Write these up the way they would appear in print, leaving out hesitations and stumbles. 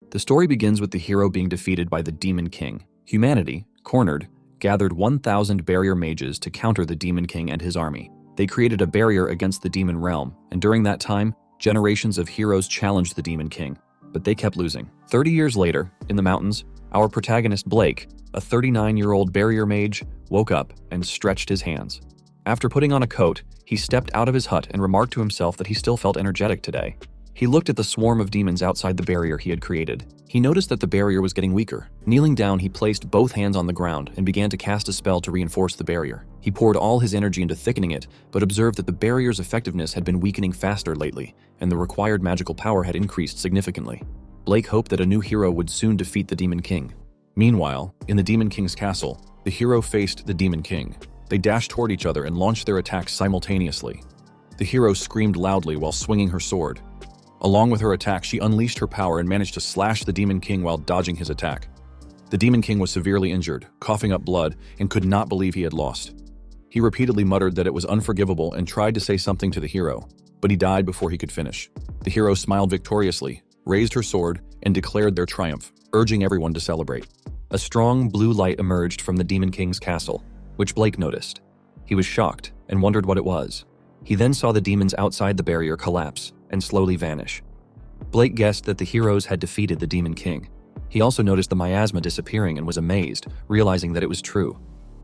The story begins with the hero being defeated by the Demon King. Humanity, cornered, gathered 1,000 barrier mages to counter the Demon King and his army. They created a barrier against the demon realm, and during that time, generations of heroes challenged the Demon King, but they kept losing. 30 years later, in the mountains, our protagonist Blake, a 39-year-old barrier mage, woke up and stretched his hands. After putting on a coat, he stepped out of his hut and remarked to himself that he still felt energetic today. He looked at the swarm of demons outside the barrier he had created. He noticed that the barrier was getting weaker. Kneeling down, he placed both hands on the ground and began to cast a spell to reinforce the barrier. He poured all his energy into thickening it, but observed that the barrier's effectiveness had been weakening faster lately, and the required magical power had increased significantly. Blake hoped that a new hero would soon defeat the Demon King. Meanwhile, in the Demon King's castle, the hero faced the Demon King. They dashed toward each other and launched their attacks simultaneously. The hero screamed loudly while swinging her sword. Along with her attack, she unleashed her power and managed to slash the Demon King while dodging his attack. The Demon King was severely injured, coughing up blood, and could not believe he had lost. He repeatedly muttered that it was unforgivable and tried to say something to the hero, but he died before he could finish. The hero smiled victoriously, raised her sword, and declared their triumph, urging everyone to celebrate. A strong blue light emerged from the Demon King's castle, which Blake noticed. He was shocked and wondered what it was. He then saw the demons outside the barrier collapse and slowly vanish. Blake guessed that the heroes had defeated the Demon King. He also noticed the miasma disappearing and was amazed, realizing that it was true.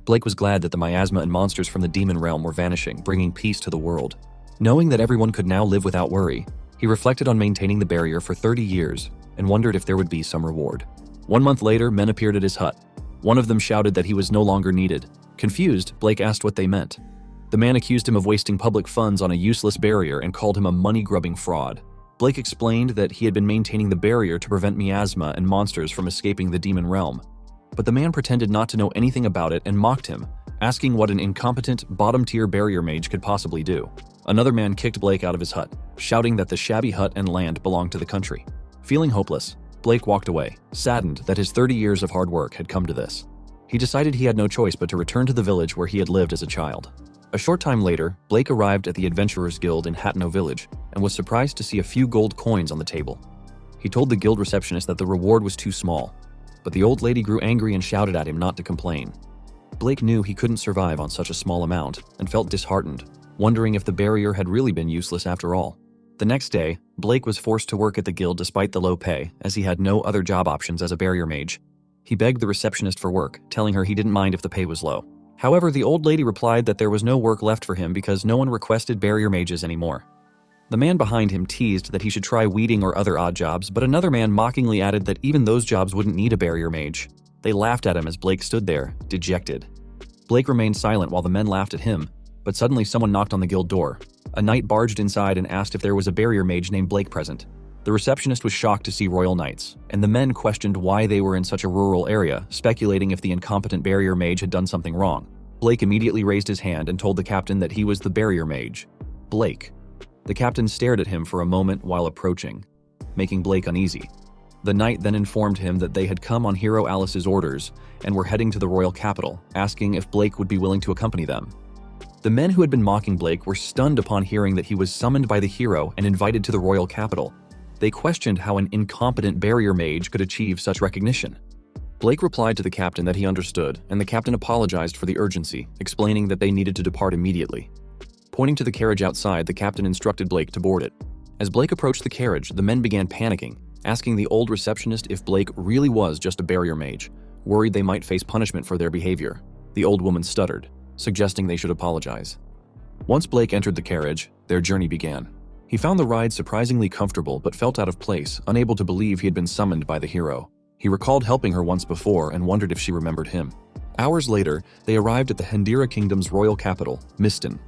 Blake was glad that the miasma and monsters from the demon realm were vanishing, bringing peace to the world. Knowing that everyone could now live without worry, he reflected on maintaining the barrier for 30 years and wondered if there would be some reward. 1 month later, men appeared at his hut. One of them shouted that he was no longer needed. Confused, Blake asked what they meant. The man accused him of wasting public funds on a useless barrier and called him a money-grubbing fraud. Blake explained that he had been maintaining the barrier to prevent miasma and monsters from escaping the demon realm. But the man pretended not to know anything about it and mocked him, asking what an incompetent, bottom-tier barrier mage could possibly do. Another man kicked Blake out of his hut, shouting that the shabby hut and land belonged to the country. Feeling hopeless, Blake walked away, saddened that his 30 years of hard work had come to this. He decided he had no choice but to return to the village where he had lived as a child. A short time later, Blake arrived at the Adventurers Guild in Hatno Village and was surprised to see a few gold coins on the table. He told the guild receptionist that the reward was too small, but the old lady grew angry and shouted at him not to complain. Blake knew he couldn't survive on such a small amount and felt disheartened, wondering if the barrier had really been useless after all. The next day, Blake was forced to work at the guild despite the low pay, as he had no other job options as a barrier mage. He begged the receptionist for work, telling her he didn't mind if the pay was low. However, the old lady replied that there was no work left for him because no one requested barrier mages anymore. The man behind him teased that he should try weeding or other odd jobs, but another man mockingly added that even those jobs wouldn't need a barrier mage. They laughed at him as Blake stood there, dejected. Blake remained silent while the men laughed at him, but suddenly someone knocked on the guild door. A knight barged inside and asked if there was a barrier mage named Blake present. The receptionist was shocked to see royal knights, and the men questioned why they were in such a rural area, speculating if the incompetent barrier mage had done something wrong. Blake immediately raised his hand and told the captain that he was the barrier mage. Blake. The captain stared at him for a moment while approaching, making Blake uneasy. The knight then informed him that they had come on Hero Alice's orders and were heading to the royal capital, asking if Blake would be willing to accompany them. The men who had been mocking Blake were stunned upon hearing that he was summoned by the hero and invited to the royal capital. They questioned how an incompetent barrier mage could achieve such recognition. Blake replied to the captain that he understood, and the captain apologized for the urgency, explaining that they needed to depart immediately. Pointing to the carriage outside, the captain instructed Blake to board it. As Blake approached the carriage, the men began panicking, asking the old receptionist if Blake really was just a barrier mage, worried they might face punishment for their behavior. The old woman stuttered, suggesting they should apologize. Once Blake entered the carriage, their journey began. He found the ride surprisingly comfortable but felt out of place, unable to believe he had been summoned by the hero. He recalled helping her once before and wondered if she remembered him. Hours later, they arrived at the Hendira Kingdom's royal capital, Miston.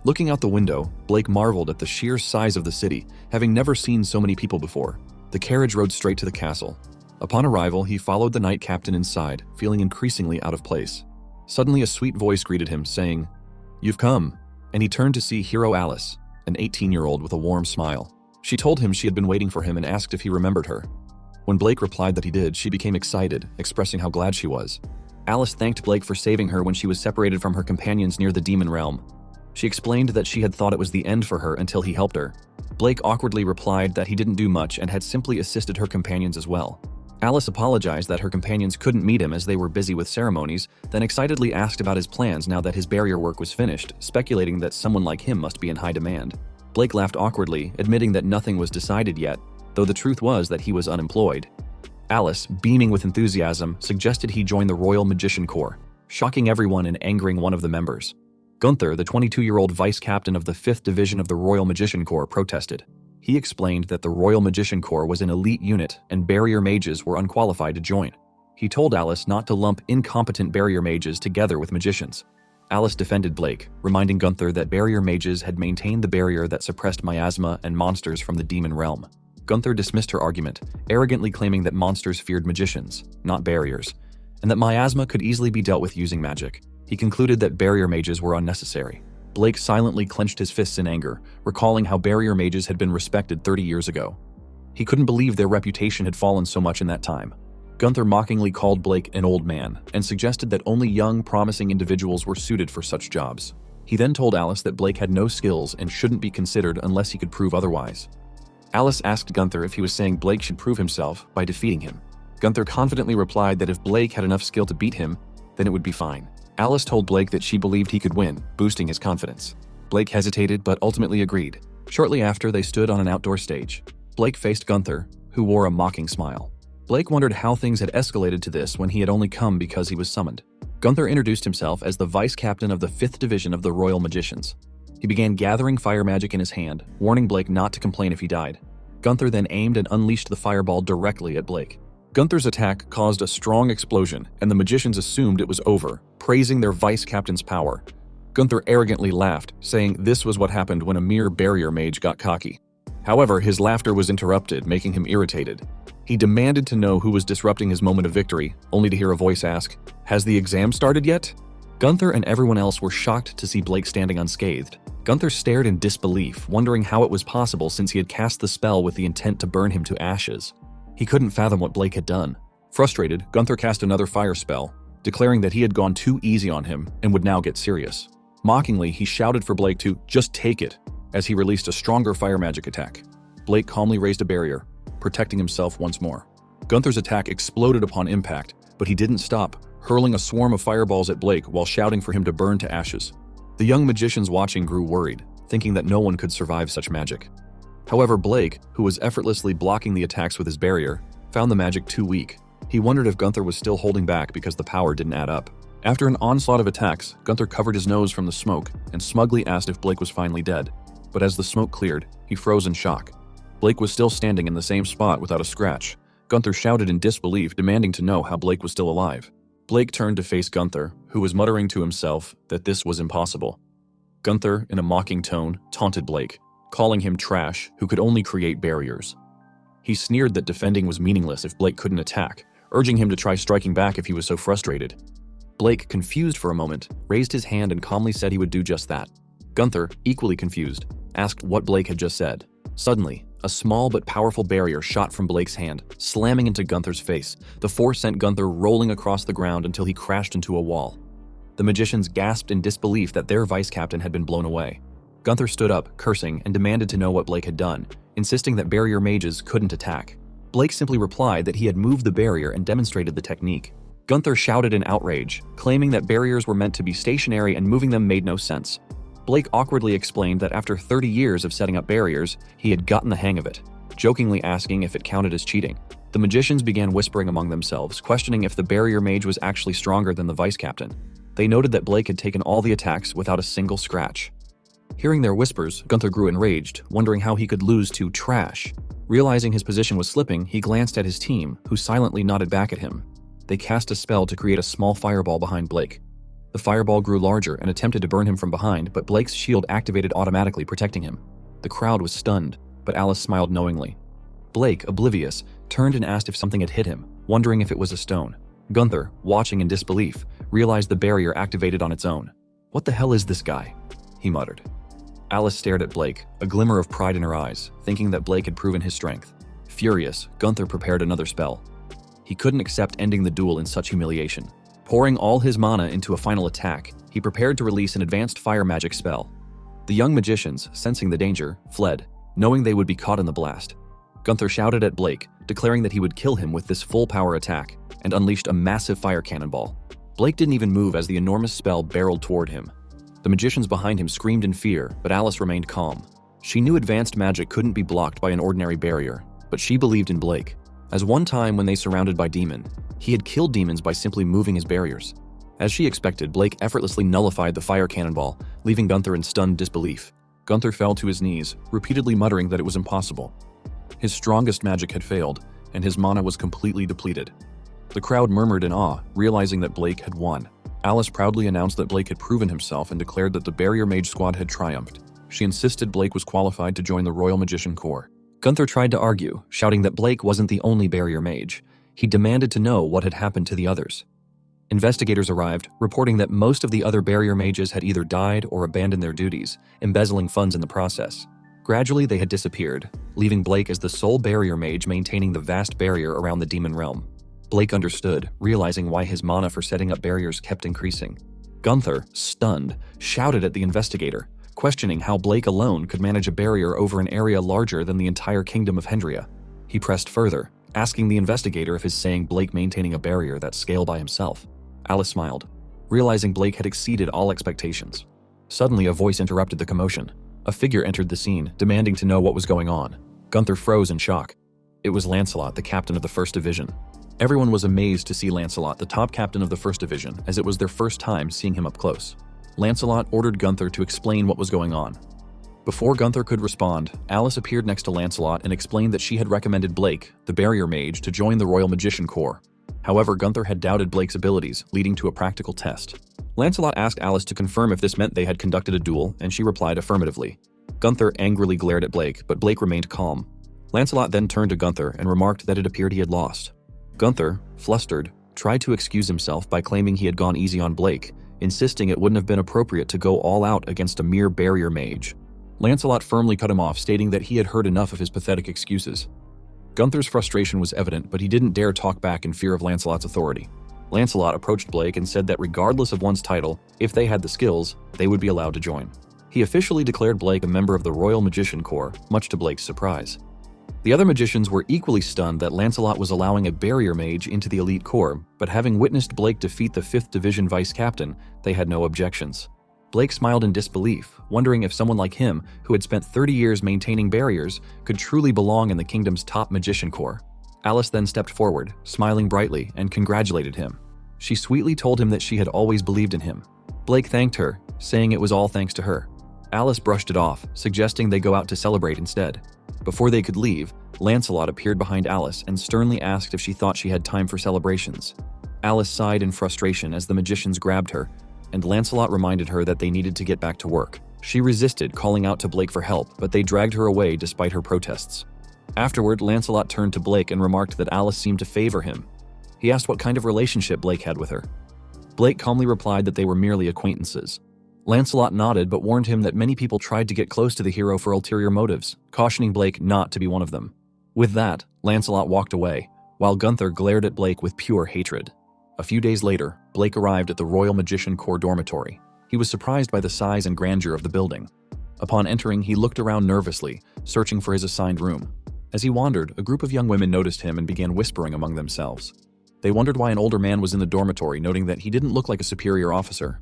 Looking out the window, Blake marveled at the sheer size of the city, having never seen so many people before. The carriage rode straight to the castle. Upon arrival, he followed the knight captain inside, feeling increasingly out of place. Suddenly, a sweet voice greeted him, saying, "You've come," and he turned to see Hero Alice, an 18-year-old with a warm smile. She told him she had been waiting for him and asked if he remembered her. When Blake replied that he did, she became excited, expressing how glad she was. Alice thanked Blake for saving her when she was separated from her companions near the demon realm. She explained that she had thought it was the end for her until he helped her. Blake awkwardly replied that he didn't do much and had simply assisted her companions as well. Alice apologized that her companions couldn't meet him as they were busy with ceremonies, then excitedly asked about his plans now that his barrier work was finished, speculating that someone like him must be in high demand. Blake laughed awkwardly, admitting that nothing was decided yet, though the truth was that he was unemployed. Alice, beaming with enthusiasm, suggested he join the Royal Magician Corps, shocking everyone and angering one of the members. Gunther, the 22-year-old vice captain of the 5th Division of the Royal Magician Corps, protested. He explained that the Royal Magician Corps was an elite unit and barrier mages were unqualified to join. He told Alice not to lump incompetent barrier mages together with magicians. Alice defended Blake, reminding Gunther that barrier mages had maintained the barrier that suppressed miasma and monsters from the demon realm. Gunther dismissed her argument, arrogantly claiming that monsters feared magicians, not barriers, and that miasma could easily be dealt with using magic. He concluded that barrier mages were unnecessary. Blake silently clenched his fists in anger, recalling how barrier mages had been respected 30 years ago. He couldn't believe their reputation had fallen so much in that time. Gunther mockingly called Blake an old man and suggested that only young, promising individuals were suited for such jobs. He then told Alice that Blake had no skills and shouldn't be considered unless he could prove otherwise. Alice asked Gunther if he was saying Blake should prove himself by defeating him. Gunther confidently replied that if Blake had enough skill to beat him, then it would be fine. Alice told Blake that she believed he could win, boosting his confidence. Blake hesitated but ultimately agreed. Shortly after, they stood on an outdoor stage. Blake faced Gunther, who wore a mocking smile. Blake wondered how things had escalated to this when he had only come because he was summoned. Gunther introduced himself as the vice captain of the 5th Division of the Royal Magicians. He began gathering fire magic in his hand, warning Blake not to complain if he died. Gunther then aimed and unleashed the fireball directly at Blake. Gunther's attack caused a strong explosion, and the magicians assumed it was over, praising their vice captain's power. Gunther arrogantly laughed, saying this was what happened when a mere barrier mage got cocky. However, his laughter was interrupted, making him irritated. He demanded to know who was disrupting his moment of victory, only to hear a voice ask, "Has the exam started yet?" Gunther and everyone else were shocked to see Blake standing unscathed. Gunther stared in disbelief, wondering how it was possible since he had cast the spell with the intent to burn him to ashes. He couldn't fathom what Blake had done. Frustrated, Gunther cast another fire spell, declaring that he had gone too easy on him and would now get serious. Mockingly, he shouted for Blake to just take it, as he released a stronger fire magic attack. Blake calmly raised a barrier, protecting himself once more. Gunther's attack exploded upon impact, but he didn't stop, hurling a swarm of fireballs at Blake while shouting for him to burn to ashes. The young magicians watching grew worried, thinking that no one could survive such magic. However, Blake, who was effortlessly blocking the attacks with his barrier, found the magic too weak. He wondered if Gunther was still holding back because the power didn't add up. After an onslaught of attacks, Gunther covered his nose from the smoke and smugly asked if Blake was finally dead. But as the smoke cleared, he froze in shock. Blake was still standing in the same spot without a scratch. Gunther shouted in disbelief, demanding to know how Blake was still alive. Blake turned to face Gunther, who was muttering to himself that this was impossible. Gunther, in a mocking tone, taunted Blake, calling him trash who could only create barriers. He sneered that defending was meaningless if Blake couldn't attack, urging him to try striking back if he was so frustrated. Blake, confused for a moment, raised his hand and calmly said he would do just that. Gunther, equally confused, asked what Blake had just said. Suddenly, a small but powerful barrier shot from Blake's hand, slamming into Gunther's face. The force sent Gunther rolling across the ground until he crashed into a wall. The magicians gasped in disbelief that their vice captain had been blown away. Gunther stood up, cursing, and demanded to know what Blake had done, insisting that barrier mages couldn't attack. Blake simply replied that he had moved the barrier and demonstrated the technique. Gunther shouted in outrage, claiming that barriers were meant to be stationary and moving them made no sense. Blake awkwardly explained that after 30 years of setting up barriers, he had gotten the hang of it, jokingly asking if it counted as cheating. The magicians began whispering among themselves, questioning if the barrier mage was actually stronger than the vice captain. They noted that Blake had taken all the attacks without a single scratch. Hearing their whispers, Gunther grew enraged, wondering how he could lose to trash. Realizing his position was slipping, he glanced at his team, who silently nodded back at him. They cast a spell to create a small fireball behind Blake. The fireball grew larger and attempted to burn him from behind, but Blake's shield activated automatically, protecting him. The crowd was stunned, but Alice smiled knowingly. Blake, oblivious, turned and asked if something had hit him, wondering if it was a stone. Gunther, watching in disbelief, realized the barrier activated on its own. "What the hell is this guy?" he muttered. Alice stared at Blake, a glimmer of pride in her eyes, thinking that Blake had proven his strength. Furious, Gunther prepared another spell. He couldn't accept ending the duel in such humiliation. Pouring all his mana into a final attack, he prepared to release an advanced fire magic spell. The young magicians, sensing the danger, fled, knowing they would be caught in the blast. Gunther shouted at Blake, declaring that he would kill him with this full-power attack, and unleashed a massive fire cannonball. Blake didn't even move as the enormous spell barreled toward him. The magicians behind him screamed in fear, but Alice remained calm. She knew advanced magic couldn't be blocked by an ordinary barrier, but she believed in Blake. As one time when they surrounded by demon, he had killed demons by simply moving his barriers. As she expected, Blake effortlessly nullified the fire cannonball, leaving Gunther in stunned disbelief. Gunther fell to his knees, repeatedly muttering that it was impossible. His strongest magic had failed, and his mana was completely depleted. The crowd murmured in awe, realizing that Blake had won. Alice proudly announced that Blake had proven himself and declared that the Barrier Mage squad had triumphed. She insisted Blake was qualified to join the Royal Magician Corps. Gunther tried to argue, shouting that Blake wasn't the only Barrier Mage. He demanded to know what had happened to the others. Investigators arrived, reporting that most of the other Barrier Mages had either died or abandoned their duties, embezzling funds in the process. Gradually, they had disappeared, leaving Blake as the sole Barrier Mage maintaining the vast barrier around the demon realm. Blake understood, realizing why his mana for setting up barriers kept increasing. Gunther, stunned, shouted at the investigator, questioning how Blake alone could manage a barrier over an area larger than the entire kingdom of Hendria. He pressed further, asking the investigator if his saying Blake maintaining a barrier that scale by himself. Alice smiled, realizing Blake had exceeded all expectations. Suddenly, a voice interrupted the commotion. A figure entered the scene, demanding to know what was going on. Gunther froze in shock. It was Lancelot, the captain of the First Division. Everyone was amazed to see Lancelot, the top captain of the First Division, as it was their first time seeing him up close. Lancelot ordered Gunther to explain what was going on. Before Gunther could respond, Alice appeared next to Lancelot and explained that she had recommended Blake, the Barrier Mage, to join the Royal Magician Corps. However, Gunther had doubted Blake's abilities, leading to a practical test. Lancelot asked Alice to confirm if this meant they had conducted a duel, and she replied affirmatively. Gunther angrily glared at Blake, but Blake remained calm. Lancelot then turned to Gunther and remarked that it appeared he had lost. Gunther, flustered, tried to excuse himself by claiming he had gone easy on Blake, insisting it wouldn't have been appropriate to go all out against a mere barrier mage. Lancelot firmly cut him off, stating that he had heard enough of his pathetic excuses. Gunther's frustration was evident, but he didn't dare talk back in fear of Lancelot's authority. Lancelot approached Blake and said that regardless of one's title, if they had the skills, they would be allowed to join. He officially declared Blake a member of the Royal Magician Corps, much to Blake's surprise. The other magicians were equally stunned that Lancelot was allowing a barrier mage into the elite corps, but having witnessed Blake defeat the 5th Division vice captain, they had no objections. Blake smiled in disbelief, wondering if someone like him, who had spent 30 years maintaining barriers, could truly belong in the kingdom's top magician corps. Alice then stepped forward, smiling brightly, and congratulated him. She sweetly told him that she had always believed in him. Blake thanked her, saying it was all thanks to her. Alice brushed it off, suggesting they go out to celebrate instead. Before they could leave, Lancelot appeared behind Alice and sternly asked if she thought she had time for celebrations. Alice sighed in frustration as the magicians grabbed her, and Lancelot reminded her that they needed to get back to work. She resisted, calling out to Blake for help, but they dragged her away despite her protests. Afterward, Lancelot turned to Blake and remarked that Alice seemed to favor him. He asked what kind of relationship Blake had with her. Blake calmly replied that they were merely acquaintances. Lancelot nodded but warned him that many people tried to get close to the hero for ulterior motives, cautioning Blake not to be one of them. With that, Lancelot walked away, while Gunther glared at Blake with pure hatred. A few days later, Blake arrived at the Royal Magician Corps dormitory. He was surprised by the size and grandeur of the building. Upon entering, he looked around nervously, searching for his assigned room. As he wandered, a group of young women noticed him and began whispering among themselves. They wondered why an older man was in the dormitory, noting that he didn't look like a superior officer.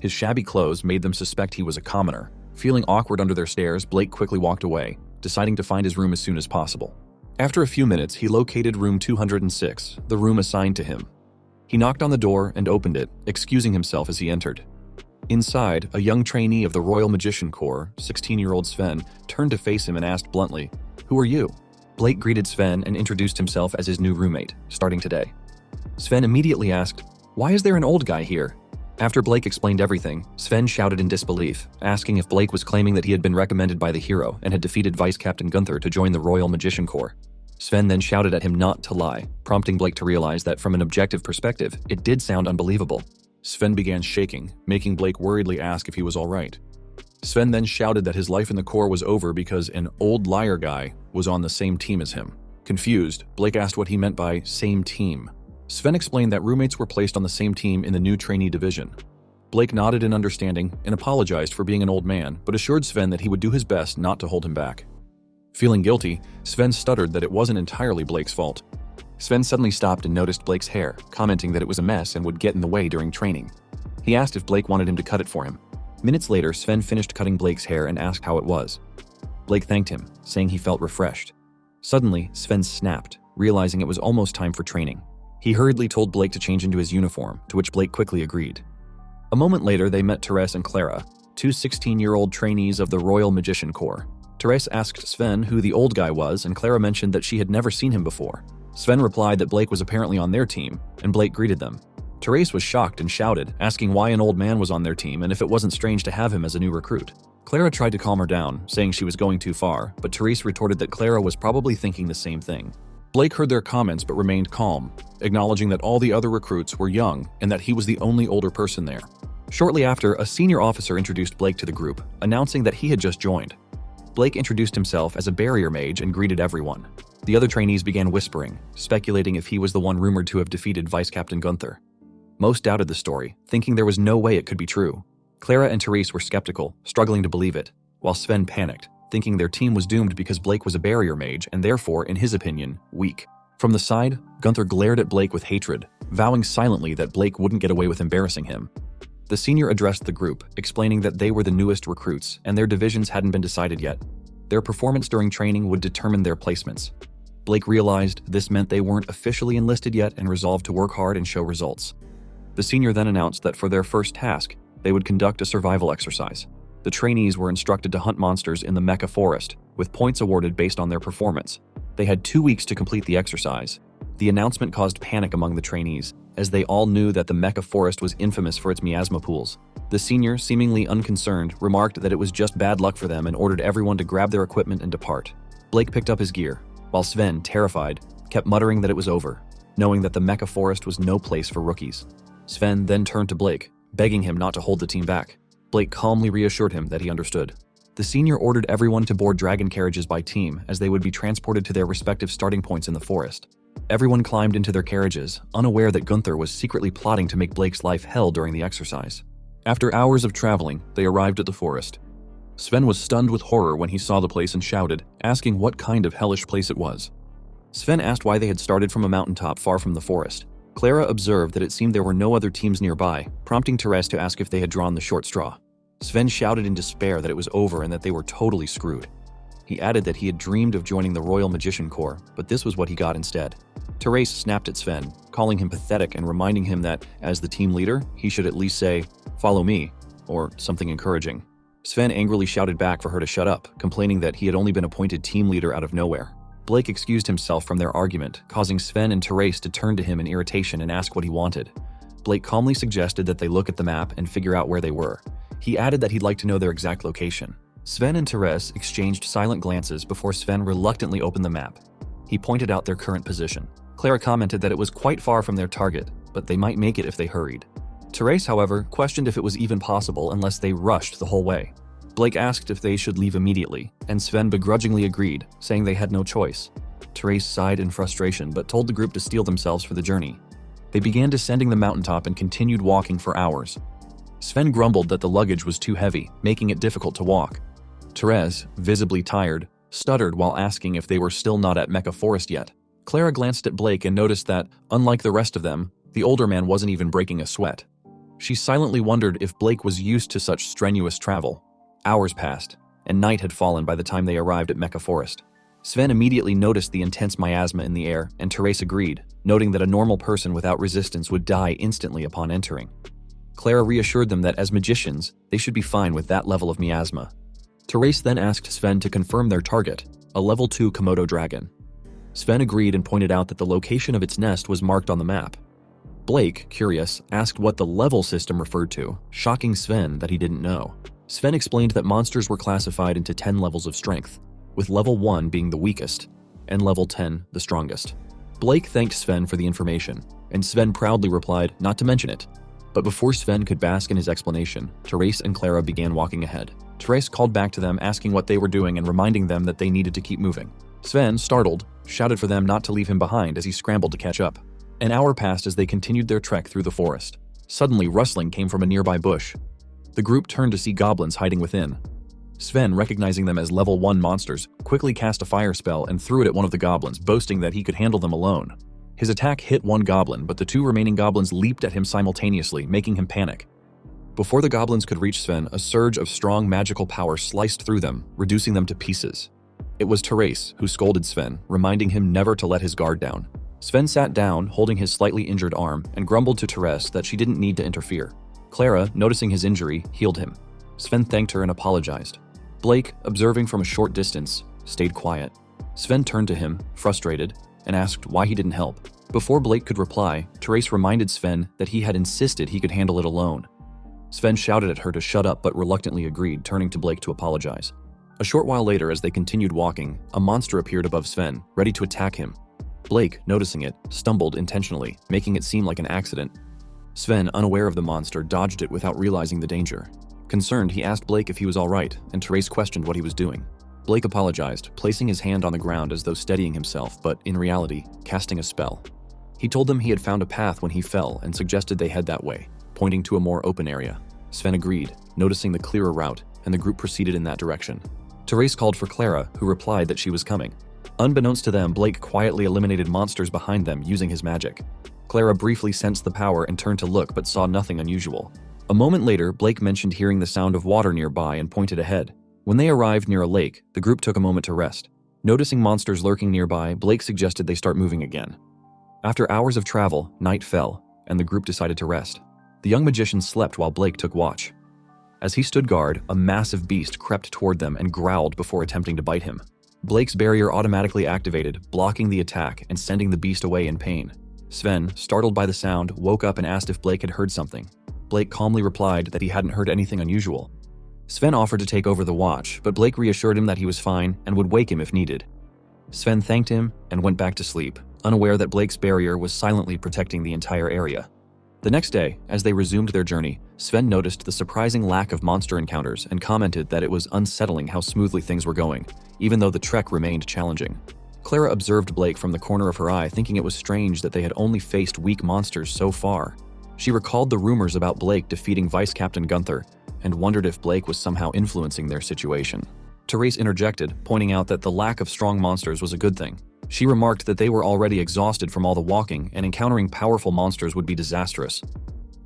His shabby clothes made them suspect he was a commoner. Feeling awkward under their stares, Blake quickly walked away, deciding to find his room as soon as possible. After a few minutes, he located room 206, the room assigned to him. He knocked on the door and opened it, excusing himself as he entered. Inside, a young trainee of the Royal Magician Corps, 16-year-old Sven, turned to face him and asked bluntly, "Who are you?" Blake greeted Sven and introduced himself as his new roommate, starting today. Sven immediately asked, "Why is there an old guy here?" After Blake explained everything, Sven shouted in disbelief, asking if Blake was claiming that he had been recommended by the hero and had defeated Vice Captain Gunther to join the Royal Magician Corps. Sven then shouted at him not to lie, prompting Blake to realize that from an objective perspective, it did sound unbelievable. Sven began shaking, making Blake worriedly ask if he was all right. Sven then shouted that his life in the Corps was over because an old liar guy was on the same team as him. Confused, Blake asked what he meant by same team. Sven explained that roommates were placed on the same team in the new trainee division. Blake nodded in understanding and apologized for being an old man, but assured Sven that he would do his best not to hold him back. Feeling guilty, Sven stuttered that it wasn't entirely Blake's fault. Sven suddenly stopped and noticed Blake's hair, commenting that it was a mess and would get in the way during training. He asked if Blake wanted him to cut it for him. Minutes later, Sven finished cutting Blake's hair and asked how it was. Blake thanked him, saying he felt refreshed. Suddenly, Sven snapped, realizing it was almost time for training. He hurriedly told Blake to change into his uniform, to which Blake quickly agreed. A moment later, they met Therese and Clara, two 16-year-old trainees of the Royal Magician Corps. Therese asked Sven who the old guy was, and Clara mentioned that she had never seen him before. Sven replied that Blake was apparently on their team, and Blake greeted them. Therese was shocked and shouted, asking why an old man was on their team and if it wasn't strange to have him as a new recruit. Clara tried to calm her down, saying she was going too far, but Therese retorted that Clara was probably thinking the same thing. Blake heard their comments but remained calm, acknowledging that all the other recruits were young and that he was the only older person there. Shortly after, a senior officer introduced Blake to the group, announcing that he had just joined. Blake introduced himself as a barrier mage and greeted everyone. The other trainees began whispering, speculating if he was the one rumored to have defeated Vice Captain Gunther. Most doubted the story, thinking there was no way it could be true. Clara and Therese were skeptical, struggling to believe it, while Sven panicked, thinking their team was doomed because Blake was a barrier mage and therefore, in his opinion, weak. From the side, Gunther glared at Blake with hatred, vowing silently that Blake wouldn't get away with embarrassing him. The senior addressed the group, explaining that they were the newest recruits and their divisions hadn't been decided yet. Their performance during training would determine their placements. Blake realized this meant they weren't officially enlisted yet and resolved to work hard and show results. The senior then announced that for their first task, they would conduct a survival exercise. The trainees were instructed to hunt monsters in the Mecha Forest, with points awarded based on their performance. They had 2 weeks to complete the exercise. The announcement caused panic among the trainees, as they all knew that the Mecha Forest was infamous for its miasma pools. The senior, seemingly unconcerned, remarked that it was just bad luck for them and ordered everyone to grab their equipment and depart. Blake picked up his gear, while Sven, terrified, kept muttering that it was over, knowing that the Mecha Forest was no place for rookies. Sven then turned to Blake, begging him not to hold the team back. Blake calmly reassured him that he understood. The senior ordered everyone to board dragon carriages by team, as they would be transported to their respective starting points in the forest. Everyone climbed into their carriages, unaware that Gunther was secretly plotting to make Blake's life hell during the exercise. After hours of traveling, they arrived at the forest. Sven was stunned with horror when he saw the place and shouted, asking what kind of hellish place it was. Sven asked why they had started from a mountaintop far from the forest. Clara observed that it seemed there were no other teams nearby, prompting Therese to ask if they had drawn the short straw. Sven shouted in despair that it was over and that they were totally screwed. He added that he had dreamed of joining the Royal Magician Corps, but this was what he got instead. Therese snapped at Sven, calling him pathetic and reminding him that, as the team leader, he should at least say, "Follow me," or something encouraging. Sven angrily shouted back for her to shut up, complaining that he had only been appointed team leader out of nowhere. Blake excused himself from their argument, causing Sven and Therese to turn to him in irritation and ask what he wanted. Blake calmly suggested that they look at the map and figure out where they were. He added that he'd like to know their exact location. Sven and Therese exchanged silent glances before Sven reluctantly opened the map. He pointed out their current position. Clara commented that it was quite far from their target, but they might make it if they hurried. Therese, however, questioned if it was even possible unless they rushed the whole way. Blake asked if they should leave immediately, and Sven begrudgingly agreed, saying they had no choice. Therese sighed in frustration but told the group to steel themselves for the journey. They began descending the mountaintop and continued walking for hours. Sven grumbled that the luggage was too heavy, making it difficult to walk. Therese, visibly tired, stuttered while asking if they were still not at Mecha Forest yet. Clara glanced at Blake and noticed that, unlike the rest of them, the older man wasn't even breaking a sweat. She silently wondered if Blake was used to such strenuous travel. Hours passed, and night had fallen by the time they arrived at Mecha Forest. Sven immediately noticed the intense miasma in the air, and Therese agreed, noting that a normal person without resistance would die instantly upon entering. Clara reassured them that as magicians, they should be fine with that level of miasma. Therese then asked Sven to confirm their target, a level 2 Komodo dragon. Sven agreed and pointed out that the location of its nest was marked on the map. Blake, curious, asked what the level system referred to, shocking Sven that he didn't know. Sven explained that monsters were classified into 10 levels of strength, with level 1 being the weakest, and level 10 the strongest. Blake thanked Sven for the information, and Sven proudly replied not to mention it. But before Sven could bask in his explanation, Therese and Clara began walking ahead. Therese called back to them asking what they were doing and reminding them that they needed to keep moving. Sven, startled, shouted for them not to leave him behind as he scrambled to catch up. An hour passed as they continued their trek through the forest. Suddenly, rustling came from a nearby bush. The group turned to see goblins hiding within. Sven, recognizing them as level 1 monsters, quickly cast a fire spell and threw it at one of the goblins, boasting that he could handle them alone. His attack hit one goblin, but the 2 remaining goblins leaped at him simultaneously, making him panic. Before the goblins could reach Sven, a surge of strong magical power sliced through them, reducing them to pieces. It was Therese who scolded Sven, reminding him never to let his guard down. Sven sat down, holding his slightly injured arm, and grumbled to Therese that she didn't need to interfere. Clara, noticing his injury, healed him. Sven thanked her and apologized. Blake, observing from a short distance, stayed quiet. Sven turned to him, frustrated, and asked why he didn't help. Before Blake could reply, Therese reminded Sven that he had insisted he could handle it alone. Sven shouted at her to shut up but reluctantly agreed, turning to Blake to apologize. A short while later, as they continued walking, a monster appeared above Sven, ready to attack him. Blake, noticing it, stumbled intentionally, making it seem like an accident. Sven, unaware of the monster, dodged it without realizing the danger. Concerned, he asked Blake if he was all right, and Therese questioned what he was doing. Blake apologized, placing his hand on the ground as though steadying himself, but in reality, casting a spell. He told them he had found a path when he fell and suggested they head that way, pointing to a more open area. Sven agreed, noticing the clearer route, and the group proceeded in that direction. Therese called for Clara, who replied that she was coming. Unbeknownst to them, Blake quietly eliminated monsters behind them using his magic. Clara briefly sensed the power and turned to look but saw nothing unusual. A moment later, Blake mentioned hearing the sound of water nearby and pointed ahead. When they arrived near a lake, the group took a moment to rest. Noticing monsters lurking nearby, Blake suggested they start moving again. After hours of travel, night fell, and the group decided to rest. The young magician slept while Blake took watch. As he stood guard, a massive beast crept toward them and growled before attempting to bite him. Blake's barrier automatically activated, blocking the attack and sending the beast away in pain. Sven, startled by the sound, woke up and asked if Blake had heard something. Blake calmly replied that he hadn't heard anything unusual. Sven offered to take over the watch, but Blake reassured him that he was fine and would wake him if needed. Sven thanked him and went back to sleep, unaware that Blake's barrier was silently protecting the entire area. The next day, as they resumed their journey, Sven noticed the surprising lack of monster encounters and commented that it was unsettling how smoothly things were going, even though the trek remained challenging. Clara observed Blake from the corner of her eye, thinking it was strange that they had only faced weak monsters so far. She recalled the rumors about Blake defeating Vice Captain Gunther and wondered if Blake was somehow influencing their situation. Therese interjected, pointing out that the lack of strong monsters was a good thing. She remarked that they were already exhausted from all the walking and encountering powerful monsters would be disastrous.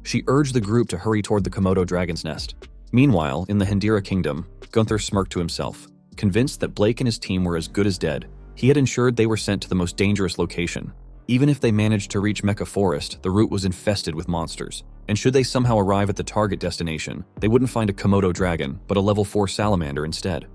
She urged the group to hurry toward the Komodo dragon's nest. Meanwhile, in the Hendira kingdom, Gunther smirked to himself. Convinced that Blake and his team were as good as dead, he had ensured they were sent to the most dangerous location. Even if they managed to reach Mecha Forest, the route was infested with monsters. And should they somehow arrive at the target destination, they wouldn't find a Komodo dragon, but a level 4 salamander instead.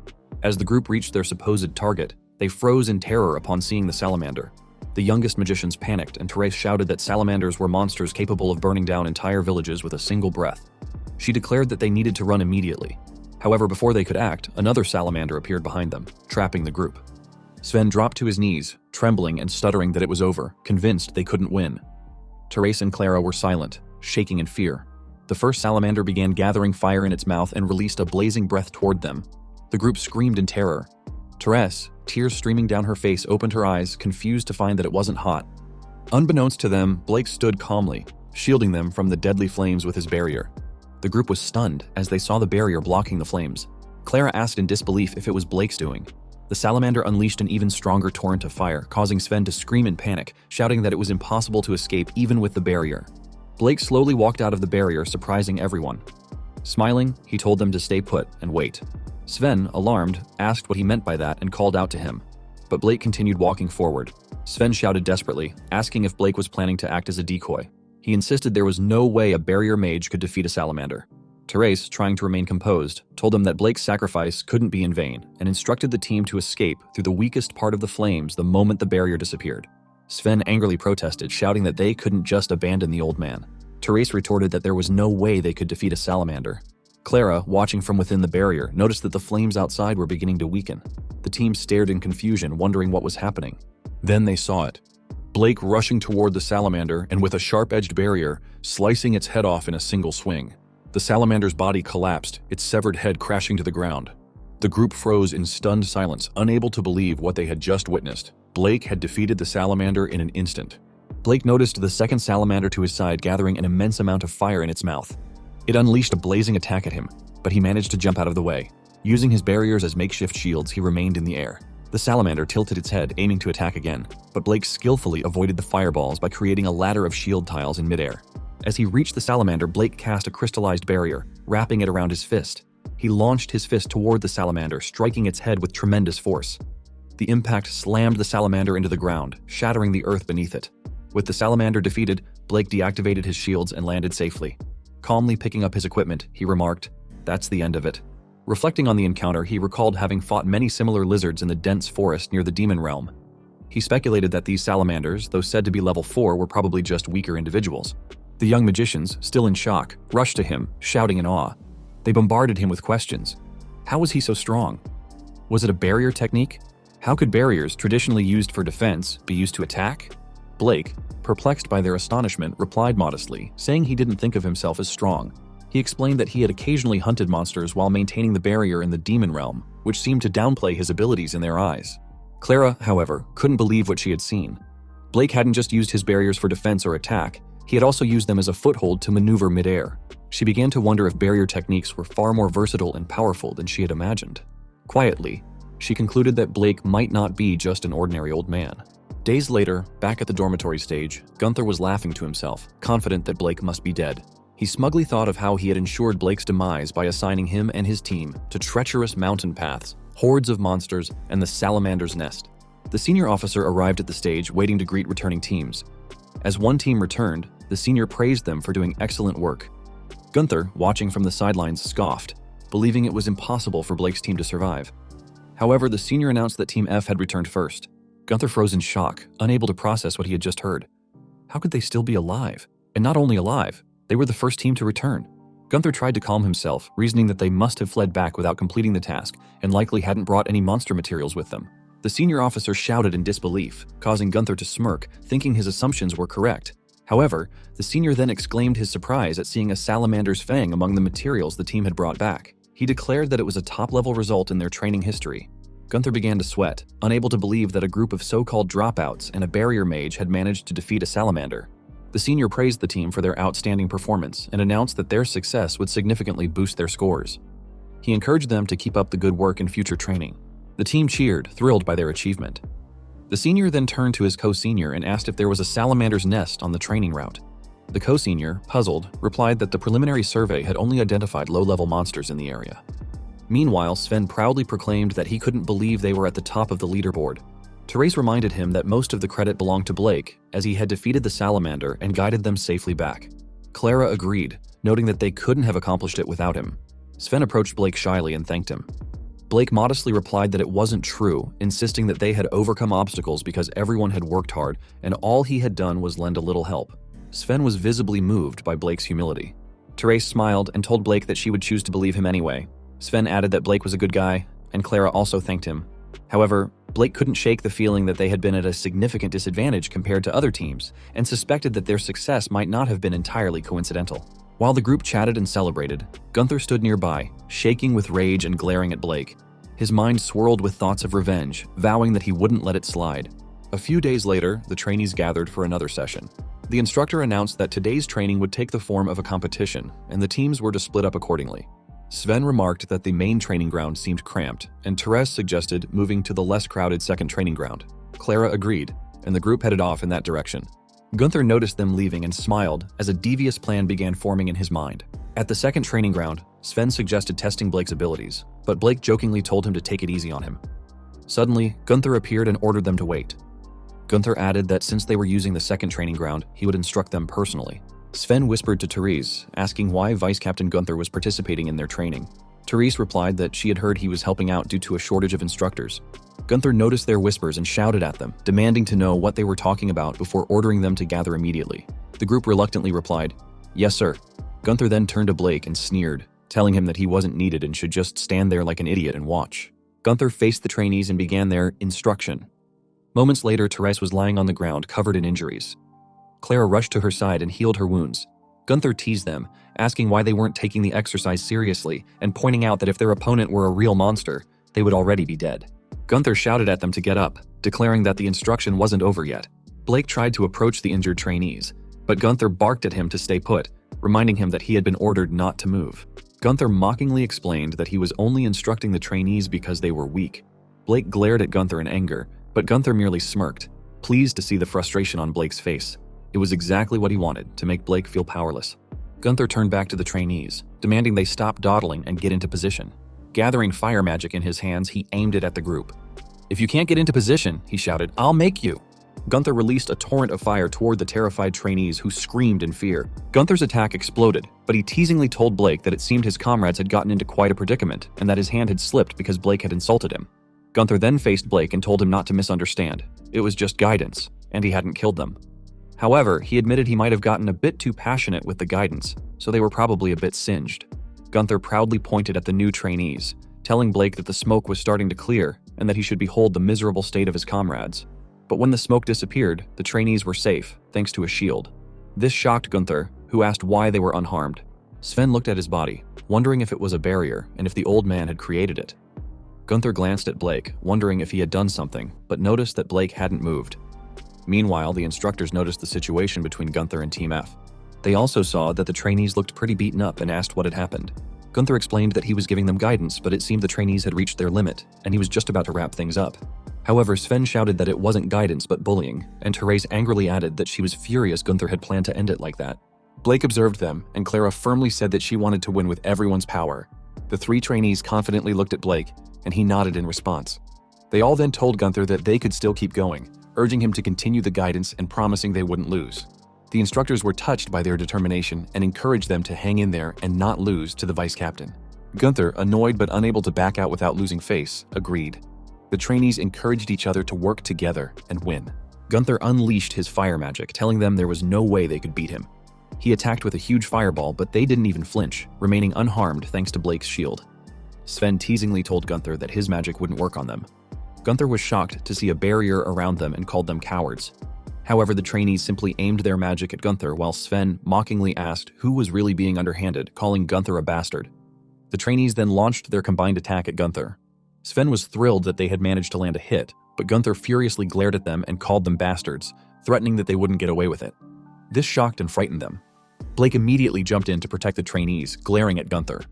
As the group reached their supposed target, they froze in terror upon seeing the salamander. The youngest magicians panicked, and Therese shouted that salamanders were monsters capable of burning down entire villages with a single breath. She declared that they needed to run immediately. However, before they could act, another salamander appeared behind them, trapping the group. Sven dropped to his knees, trembling and stuttering that it was over, convinced they couldn't win. Therese and Clara were silent, shaking in fear. The first salamander began gathering fire in its mouth and released a blazing breath toward them. The group screamed in terror. Therese, tears streaming down her face, opened her eyes, confused to find that it wasn't hot. Unbeknownst to them, Blake stood calmly, shielding them from the deadly flames with his barrier. The group was stunned as they saw the barrier blocking the flames. Clara asked in disbelief if it was Blake's doing. The salamander unleashed an even stronger torrent of fire, causing Sven to scream in panic, shouting that it was impossible to escape even with the barrier. Blake slowly walked out of the barrier, surprising everyone. Smiling, he told them to stay put and wait. Sven, alarmed, asked what he meant by that and called out to him. But Blake continued walking forward. Sven shouted desperately, asking if Blake was planning to act as a decoy. He insisted there was no way a barrier mage could defeat a salamander. Therese, trying to remain composed, told them that Blake's sacrifice couldn't be in vain and instructed the team to escape through the weakest part of the flames the moment the barrier disappeared. Sven angrily protested, shouting that they couldn't just abandon the old man. Therese retorted that there was no way they could defeat a salamander. Clara, watching from within the barrier, noticed that the flames outside were beginning to weaken. The team stared in confusion, wondering what was happening. Then they saw it. Blake rushing toward the salamander and with a sharp-edged barrier, slicing its head off in a single swing. The salamander's body collapsed, its severed head crashing to the ground. The group froze in stunned silence, unable to believe what they had just witnessed. Blake had defeated the salamander in an instant. Blake noticed the second salamander to his side gathering an immense amount of fire in its mouth. It unleashed a blazing attack at him, but he managed to jump out of the way. Using his barriers as makeshift shields, he remained in the air. The salamander tilted its head, aiming to attack again, but Blake skillfully avoided the fireballs by creating a ladder of shield tiles in midair. As he reached the salamander, Blake cast a crystallized barrier, wrapping it around his fist. He launched his fist toward the salamander, striking its head with tremendous force. The impact slammed the salamander into the ground, shattering the earth beneath it. With the salamander defeated, Blake deactivated his shields and landed safely. Calmly picking up his equipment, he remarked, "That's the end of it." Reflecting on the encounter, he recalled having fought many similar lizards in the dense forest near the demon realm. He speculated that these salamanders, though said to be level 4, were probably just weaker individuals. The young magicians, still in shock, rushed to him, shouting in awe. They bombarded him with questions. How was he so strong? Was it a barrier technique? How could barriers, traditionally used for defense, be used to attack? Blake, perplexed by their astonishment, replied modestly, saying he didn't think of himself as strong. He explained that he had occasionally hunted monsters while maintaining the barrier in the demon realm, which seemed to downplay his abilities in their eyes. Clara, however, couldn't believe what she had seen. Blake hadn't just used his barriers for defense or attack, he had also used them as a foothold to maneuver midair. She began to wonder if barrier techniques were far more versatile and powerful than she had imagined. Quietly, she concluded that Blake might not be just an ordinary old man. Days later, back at the dormitory stage, Gunther was laughing to himself, confident that Blake must be dead. He smugly thought of how he had ensured Blake's demise by assigning him and his team to treacherous mountain paths, hordes of monsters, and the salamander's nest. The senior officer arrived at the stage, waiting to greet returning teams. As one team returned, the senior praised them for doing excellent work. Gunther, watching from the sidelines, scoffed, believing it was impossible for Blake's team to survive. However, the senior announced that Team F had returned first. Gunther froze in shock, unable to process what he had just heard. How could they still be alive? And not only alive, they were the first team to return. Gunther tried to calm himself, reasoning that they must have fled back without completing the task and likely hadn't brought any monster materials with them. The senior officer shouted in disbelief, causing Gunther to smirk, thinking his assumptions were correct. However, the senior then exclaimed his surprise at seeing a salamander's fang among the materials the team had brought back. He declared that it was a top-level result in their training history. Gunther began to sweat, unable to believe that a group of so-called dropouts and a barrier mage had managed to defeat a salamander. The senior praised the team for their outstanding performance and announced that their success would significantly boost their scores. He encouraged them to keep up the good work in future training. The team cheered, thrilled by their achievement. The senior then turned to his co-senior and asked if there was a salamander's nest on the training route. The co-senior, puzzled, replied that the preliminary survey had only identified low-level monsters in the area. Meanwhile, Sven proudly proclaimed that he couldn't believe they were at the top of the leaderboard. Therese reminded him that most of the credit belonged to Blake, as he had defeated the salamander and guided them safely back. Clara agreed, noting that they couldn't have accomplished it without him. Sven approached Blake shyly and thanked him. Blake modestly replied that it wasn't true, insisting that they had overcome obstacles because everyone had worked hard and all he had done was lend a little help. Sven was visibly moved by Blake's humility. Therese smiled and told Blake that she would choose to believe him anyway. Sven added that Blake was a good guy, and Clara also thanked him. However, Blake couldn't shake the feeling that they had been at a significant disadvantage compared to other teams, and suspected that their success might not have been entirely coincidental. While the group chatted and celebrated, Gunther stood nearby, shaking with rage and glaring at Blake. His mind swirled with thoughts of revenge, vowing that he wouldn't let it slide. A few days later, the trainees gathered for another session. The instructor announced that today's training would take the form of a competition, and the teams were to split up accordingly. Sven remarked that the main training ground seemed cramped, and Therese suggested moving to the less crowded second training ground. Clara agreed, and the group headed off in that direction. Gunther noticed them leaving and smiled as a devious plan began forming in his mind. At the second training ground, Sven suggested testing Blake's abilities, but Blake jokingly told him to take it easy on him. Suddenly, Gunther appeared and ordered them to wait. Gunther added that since they were using the second training ground, he would instruct them personally. Sven whispered to Therese, asking why Vice Captain Gunther was participating in their training. Therese replied that she had heard he was helping out due to a shortage of instructors. Gunther noticed their whispers and shouted at them, demanding to know what they were talking about before ordering them to gather immediately. The group reluctantly replied, "Yes, sir." Gunther then turned to Blake and sneered, telling him that he wasn't needed and should just stand there like an idiot and watch. Gunther faced the trainees and began their instruction. Moments later, Therese was lying on the ground, covered in injuries. Clara rushed to her side and healed her wounds. Gunther teased them, asking why they weren't taking the exercise seriously and pointing out that if their opponent were a real monster, they would already be dead. Gunther shouted at them to get up, declaring that the instruction wasn't over yet. Blake tried to approach the injured trainees, but Gunther barked at him to stay put, reminding him that he had been ordered not to move. Gunther mockingly explained that he was only instructing the trainees because they were weak. Blake glared at Gunther in anger, but Gunther merely smirked, pleased to see the frustration on Blake's face. It was exactly what he wanted, to make Blake feel powerless. Gunther turned back to the trainees, demanding they stop dawdling and get into position. Gathering fire magic in his hands, he aimed it at the group. "If you can't get into position," he shouted, "I'll make you." Gunther released a torrent of fire toward the terrified trainees who screamed in fear. Gunther's attack exploded, but he teasingly told Blake that it seemed his comrades had gotten into quite a predicament and that his hand had slipped because Blake had insulted him. Gunther then faced Blake and told him not to misunderstand. It was just guidance, and he hadn't killed them. However, he admitted he might have gotten a bit too passionate with the guidance, so they were probably a bit singed. Gunther proudly pointed at the new trainees, telling Blake that the smoke was starting to clear and that he should behold the miserable state of his comrades. But when the smoke disappeared, the trainees were safe, thanks to a shield. This shocked Gunther, who asked why they were unharmed. Sven looked at his body, wondering if it was a barrier and if the old man had created it. Gunther glanced at Blake, wondering if he had done something, but noticed that Blake hadn't moved. Meanwhile, the instructors noticed the situation between Gunther and Team F. They also saw that the trainees looked pretty beaten up and asked what had happened. Gunther explained that he was giving them guidance, but it seemed the trainees had reached their limit, and he was just about to wrap things up. However, Sven shouted that it wasn't guidance but bullying, and Therese angrily added that she was furious Gunther had planned to end it like that. Blake observed them, and Clara firmly said that she wanted to win with everyone's power. The three trainees confidently looked at Blake, and he nodded in response. They all then told Gunther that they could still keep going, urging him to continue the guidance and promising they wouldn't lose. The instructors were touched by their determination and encouraged them to hang in there and not lose to the vice captain. Gunther, annoyed but unable to back out without losing face, agreed. The trainees encouraged each other to work together and win. Gunther unleashed his fire magic, telling them there was no way they could beat him. He attacked with a huge fireball, but they didn't even flinch, remaining unharmed thanks to Blake's shield. Sven teasingly told Gunther that his magic wouldn't work on them. Gunther was shocked to see a barrier around them and called them cowards. However, the trainees simply aimed their magic at Gunther while Sven mockingly asked who was really being underhanded, calling Gunther a bastard. The trainees then launched their combined attack at Gunther. Sven was thrilled that they had managed to land a hit, but Gunther furiously glared at them and called them bastards, threatening that they wouldn't get away with it. This shocked and frightened them. Blake immediately jumped in to protect the trainees, glaring at Gunther.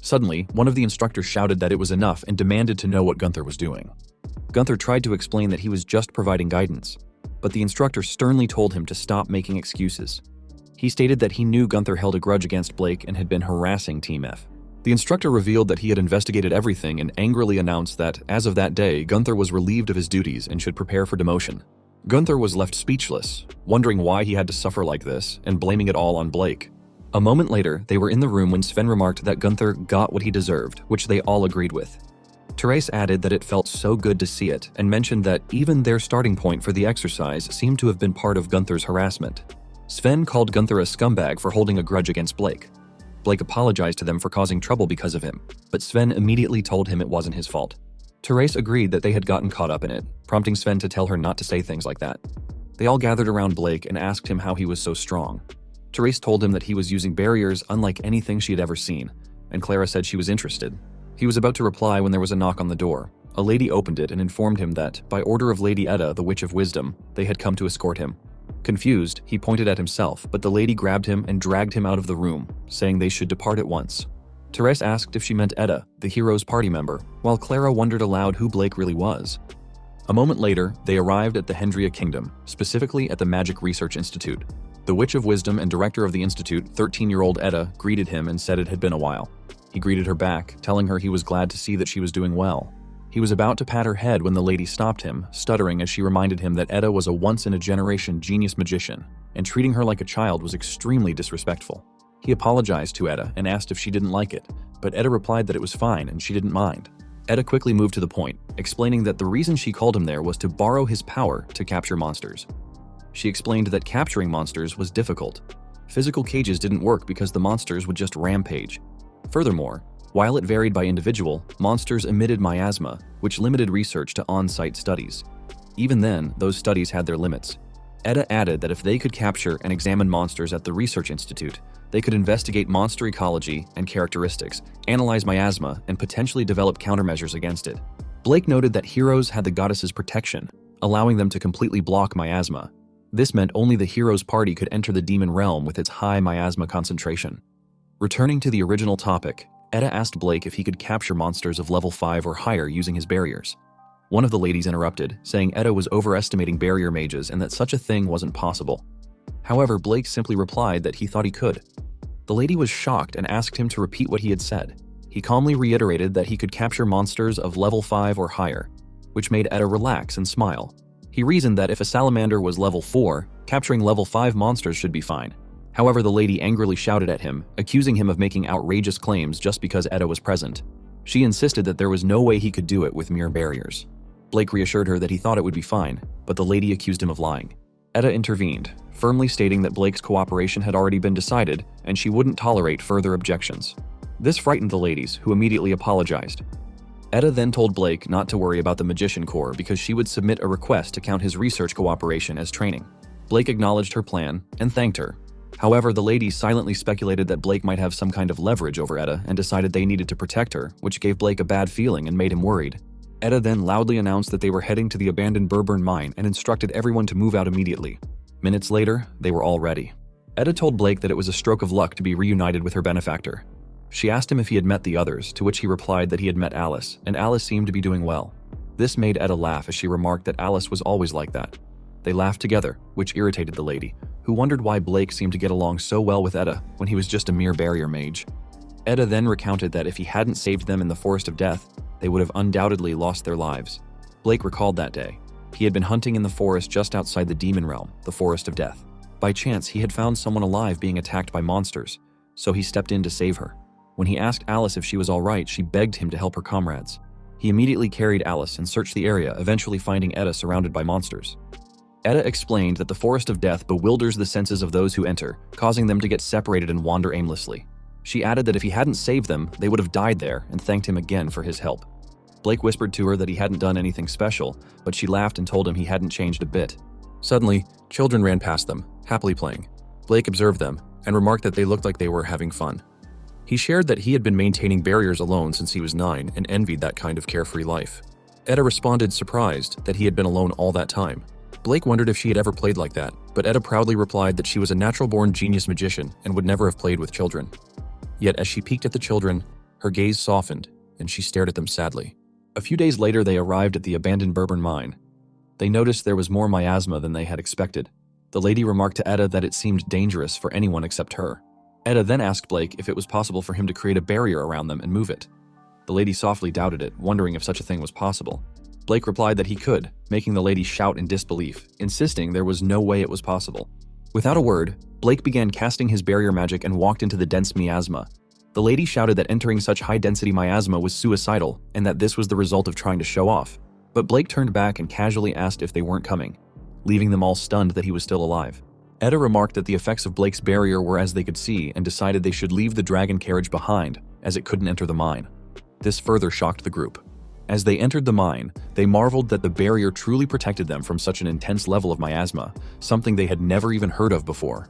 Suddenly, one of the instructors shouted that it was enough and demanded to know what Gunther was doing. Gunther tried to explain that he was just providing guidance, but the instructor sternly told him to stop making excuses. He stated that he knew Gunther held a grudge against Blake and had been harassing Team F. The instructor revealed that he had investigated everything and angrily announced that, as of that day, Gunther was relieved of his duties and should prepare for demotion. Gunther was left speechless, wondering why he had to suffer like this and blaming it all on Blake. A moment later, they were in the room when Sven remarked that Gunther got what he deserved, which they all agreed with. Therese added that it felt so good to see it and mentioned that even their starting point for the exercise seemed to have been part of Gunther's harassment. Sven called Gunther a scumbag for holding a grudge against Blake. Blake apologized to them for causing trouble because of him, but Sven immediately told him it wasn't his fault. Therese agreed that they had gotten caught up in it, prompting Sven to tell her not to say things like that. They all gathered around Blake and asked him how he was so strong. Therese told him that he was using barriers unlike anything she had ever seen, and Clara said she was interested. He was about to reply when there was a knock on the door. A lady opened it and informed him that, by order of Lady Edda, the Witch of Wisdom, they had come to escort him. Confused, he pointed at himself, but the lady grabbed him and dragged him out of the room, saying they should depart at once. Therese asked if she meant Edda, the hero's party member, while Clara wondered aloud who Blake really was. A moment later, they arrived at the Hendria Kingdom, specifically at the Magic Research Institute. The Witch of Wisdom and director of the institute, 13-year-old Edda, greeted him and said it had been a while. He greeted her back, telling her he was glad to see that she was doing well. He was about to pat her head when the lady stopped him, stuttering as she reminded him that Edda was a once-in-a-generation genius magician, and treating her like a child was extremely disrespectful. He apologized to Edda and asked if she didn't like it, but Edda replied that it was fine and she didn't mind. Edda quickly moved to the point, explaining that the reason she called him there was to borrow his power to capture monsters. She explained that capturing monsters was difficult. Physical cages didn't work because the monsters would just rampage. Furthermore, while it varied by individual, monsters emitted miasma, which limited research to on-site studies. Even then, those studies had their limits. Edda added that if they could capture and examine monsters at the Research Institute, they could investigate monster ecology and characteristics, analyze miasma, and potentially develop countermeasures against it. Blake noted that heroes had the goddess's protection, allowing them to completely block miasma. This meant only the hero's party could enter the demon realm with its high miasma concentration. Returning to the original topic, Etta asked Blake if he could capture monsters of level 5 or higher using his barriers. One of the ladies interrupted, saying Etta was overestimating barrier mages and that such a thing wasn't possible. However, Blake simply replied that he thought he could. The lady was shocked and asked him to repeat what he had said. He calmly reiterated that he could capture monsters of level 5 or higher, which made Etta relax and smile. He reasoned that if a salamander was level 4, capturing level 5 monsters should be fine. However, the lady angrily shouted at him, accusing him of making outrageous claims just because Etta was present. She insisted that there was no way he could do it with mere barriers. Blake reassured her that he thought it would be fine, but the lady accused him of lying. Etta intervened, firmly stating that Blake's cooperation had already been decided and she wouldn't tolerate further objections. This frightened the ladies, who immediately apologized. Etta then told Blake not to worry about the Magician Corps because she would submit a request to count his research cooperation as training. Blake acknowledged her plan and thanked her. However, the ladies silently speculated that Blake might have some kind of leverage over Etta and decided they needed to protect her, which gave Blake a bad feeling and made him worried. Etta then loudly announced that they were heading to the abandoned Burburn mine and instructed everyone to move out immediately. Minutes later, they were all ready. Etta told Blake that it was a stroke of luck to be reunited with her benefactor. She asked him if he had met the others, to which he replied that he had met Alice, and Alice seemed to be doing well. This made Etta laugh as she remarked that Alice was always like that. They laughed together, which irritated the lady, who wondered why Blake seemed to get along so well with Etta when he was just a mere barrier mage. Etta then recounted that if he hadn't saved them in the Forest of Death, they would have undoubtedly lost their lives. Blake recalled that day. He had been hunting in the forest just outside the demon realm, the Forest of Death. By chance, he had found someone alive being attacked by monsters, so he stepped in to save her. When he asked Alice if she was all right, she begged him to help her comrades. He immediately carried Alice and searched the area, eventually finding Etta surrounded by monsters. Etta explained that the Forest of Death bewilders the senses of those who enter, causing them to get separated and wander aimlessly. She added that if he hadn't saved them, they would have died there, and thanked him again for his help. Blake whispered to her that he hadn't done anything special, but she laughed and told him he hadn't changed a bit. Suddenly, children ran past them, happily playing. Blake observed them, and remarked that they looked like they were having fun. He shared that he had been maintaining barriers alone since he was 9 and envied that kind of carefree life. Etta responded surprised that he had been alone all that time. Blake wondered if she had ever played like that, but Etta proudly replied that she was a natural-born genius magician and would never have played with children. Yet as she peeked at the children, her gaze softened, and she stared at them sadly. A few days later, they arrived at the abandoned Burburn mine. They noticed there was more miasma than they had expected. The lady remarked to Etta that it seemed dangerous for anyone except her. Etta then asked Blake if it was possible for him to create a barrier around them and move it. The lady softly doubted it, wondering if such a thing was possible. Blake replied that he could, making the lady shout in disbelief, insisting there was no way it was possible. Without a word, Blake began casting his barrier magic and walked into the dense miasma. The lady shouted that entering such high-density miasma was suicidal and that this was the result of trying to show off. But Blake turned back and casually asked if they weren't coming, leaving them all stunned that he was still alive. Etta remarked that the effects of Blake's barrier were as they could see and decided they should leave the dragon carriage behind, as it couldn't enter the mine. This further shocked the group. As they entered the mine, they marveled that the barrier truly protected them from such an intense level of miasma, something they had never even heard of before.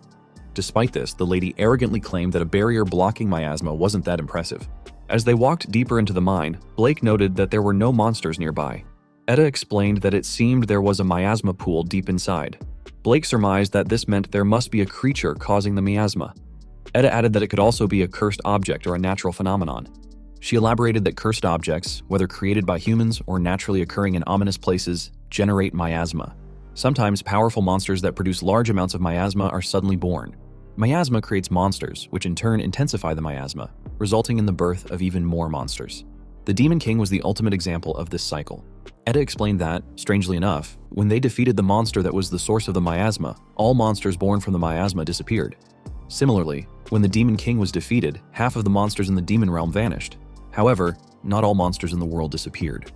Despite this, the lady arrogantly claimed that a barrier blocking miasma wasn't that impressive. As they walked deeper into the mine, Blake noted that there were no monsters nearby. Etta explained that it seemed there was a miasma pool deep inside. Blake surmised that this meant there must be a creature causing the miasma. Etta added that it could also be a cursed object or a natural phenomenon. She elaborated that cursed objects, whether created by humans or naturally occurring in ominous places, generate miasma. Sometimes powerful monsters that produce large amounts of miasma are suddenly born. Miasma creates monsters, which in turn intensify the miasma, resulting in the birth of even more monsters. The Demon King was the ultimate example of this cycle. Etta explained that, strangely enough, when they defeated the monster that was the source of the miasma, all monsters born from the miasma disappeared. Similarly, when the Demon King was defeated, half of the monsters in the demon realm vanished. However, not all monsters in the world disappeared.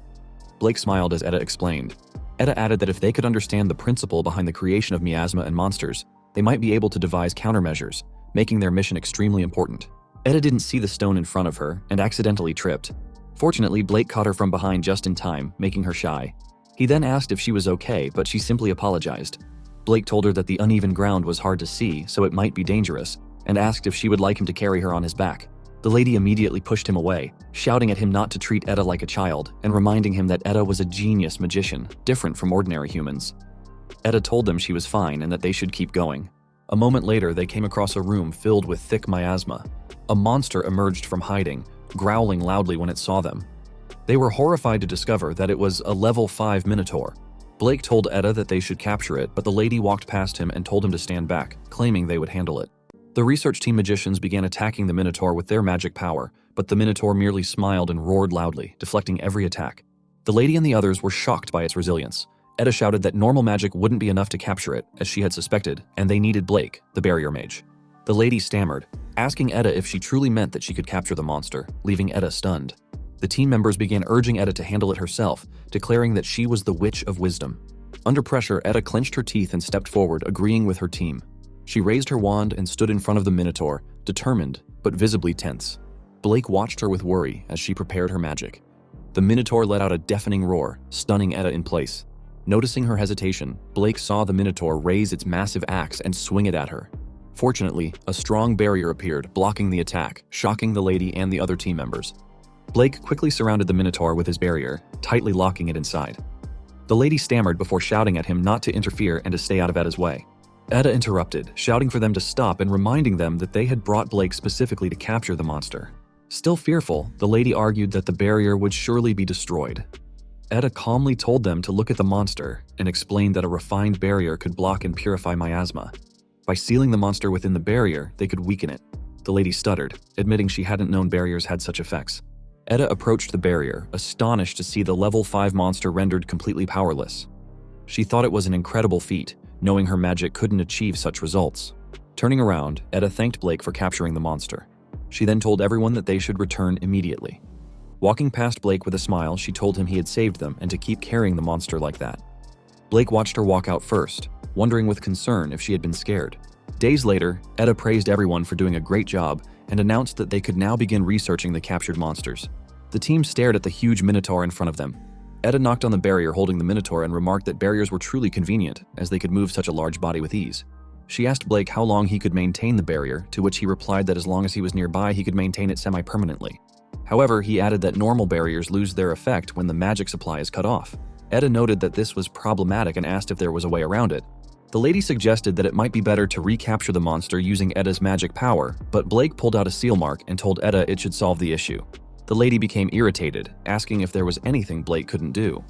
Blake smiled as Etta explained. Etta added that if they could understand the principle behind the creation of miasma and monsters, they might be able to devise countermeasures, making their mission extremely important. Etta didn't see the stone in front of her and accidentally tripped. Fortunately, Blake caught her from behind just in time, making her shy. He then asked if she was okay, but she simply apologized. Blake told her that the uneven ground was hard to see, so it might be dangerous, and asked if she would like him to carry her on his back. The lady immediately pushed him away, shouting at him not to treat Etta like a child, and reminding him that Etta was a genius magician, different from ordinary humans. Etta told them she was fine and that they should keep going. A moment later, they came across a room filled with thick miasma. A monster emerged from hiding, growling loudly when it saw them. They were horrified to discover that it was a level 5 minotaur. Blake told Etta that they should capture it, but the lady walked past him and told him to stand back, claiming they would handle it. The research team magicians began attacking the minotaur with their magic power, but the minotaur merely smiled and roared loudly, deflecting every attack. The lady and the others were shocked by its resilience. Etta shouted that normal magic wouldn't be enough to capture it, as she had suspected, and they needed Blake, the barrier mage. The lady stammered, asking Etta if she truly meant that she could capture the monster, leaving Etta stunned. The team members began urging Etta to handle it herself, declaring that she was the Witch of Wisdom. Under pressure, Etta clenched her teeth and stepped forward, agreeing with her team. She raised her wand and stood in front of the minotaur, determined, but visibly tense. Blake watched her with worry as she prepared her magic. The minotaur let out a deafening roar, stunning Etta in place. Noticing her hesitation, Blake saw the minotaur raise its massive axe and swing it at her. Fortunately, a strong barrier appeared, blocking the attack, shocking the lady and the other team members. Blake quickly surrounded the minotaur with his barrier, tightly locking it inside. The lady stammered before shouting at him not to interfere and to stay out of Etta's way. Etta interrupted, shouting for them to stop and reminding them that they had brought Blake specifically to capture the monster. Still fearful, the lady argued that the barrier would surely be destroyed. Etta calmly told them to look at the monster and explained that a refined barrier could block and purify miasma. By sealing the monster within the barrier, they could weaken it. The lady stuttered, admitting she hadn't known barriers had such effects. Etta approached the barrier, astonished to see the level 5 monster rendered completely powerless. She thought it was an incredible feat, knowing her magic couldn't achieve such results. Turning around, Etta thanked Blake for capturing the monster. She then told everyone that they should return immediately. Walking past Blake with a smile, she told him he had saved them and to keep carrying the monster like that. Blake watched her walk out first, wondering with concern if she had been scared. Days later, Etta praised everyone for doing a great job and announced that they could now begin researching the captured monsters. The team stared at the huge minotaur in front of them. Etta knocked on the barrier holding the minotaur and remarked that barriers were truly convenient, as they could move such a large body with ease. She asked Blake how long he could maintain the barrier, to which he replied that as long as he was nearby, he could maintain it semi-permanently. However, he added that normal barriers lose their effect when the magic supply is cut off. Etta noted that this was problematic and asked if there was a way around it. The lady suggested that it might be better to recapture the monster using Etta's magic power, but Blake pulled out a seal mark and told Etta it should solve the issue. The lady became irritated, asking if there was anything Blake couldn't do.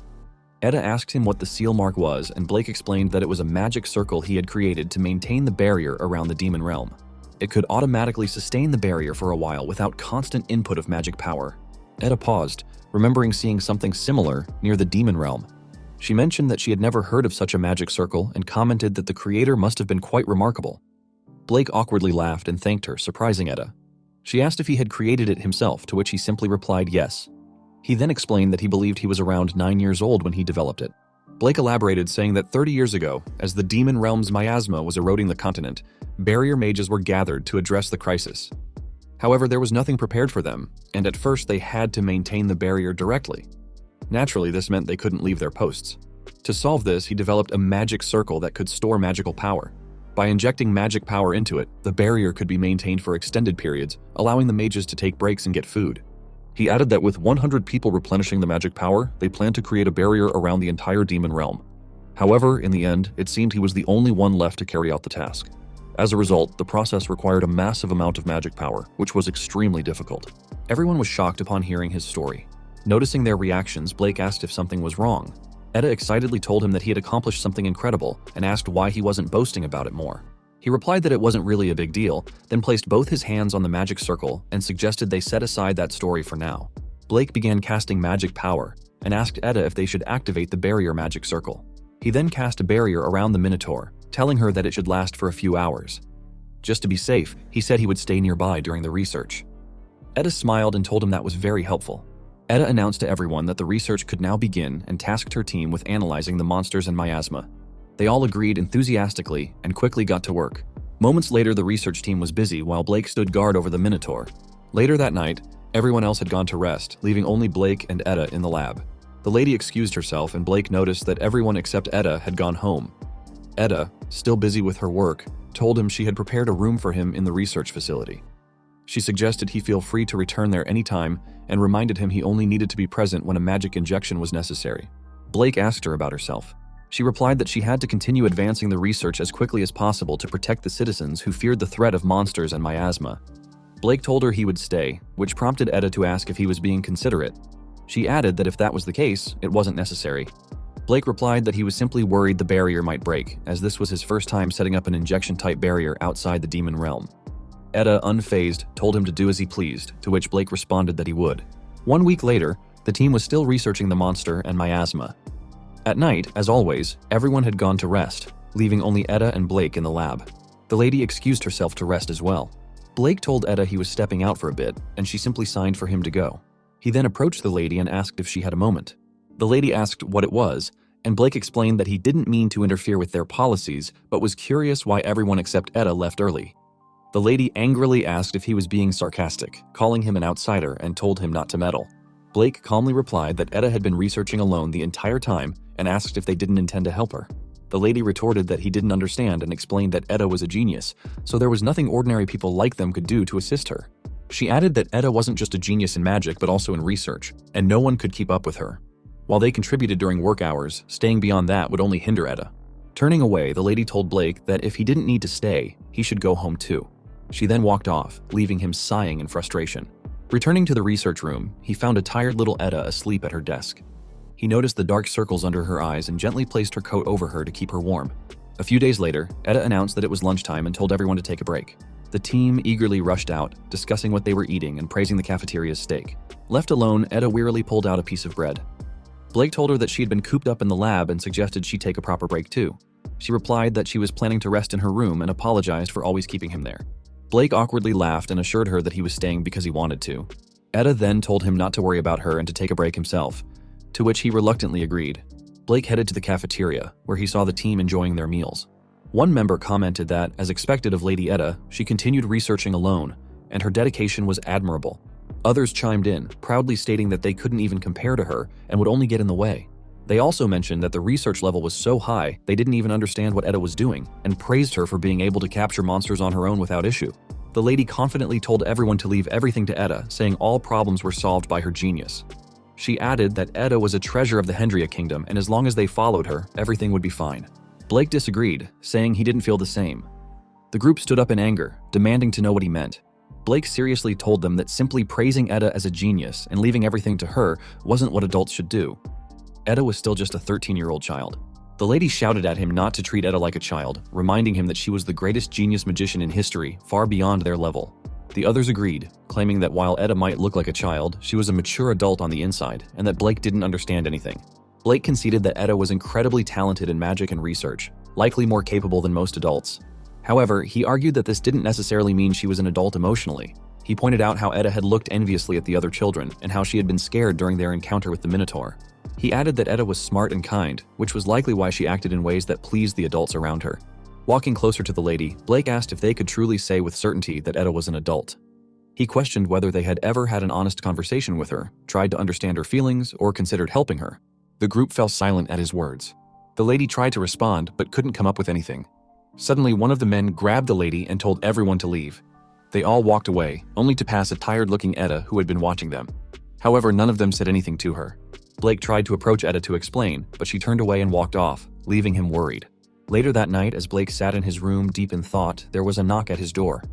Etta asked him what the seal mark was, and Blake explained that it was a magic circle he had created to maintain the barrier around the demon realm. It could automatically sustain the barrier for a while without constant input of magic power. Etta paused, remembering seeing something similar near the demon realm. She mentioned that she had never heard of such a magic circle and commented that the creator must have been quite remarkable. Blake awkwardly laughed and thanked her, surprising Etta. She asked if he had created it himself, to which he simply replied yes. He then explained that he believed he was around 9 years old when he developed it. Blake elaborated, saying that 30 years ago, as the demon realm's miasma was eroding the continent, barrier mages were gathered to address the crisis. However, there was nothing prepared for them, and at first they had to maintain the barrier directly. Naturally, this meant they couldn't leave their posts. To solve this, he developed a magic circle that could store magical power. By injecting magic power into it, the barrier could be maintained for extended periods, allowing the mages to take breaks and get food. He added that with 100 people replenishing the magic power, they planned to create a barrier around the entire demon realm. However, in the end, it seemed he was the only one left to carry out the task. As a result, the process required a massive amount of magic power, which was extremely difficult. Everyone was shocked upon hearing his story. Noticing their reactions, Blake asked if something was wrong. Etta excitedly told him that he had accomplished something incredible and asked why he wasn't boasting about it more. He replied that it wasn't really a big deal, then placed both his hands on the magic circle and suggested they set aside that story for now. Blake began casting magic power and asked Etta if they should activate the barrier magic circle. He then cast a barrier around the minotaur, telling her that it should last for a few hours. Just to be safe, he said he would stay nearby during the research. Etta smiled and told him that was very helpful. Etta announced to everyone that the research could now begin and tasked her team with analyzing the monsters and miasma. They all agreed enthusiastically and quickly got to work. Moments later, the research team was busy while Blake stood guard over the minotaur. Later that night, everyone else had gone to rest, leaving only Blake and Etta in the lab. The lady excused herself and Blake noticed that everyone except Etta had gone home. Etta, still busy with her work, told him she had prepared a room for him in the research facility. She suggested he feel free to return there anytime and reminded him he only needed to be present when a magic injection was necessary. Blake asked her about herself. She replied that she had to continue advancing the research as quickly as possible to protect the citizens who feared the threat of monsters and miasma. Blake told her he would stay, which prompted Etta to ask if he was being considerate. She added that if that was the case, it wasn't necessary. Blake replied that he was simply worried the barrier might break, as this was his first time setting up an injection-type barrier outside the demon realm. Etta, unfazed, told him to do as he pleased, to which Blake responded that he would. 1 week later, the team was still researching the monster and miasma. At night, as always, everyone had gone to rest, leaving only Etta and Blake in the lab. The lady excused herself to rest as well. Blake told Etta he was stepping out for a bit, and she simply signed for him to go. He then approached the lady and asked if she had a moment. The lady asked what it was, and Blake explained that he didn't mean to interfere with their policies, but was curious why everyone except Etta left early. The lady angrily asked if he was being sarcastic, calling him an outsider, and told him not to meddle. Blake calmly replied that Etta had been researching alone the entire time and asked if they didn't intend to help her. The lady retorted that he didn't understand and explained that Etta was a genius, so there was nothing ordinary people like them could do to assist her. She added that Etta wasn't just a genius in magic but also in research, and no one could keep up with her. While they contributed during work hours, staying beyond that would only hinder Etta. Turning away, the lady told Blake that if he didn't need to stay, he should go home too. She then walked off, leaving him sighing in frustration. Returning to the research room, he found a tired little Etta asleep at her desk. He noticed the dark circles under her eyes and gently placed her coat over her to keep her warm. A few days later, Etta announced that it was lunchtime and told everyone to take a break. The team eagerly rushed out, discussing what they were eating and praising the cafeteria's steak. Left alone, Etta wearily pulled out a piece of bread. Blake told her that she had been cooped up in the lab and suggested she take a proper break too. She replied that she was planning to rest in her room and apologized for always keeping him there. Blake awkwardly laughed and assured her that he was staying because he wanted to. Etta then told him not to worry about her and to take a break himself, to which he reluctantly agreed. Blake headed to the cafeteria, where he saw the team enjoying their meals. One member commented that, as expected of Lady Etta, she continued researching alone, and her dedication was admirable. Others chimed in, proudly stating that they couldn't even compare to her and would only get in the way. They also mentioned that the research level was so high they didn't even understand what Etta was doing, and praised her for being able to capture monsters on her own without issue. The lady confidently told everyone to leave everything to Etta, saying all problems were solved by her genius. She added that Etta was a treasure of the Hendria kingdom, and as long as they followed her, everything would be fine. Blake disagreed, saying he didn't feel the same. The group stood up in anger, demanding to know what he meant. Blake seriously told them that simply praising Etta as a genius and leaving everything to her wasn't what adults should do. Etta was still just a 13-year-old child. The lady shouted at him not to treat Etta like a child, reminding him that she was the greatest genius magician in history, far beyond their level. The others agreed, claiming that while Etta might look like a child, she was a mature adult on the inside, and that Blake didn't understand anything. Blake conceded that Etta was incredibly talented in magic and research, likely more capable than most adults. However, he argued that this didn't necessarily mean she was an adult emotionally. He pointed out how Etta had looked enviously at the other children, and how she had been scared during their encounter with the Minotaur. He added that Etta was smart and kind, which was likely why she acted in ways that pleased the adults around her. Walking closer to the lady, Blake asked if they could truly say with certainty that Etta was an adult. He questioned whether they had ever had an honest conversation with her, tried to understand her feelings, or considered helping her. The group fell silent at his words. The lady tried to respond, but couldn't come up with anything. Suddenly, one of the men grabbed the lady and told everyone to leave. They all walked away, only to pass a tired-looking Etta who had been watching them. However, none of them said anything to her. Blake tried to approach Etta to explain, but she turned away and walked off, leaving him worried. Later that night, as Blake sat in his room deep in thought, there was a knock at his door.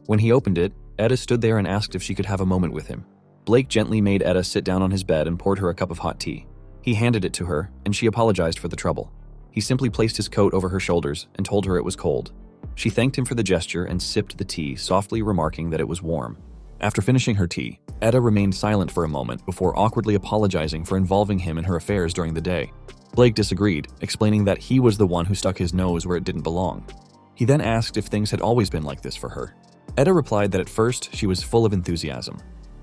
When he opened it, Etta stood there and asked if she could have a moment with him. Blake gently made Etta sit down on his bed and poured her a cup of hot tea. He handed it to her, and she apologized for the trouble. He simply placed his coat over her shoulders and told her it was cold. She thanked him for the gesture and sipped the tea, softly remarking that it was warm. After finishing her tea, Etta remained silent for a moment before awkwardly apologizing for involving him in her affairs during the day. Blake disagreed, explaining that he was the one who stuck his nose where it didn't belong. He then asked if things had always been like this for her. Etta replied that at first she was full of enthusiasm.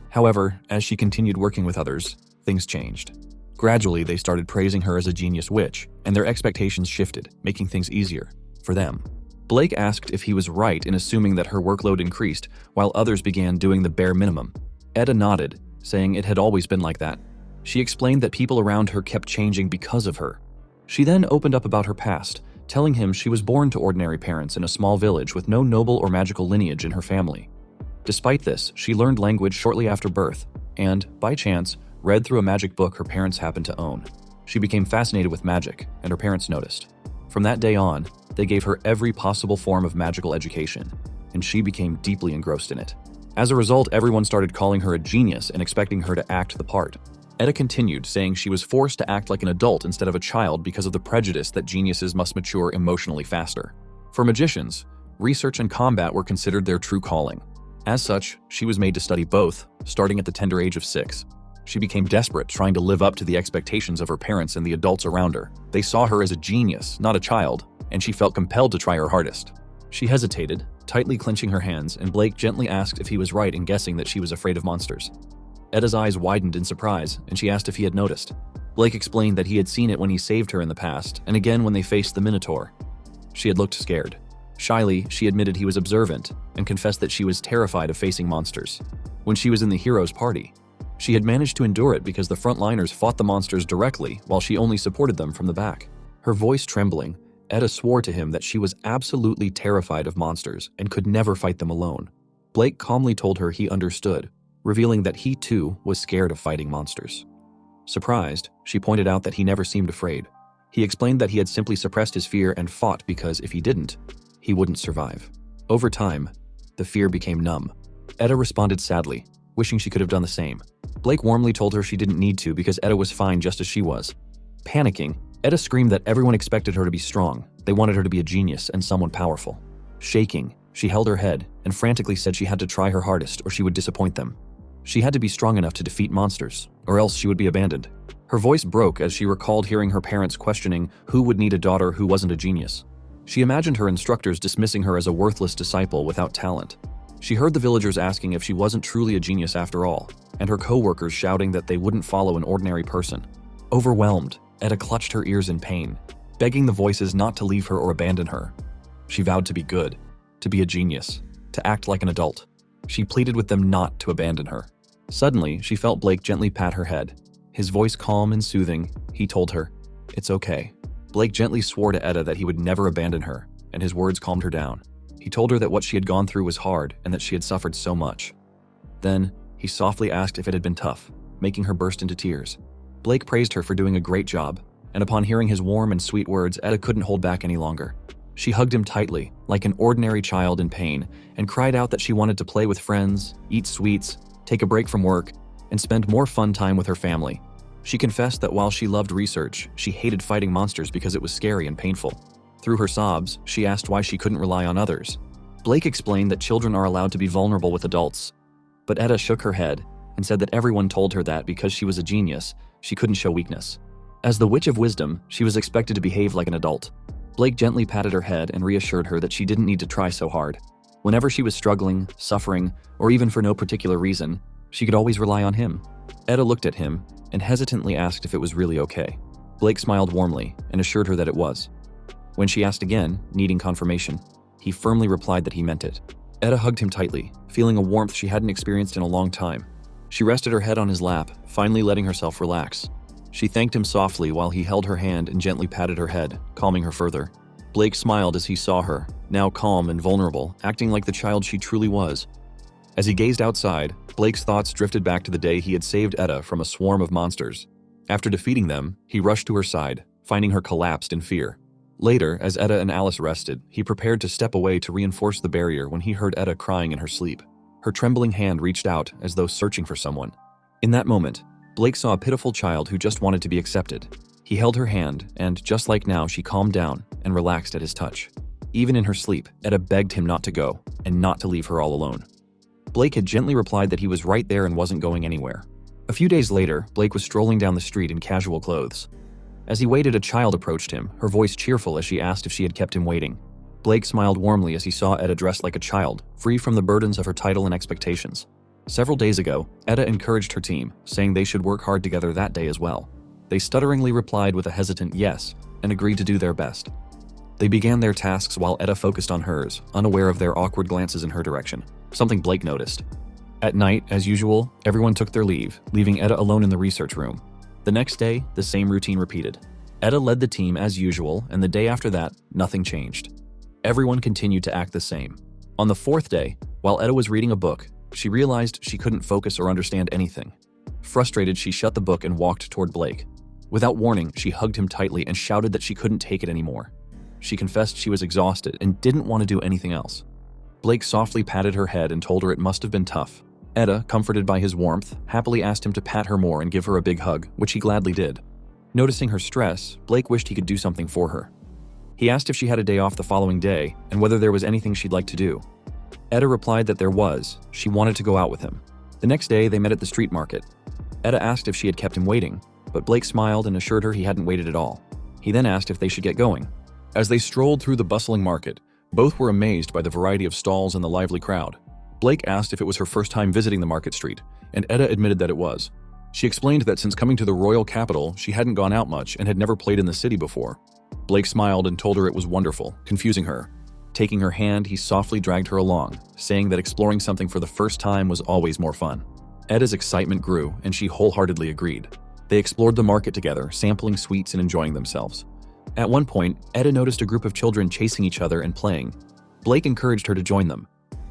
However, as she continued working with others, things changed. Gradually, they started praising her as a genius witch, and their expectations shifted, making things easier for them. Blake asked if he was right in assuming that her workload increased, while others began doing the bare minimum. Etta nodded, saying it had always been like that. She explained that people around her kept changing because of her. She then opened up about her past, telling him she was born to ordinary parents in a small village with no noble or magical lineage in her family. Despite this, she learned language shortly after birth, and, by chance, read through a magic book her parents happened to own. She became fascinated with magic, and her parents noticed. From that day on, they gave her every possible form of magical education, and she became deeply engrossed in it. As a result, everyone started calling her a genius and expecting her to act the part. Eda continued, saying she was forced to act like an adult instead of a child because of the prejudice that geniuses must mature emotionally faster. For magicians, research and combat were considered their true calling. As such, she was made to study both, starting at the tender age of 6. She became desperate, trying to live up to the expectations of her parents and the adults around her. They saw her as a genius, not a child, and she felt compelled to try her hardest. She hesitated, tightly clenching her hands, and Blake gently asked if he was right in guessing that she was afraid of monsters. Eda's eyes widened in surprise, and she asked if he had noticed. Blake explained that he had seen it when he saved her in the past, and again when they faced the Minotaur. She had looked scared. Shyly, she admitted he was observant, and confessed that she was terrified of facing monsters. When she was in the hero's party, she had managed to endure it because the frontliners fought the monsters directly while she only supported them from the back. Her voice trembling, Eda swore to him that she was absolutely terrified of monsters and could never fight them alone. Blake calmly told her he understood, revealing that he too was scared of fighting monsters. Surprised, she pointed out that he never seemed afraid. He explained that he had simply suppressed his fear and fought because if he didn't, he wouldn't survive. Over time, the fear became numb. Eda responded sadly, wishing she could have done the same. Blake warmly told her she didn't need to because Eda was fine just as she was. Panicking, Eda screamed that everyone expected her to be strong. They wanted her to be a genius and someone powerful. Shaking, she held her head and frantically said she had to try her hardest or she would disappoint them. She had to be strong enough to defeat monsters, or else she would be abandoned. Her voice broke as she recalled hearing her parents questioning who would need a daughter who wasn't a genius. She imagined her instructors dismissing her as a worthless disciple without talent. She heard the villagers asking if she wasn't truly a genius after all, and her co-workers shouting that they wouldn't follow an ordinary person. Overwhelmed, Eda clutched her ears in pain, begging the voices not to leave her or abandon her. She vowed to be good, to be a genius, to act like an adult. She pleaded with them not to abandon her. Suddenly, she felt Blake gently pat her head. His voice calm and soothing, he told her, "It's okay." Blake gently swore to Eda that he would never abandon her, and his words calmed her down. He told her that what she had gone through was hard and that she had suffered so much. Then, he softly asked if it had been tough, making her burst into tears. Blake praised her for doing a great job, and upon hearing his warm and sweet words, Eda couldn't hold back any longer. She hugged him tightly, like an ordinary child in pain, and cried out that she wanted to play with friends, eat sweets, take a break from work, and spend more fun time with her family. She confessed that while she loved research, she hated fighting monsters because it was scary and painful. Through her sobs, she asked why she couldn't rely on others. Blake explained that children are allowed to be vulnerable with adults, but Eda shook her head and said that everyone told her that because she was a genius, she couldn't show weakness. As the Witch of Wisdom, she was expected to behave like an adult. Blake gently patted her head and reassured her that she didn't need to try so hard. Whenever she was struggling, suffering, or even for no particular reason, she could always rely on him. Eda looked at him and hesitantly asked if it was really okay. Blake smiled warmly and assured her that it was. When she asked again, needing confirmation, he firmly replied that he meant it. Eda hugged him tightly, feeling a warmth she hadn't experienced in a long time. She rested her head on his lap, finally letting herself relax. She thanked him softly while he held her hand and gently patted her head, calming her further. Blake smiled as he saw her, now calm and vulnerable, acting like the child she truly was. As he gazed outside, Blake's thoughts drifted back to the day he had saved Eda from a swarm of monsters. After defeating them, he rushed to her side, finding her collapsed in fear. Later, as Eda and Alice rested, he prepared to step away to reinforce the barrier when he heard Eda crying in her sleep. Her trembling hand reached out as though searching for someone. In that moment, Blake saw a pitiful child who just wanted to be accepted. He held her hand, and just like now, she calmed down and relaxed at his touch. Even in her sleep, Eda begged him not to go and not to leave her all alone. Blake had gently replied that he was right there and wasn't going anywhere. A few days later, Blake was strolling down the street in casual clothes. As he waited, a child approached him, her voice cheerful as she asked if she had kept him waiting. Blake smiled warmly as he saw Eda dressed like a child, free from the burdens of her title and expectations. Several days ago, Eda encouraged her team, saying they should work hard together that day as well. They stutteringly replied with a hesitant yes, and agreed to do their best. They began their tasks while Eda focused on hers, unaware of their awkward glances in her direction, something Blake noticed. At night, as usual, everyone took their leave, leaving Eda alone in the research room. The next day, the same routine repeated. Eda led the team as usual, and the day after that, nothing changed. Everyone continued to act the same. On the fourth day, while Eda was reading a book, she realized she couldn't focus or understand anything. Frustrated, she shut the book and walked toward Blake. Without warning, she hugged him tightly and shouted that she couldn't take it anymore. She confessed she was exhausted and didn't want to do anything else. Blake softly patted her head and told her it must have been tough. Eda, comforted by his warmth, happily asked him to pat her more and give her a big hug, which he gladly did. Noticing her stress, Blake wished he could do something for her. He asked if she had a day off the following day and whether there was anything she'd like to do. Eda replied that there was. She wanted to go out with him. The next day, they met at the street market. Eda asked if she had kept him waiting, but Blake smiled and assured her he hadn't waited at all. He then asked if they should get going. As they strolled through the bustling market, both were amazed by the variety of stalls and the lively crowd. Blake asked if it was her first time visiting the market street, and Eda admitted that it was. She explained that since coming to the royal capital, she hadn't gone out much and had never played in the city before. Blake smiled and told her it was wonderful, confusing her. Taking her hand, he softly dragged her along, saying that exploring something for the first time was always more fun. Eda's excitement grew, and she wholeheartedly agreed. They explored the market together, sampling sweets and enjoying themselves. At one point, Eda noticed a group of children chasing each other and playing. Blake encouraged her to join them.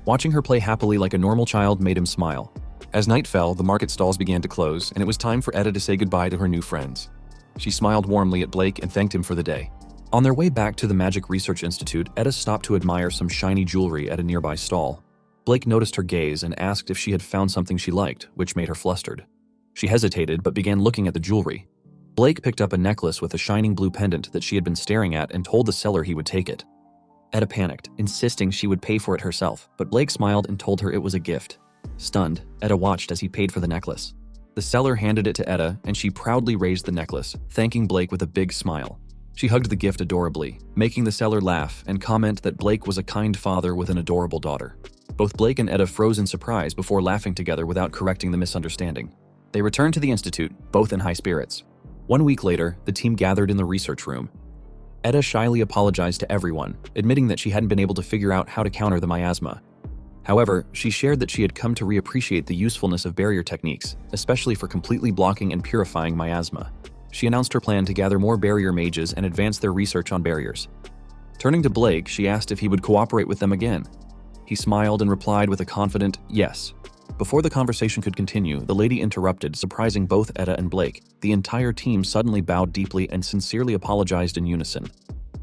Watching her play happily like a normal child made him smile. As night fell, the market stalls began to close, and it was time for Eda to say goodbye to her new friends. She smiled warmly at Blake and thanked him for the day. On their way back to the Magic Research Institute, Eda stopped to admire some shiny jewelry at a nearby stall. Blake noticed her gaze and asked if she had found something she liked, which made her flustered. She hesitated but began looking at the jewelry. Blake picked up a necklace with a shining blue pendant that she had been staring at and told the seller he would take it. Eda panicked, insisting she would pay for it herself, but Blake smiled and told her it was a gift. Stunned, Eda watched as he paid for the necklace. The seller handed it to Eda, and she proudly raised the necklace, thanking Blake with a big smile. She hugged the gift adorably, making the seller laugh and comment that Blake was a kind father with an adorable daughter. Both Blake and Eda froze in surprise before laughing together without correcting the misunderstanding. They returned to the institute, both in high spirits. 1 week later, the team gathered in the research room. Eda shyly apologized to everyone, admitting that she hadn't been able to figure out how to counter the miasma. However, she shared that she had come to reappreciate the usefulness of barrier techniques, especially for completely blocking and purifying miasma. She announced her plan to gather more barrier mages and advance their research on barriers. Turning to Blake, she asked if he would cooperate with them again. He smiled and replied with a confident yes. Before the conversation could continue, the lady interrupted, surprising both Eda and Blake. The entire team suddenly bowed deeply and sincerely apologized in unison.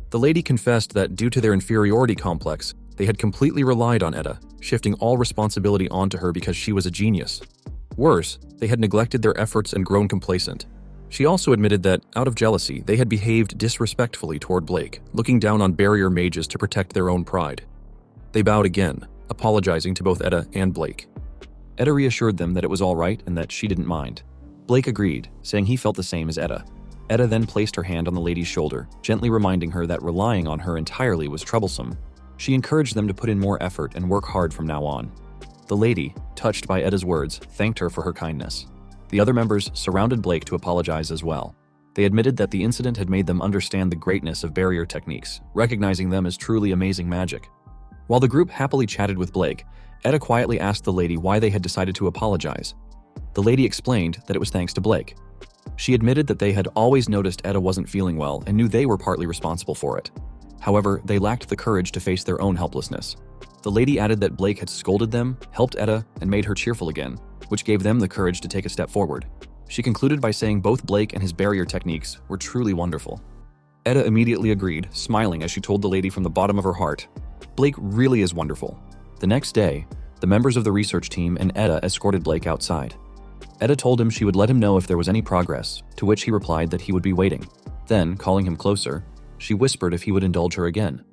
The lady confessed that due to their inferiority complex, they had completely relied on Eda, shifting all responsibility onto her because she was a genius. Worse, they had neglected their efforts and grown complacent. She also admitted that, out of jealousy, they had behaved disrespectfully toward Blake, looking down on barrier mages to protect their own pride. They bowed again, apologizing to both Eda and Blake. Eda reassured them that it was all right and that she didn't mind. Blake agreed, saying he felt the same as Eda. Eda then placed her hand on the lady's shoulder, gently reminding her that relying on her entirely was troublesome. She encouraged them to put in more effort and work hard from now on. The lady, touched by Eda's words, thanked her for her kindness. The other members surrounded Blake to apologize as well. They admitted that the incident had made them understand the greatness of barrier techniques, recognizing them as truly amazing magic. While the group happily chatted with Blake, Eda quietly asked the lady why they had decided to apologize. The lady explained that it was thanks to Blake. She admitted that they had always noticed Eda wasn't feeling well and knew they were partly responsible for it. However, they lacked the courage to face their own helplessness. The lady added that Blake had scolded them, helped Eda, and made her cheerful again, which gave them the courage to take a step forward. She concluded by saying both Blake and his barrier techniques were truly wonderful. Eda immediately agreed, smiling as she told the lady from the bottom of her heart, "Blake really is wonderful." The next day, the members of the research team and Eda escorted Blake outside. Eda told him she would let him know if there was any progress, to which he replied that he would be waiting. Then, calling him closer, she whispered if he would indulge her again.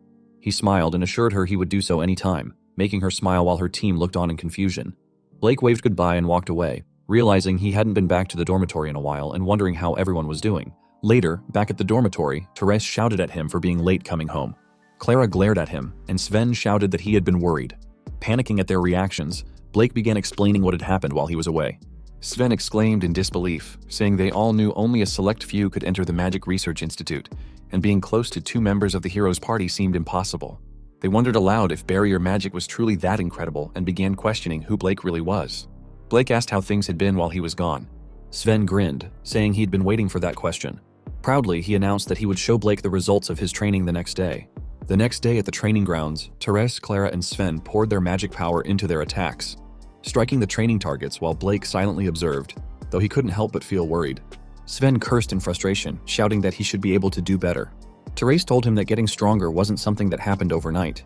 He smiled and assured her he would do so any time, making her smile while her team looked on in confusion. Blake waved goodbye and walked away, realizing he hadn't been back to the dormitory in a while and wondering how everyone was doing. Later, back at the dormitory, Therese shouted at him for being late coming home. Clara glared at him, and Sven shouted that he had been worried. Panicking at their reactions, Blake began explaining what had happened while he was away. Sven exclaimed in disbelief, saying they all knew only a select few could enter the Magic Research Institute, and being close to 2 members of the hero's party seemed impossible. They wondered aloud if barrier magic was truly that incredible and began questioning who Blake really was. Blake asked how things had been while he was gone. Sven grinned, saying he'd been waiting for that question. Proudly, he announced that he would show Blake the results of his training the next day. The next day at the training grounds, Therese, Clara, and Sven poured their magic power into their attacks, striking the training targets while Blake silently observed, though he couldn't help but feel worried. Sven cursed in frustration, shouting that he should be able to do better. Therese told him that getting stronger wasn't something that happened overnight.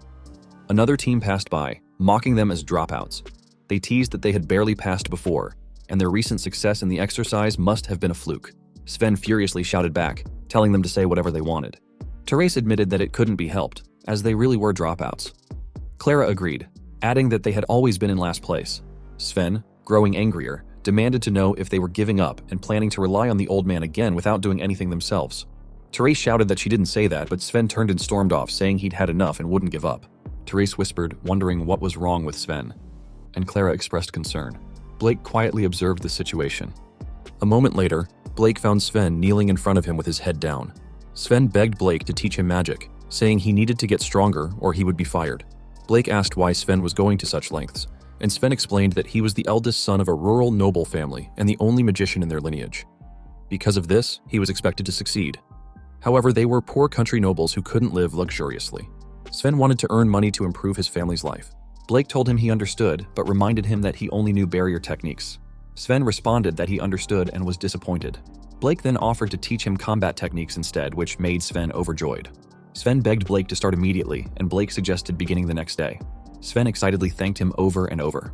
Another team passed by, mocking them as dropouts. They teased that they had barely passed before, and their recent success in the exercise must have been a fluke. Sven furiously shouted back, telling them to say whatever they wanted. Therese admitted that it couldn't be helped, as they really were dropouts. Clara agreed, adding that they had always been in last place. Sven, growing angrier, demanded to know if they were giving up and planning to rely on the old man again without doing anything themselves. Therese shouted that she didn't say that, but Sven turned and stormed off, saying he'd had enough and wouldn't give up. Therese whispered, wondering what was wrong with Sven, and Clara expressed concern. Blake quietly observed the situation. A moment later, Blake found Sven kneeling in front of him with his head down. Sven begged Blake to teach him magic, saying he needed to get stronger or he would be fired. Blake asked why Sven was going to such lengths, and Sven explained that he was the eldest son of a rural noble family and the only magician in their lineage. Because of this, he was expected to succeed. However, they were poor country nobles who couldn't live luxuriously. Sven wanted to earn money to improve his family's life. Blake told him he understood, but reminded him that he only knew barrier techniques. Sven responded that he understood and was disappointed. Blake then offered to teach him combat techniques instead, which made Sven overjoyed. Sven begged Blake to start immediately, and Blake suggested beginning the next day. Sven excitedly thanked him over and over.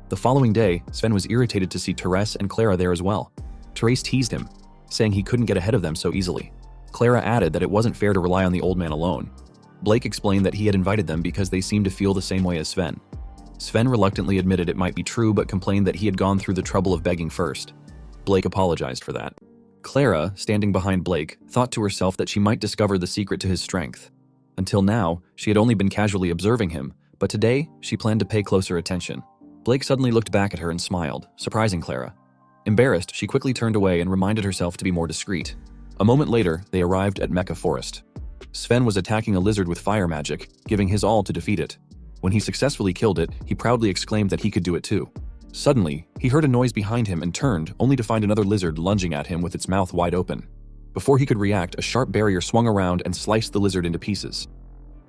The following day, Sven was irritated to see Therese and Clara there as well. Therese teased him, saying he couldn't get ahead of them so easily. Clara added that it wasn't fair to rely on the old man alone. Blake explained that he had invited them because they seemed to feel the same way as Sven. Sven reluctantly admitted it might be true but complained that he had gone through the trouble of begging first. Blake apologized for that. Clara, standing behind Blake, thought to herself that she might discover the secret to his strength. Until now, she had only been casually observing him, but today, she planned to pay closer attention. Blake suddenly looked back at her and smiled, surprising Clara. Embarrassed, she quickly turned away and reminded herself to be more discreet. A moment later, they arrived at Mecha Forest. Sven was attacking a lizard with fire magic, giving his all to defeat it. When he successfully killed it, he proudly exclaimed that he could do it too. Suddenly, he heard a noise behind him and turned, only to find another lizard lunging at him with its mouth wide open. Before he could react, a sharp barrier swung around and sliced the lizard into pieces.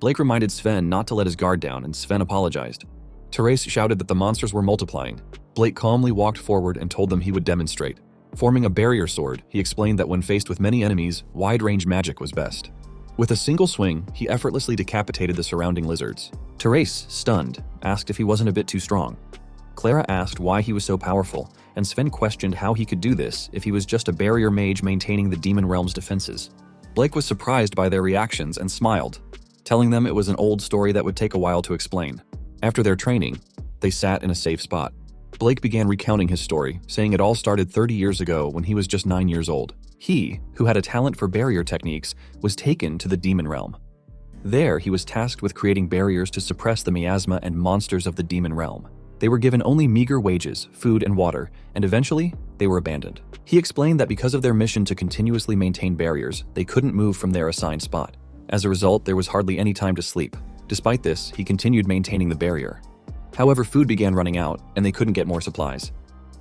Blake reminded Sven not to let his guard down, and Sven apologized. Therese shouted that the monsters were multiplying. Blake calmly walked forward and told them he would demonstrate. Forming a barrier sword, he explained that when faced with many enemies, wide-range magic was best. With a single swing, he effortlessly decapitated the surrounding lizards. Therese, stunned, asked if he wasn't a bit too strong. Clara asked why he was so powerful, and Sven questioned how he could do this if he was just a barrier mage maintaining the demon realm's defenses. Blake was surprised by their reactions and smiled, telling them it was an old story that would take a while to explain. After their training, they sat in a safe spot. Blake began recounting his story, saying it all started 30 years ago when he was just 9 years old. He, who had a talent for barrier techniques, was taken to the demon realm. There, he was tasked with creating barriers to suppress the miasma and monsters of the demon realm. They were given only meager wages, food, and water, and eventually, they were abandoned. He explained that because of their mission to continuously maintain barriers, they couldn't move from their assigned spot. As a result, there was hardly any time to sleep. Despite this, he continued maintaining the barrier. However, food began running out, and they couldn't get more supplies.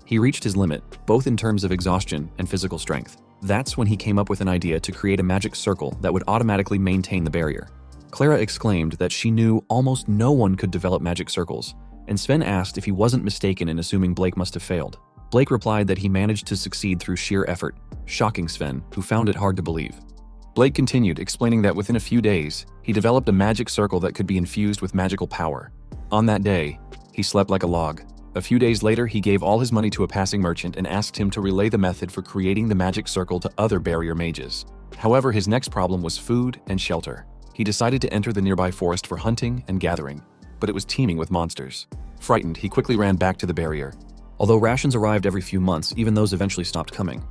He reached his limit, both in terms of exhaustion and physical strength. That's when he came up with an idea to create a magic circle that would automatically maintain the barrier. Clara exclaimed that she knew almost no one could develop magic circles, and Sven asked if he wasn't mistaken in assuming Blake must have failed. Blake replied that he managed to succeed through sheer effort, shocking Sven, who found it hard to believe. Blake continued, explaining that within a few days, he developed a magic circle that could be infused with magical power. On that day, he slept like a log. A few days later, he gave all his money to a passing merchant and asked him to relay the method for creating the magic circle to other barrier mages. However, his next problem was food and shelter. He decided to enter the nearby forest for hunting and gathering, but it was teeming with monsters. Frightened, he quickly ran back to the barrier. Although rations arrived every few months, even those eventually stopped coming.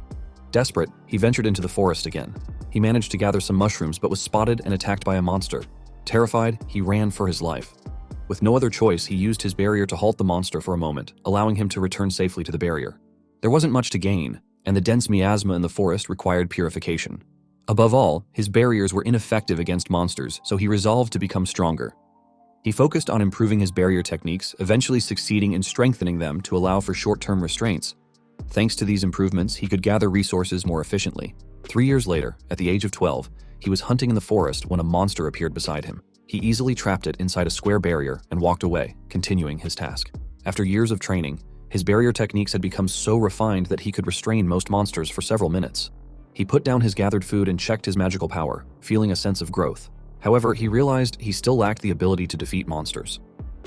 Desperate, he ventured into the forest again. He managed to gather some mushrooms but was spotted and attacked by a monster. Terrified, he ran for his life. With no other choice, he used his barrier to halt the monster for a moment, allowing him to return safely to the barrier. There wasn't much to gain, and the dense miasma in the forest required purification. Above all, his barriers were ineffective against monsters, so he resolved to become stronger. He focused on improving his barrier techniques, eventually succeeding in strengthening them to allow for short-term restraints. Thanks to these improvements, he could gather resources more efficiently. 3 years later, at the age of 12, he was hunting in the forest when a monster appeared beside him. He easily trapped it inside a square barrier and walked away, continuing his task. After years of training, His barrier techniques had become so refined that he could restrain most monsters for several minutes. He put down his gathered food and checked his magical power, feeling a sense of growth. However, he realized he still lacked the ability to defeat monsters.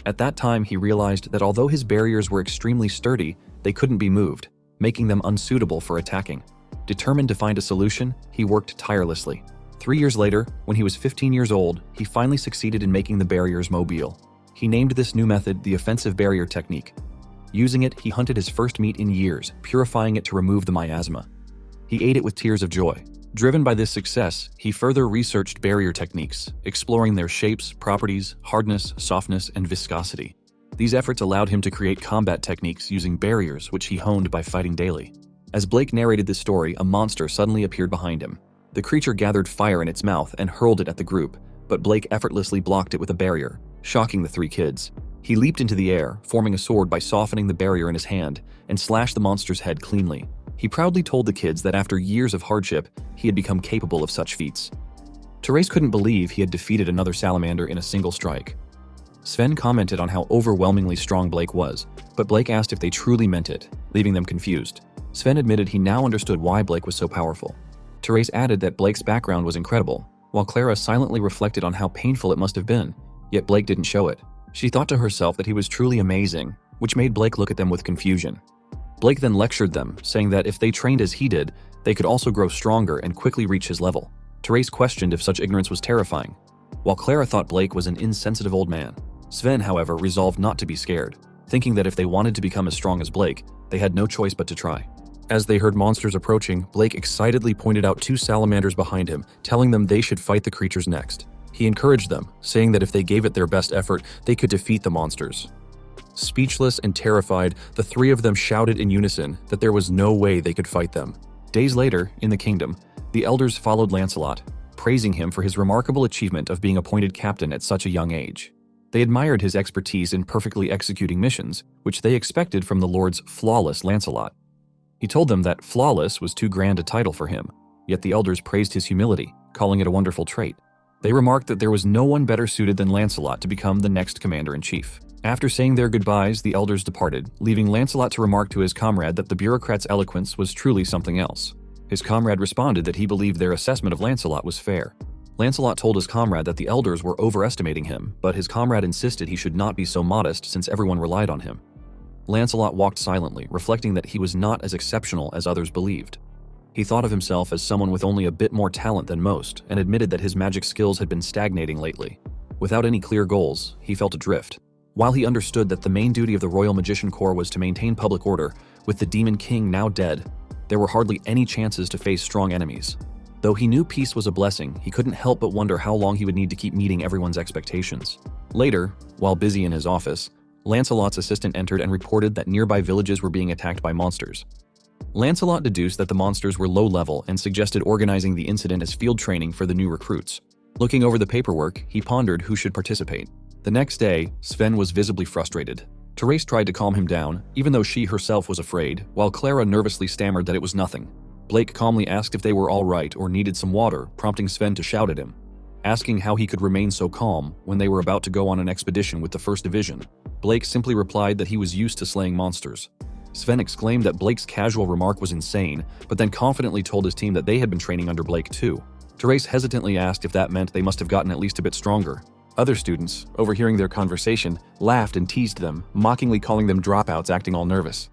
At that time, he realized that although his barriers were extremely sturdy, they couldn't be moved, making them unsuitable for attacking. Determined to find a solution, he worked tirelessly. 3 years later, when he was 15 years old, he finally succeeded in making the barriers mobile. He named this new method the offensive barrier technique. Using it, he hunted his first meat in years, purifying it to remove the miasma. He ate it with tears of joy. Driven by this success, he further researched barrier techniques, exploring their shapes, properties, hardness, softness, and viscosity. These efforts allowed him to create combat techniques using barriers, which he honed by fighting daily. As Blake narrated this story, a monster suddenly appeared behind him. The creature gathered fire in its mouth and hurled it at the group, but Blake effortlessly blocked it with a barrier, shocking the 3 kids. He leaped into the air, forming a sword by softening the barrier in his hand, and slashed the monster's head cleanly. He proudly told the kids that after years of hardship, he had become capable of such feats. Therese couldn't believe he had defeated another salamander in a single strike. Sven commented on how overwhelmingly strong Blake was, but Blake asked if they truly meant it, leaving them confused. Sven admitted he now understood why Blake was so powerful. Therese added that Blake's background was incredible, while Clara silently reflected on how painful it must have been, yet Blake didn't show it. She thought to herself that he was truly amazing, which made Blake look at them with confusion. Blake then lectured them, saying that if they trained as he did, they could also grow stronger and quickly reach his level. Therese questioned if such ignorance was terrifying, while Clara thought Blake was an insensitive old man. Sven, however, resolved not to be scared, thinking that if they wanted to become as strong as Blake, they had no choice but to try. As they heard monsters approaching, Blake excitedly pointed out 2 salamanders behind him, telling them they should fight the creatures next. He encouraged them, saying that if they gave it their best effort, they could defeat the monsters. Speechless and terrified, the 3 of them shouted in unison that there was no way they could fight them. Days later, in the kingdom, the elders followed Lancelot, praising him for his remarkable achievement of being appointed captain at such a young age. They admired his expertise in perfectly executing missions, which they expected from the Lord's flawless Lancelot. He told them that flawless was too grand a title for him, yet the elders praised his humility, calling it a wonderful trait. They remarked that there was no one better suited than Lancelot to become the next commander-in-chief. After saying their goodbyes, the elders departed, leaving Lancelot to remark to his comrade that the bureaucrat's eloquence was truly something else. His comrade responded that he believed their assessment of Lancelot was fair. Lancelot told his comrade that the elders were overestimating him, but his comrade insisted he should not be so modest since everyone relied on him. Lancelot walked silently, reflecting that he was not as exceptional as others believed. He thought of himself as someone with only a bit more talent than most, and admitted that his magic skills had been stagnating lately. Without any clear goals, he felt adrift. While he understood that the main duty of the Royal Magician Corps was to maintain public order, with the Demon King now dead, there were hardly any chances to face strong enemies. Though he knew peace was a blessing, he couldn't help but wonder how long he would need to keep meeting everyone's expectations. Later, while busy in his office, Lancelot's assistant entered and reported that nearby villages were being attacked by monsters. Lancelot deduced that the monsters were low-level and suggested organizing the incident as field training for the new recruits. Looking over the paperwork, he pondered who should participate. The next day, Sven was visibly frustrated. Therese tried to calm him down, even though she herself was afraid, while Clara nervously stammered that it was nothing. Blake calmly asked if they were all right or needed some water, prompting Sven to shout at him. Asking how he could remain so calm when they were about to go on an expedition with the 1st Division, Blake simply replied that he was used to slaying monsters. Sven exclaimed that Blake's casual remark was insane, but then confidently told his team that they had been training under Blake too. Therese hesitantly asked if that meant they must have gotten at least a bit stronger. Other students, overhearing their conversation, laughed and teased them, mockingly calling them dropouts acting all nervous.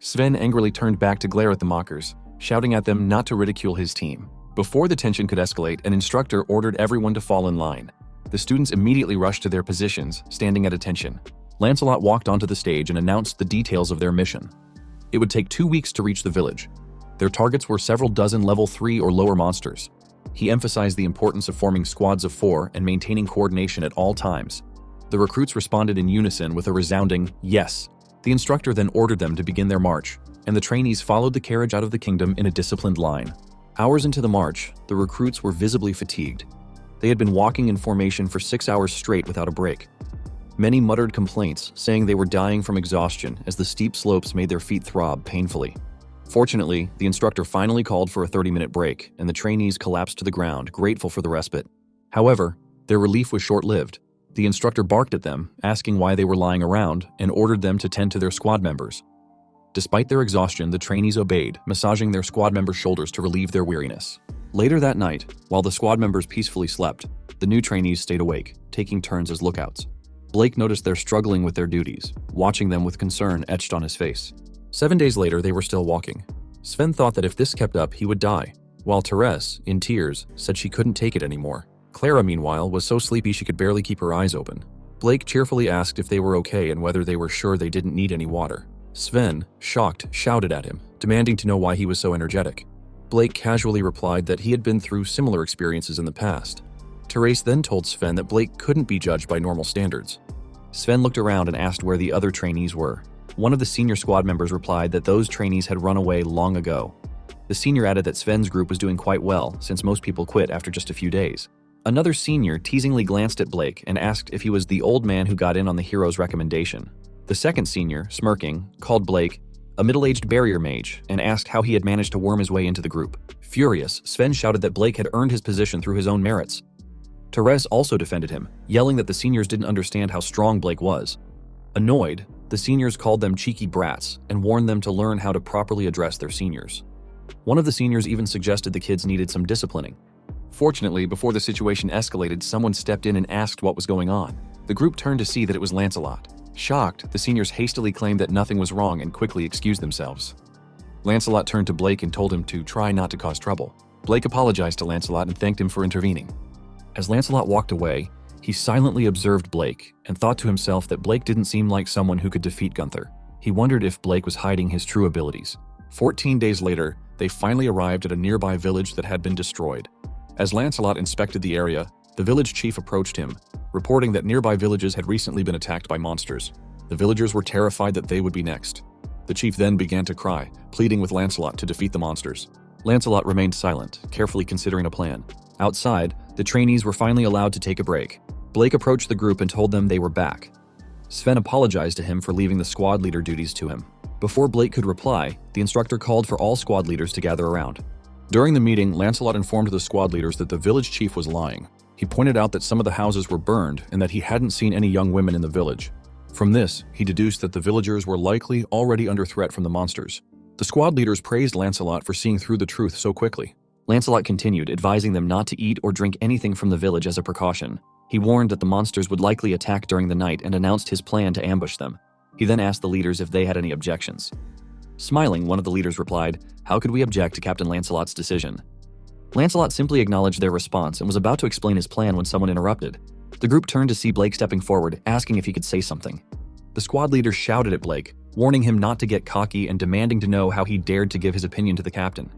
Sven angrily turned back to glare at the mockers, shouting at them not to ridicule his team. Before the tension could escalate, an instructor ordered everyone to fall in line. The students immediately rushed to their positions, standing at attention. Lancelot walked onto the stage and announced the details of their mission. It would take 2 weeks to reach the village. Their targets were several dozen level 3 or lower monsters. He emphasized the importance of forming squads of 4 and maintaining coordination at all times. The recruits responded in unison with a resounding yes. The instructor then ordered them to begin their march, and the trainees followed the carriage out of the kingdom in a disciplined line. Hours into the march, the recruits were visibly fatigued. They had been walking in formation for 6 hours straight without a break. Many muttered complaints, saying they were dying from exhaustion as the steep slopes made their feet throb painfully. Fortunately, the instructor finally called for a 30-minute break, and the trainees collapsed to the ground, grateful for the respite. However, their relief was short-lived. The instructor barked at them, asking why they were lying around, and ordered them to tend to their squad members. Despite their exhaustion, the trainees obeyed, massaging their squad members' shoulders to relieve their weariness. Later that night, while the squad members peacefully slept, the new trainees stayed awake, taking turns as lookouts. Blake noticed they're struggling with their duties, watching them with concern etched on his face. 7 days later, they were still walking. Sven thought that if this kept up, he would die, while Therese, in tears, said she couldn't take it anymore. Clara, meanwhile, was so sleepy she could barely keep her eyes open. Blake cheerfully asked if they were okay and whether they were sure they didn't need any water. Sven, shocked, shouted at him, demanding to know why he was so energetic. Blake casually replied that he had been through similar experiences in the past. Therese then told Sven that Blake couldn't be judged by normal standards. Sven looked around and asked where the other trainees were. One of the senior squad members replied that those trainees had run away long ago. The senior added that Sven's group was doing quite well, since most people quit after just a few days. Another senior teasingly glanced at Blake and asked if he was the old man who got in on the hero's recommendation. The second senior, smirking, called Blake a middle-aged barrier mage and asked how he had managed to worm his way into the group. Furious, Sven shouted that Blake had earned his position through his own merits. Therese also defended him, yelling that the seniors didn't understand how strong Blake was. Annoyed, the seniors called them cheeky brats and warned them to learn how to properly address their seniors. One of the seniors even suggested the kids needed some disciplining. Fortunately, before the situation escalated, someone stepped in and asked what was going on. The group turned to see that it was Lancelot. Shocked, the seniors hastily claimed that nothing was wrong and quickly excused themselves. Lancelot turned to Blake and told him to try not to cause trouble. Blake apologized to Lancelot and thanked him for intervening. As Lancelot walked away, he silently observed Blake and thought to himself that Blake didn't seem like someone who could defeat Gunther. He wondered if Blake was hiding his true abilities. 14 days later, they finally arrived at a nearby village that had been destroyed. As Lancelot inspected the area, the village chief approached him, reporting that nearby villages had recently been attacked by monsters. The villagers were terrified that they would be next. The chief then began to cry, pleading with Lancelot to defeat the monsters. Lancelot remained silent, carefully considering a plan. Outside, the trainees were finally allowed to take a break. Blake approached the group and told them they were back. Sven apologized to him for leaving the squad leader duties to him. Before Blake could reply, the instructor called for all squad leaders to gather around. During the meeting, Lancelot informed the squad leaders that the village chief was lying. He pointed out that some of the houses were burned and that he hadn't seen any young women in the village. From this, he deduced that the villagers were likely already under threat from the monsters. The squad leaders praised Lancelot for seeing through the truth so quickly. Lancelot continued, advising them not to eat or drink anything from the village as a precaution. He warned that the monsters would likely attack during the night and announced his plan to ambush them. He then asked the leaders if they had any objections. Smiling, one of the leaders replied, "How could we object to Captain Lancelot's decision?" Lancelot simply acknowledged their response and was about to explain his plan when someone interrupted. The group turned to see Blake stepping forward, asking if he could say something. The squad leader shouted at Blake, warning him not to get cocky and demanding to know how he dared to give his opinion to the captain.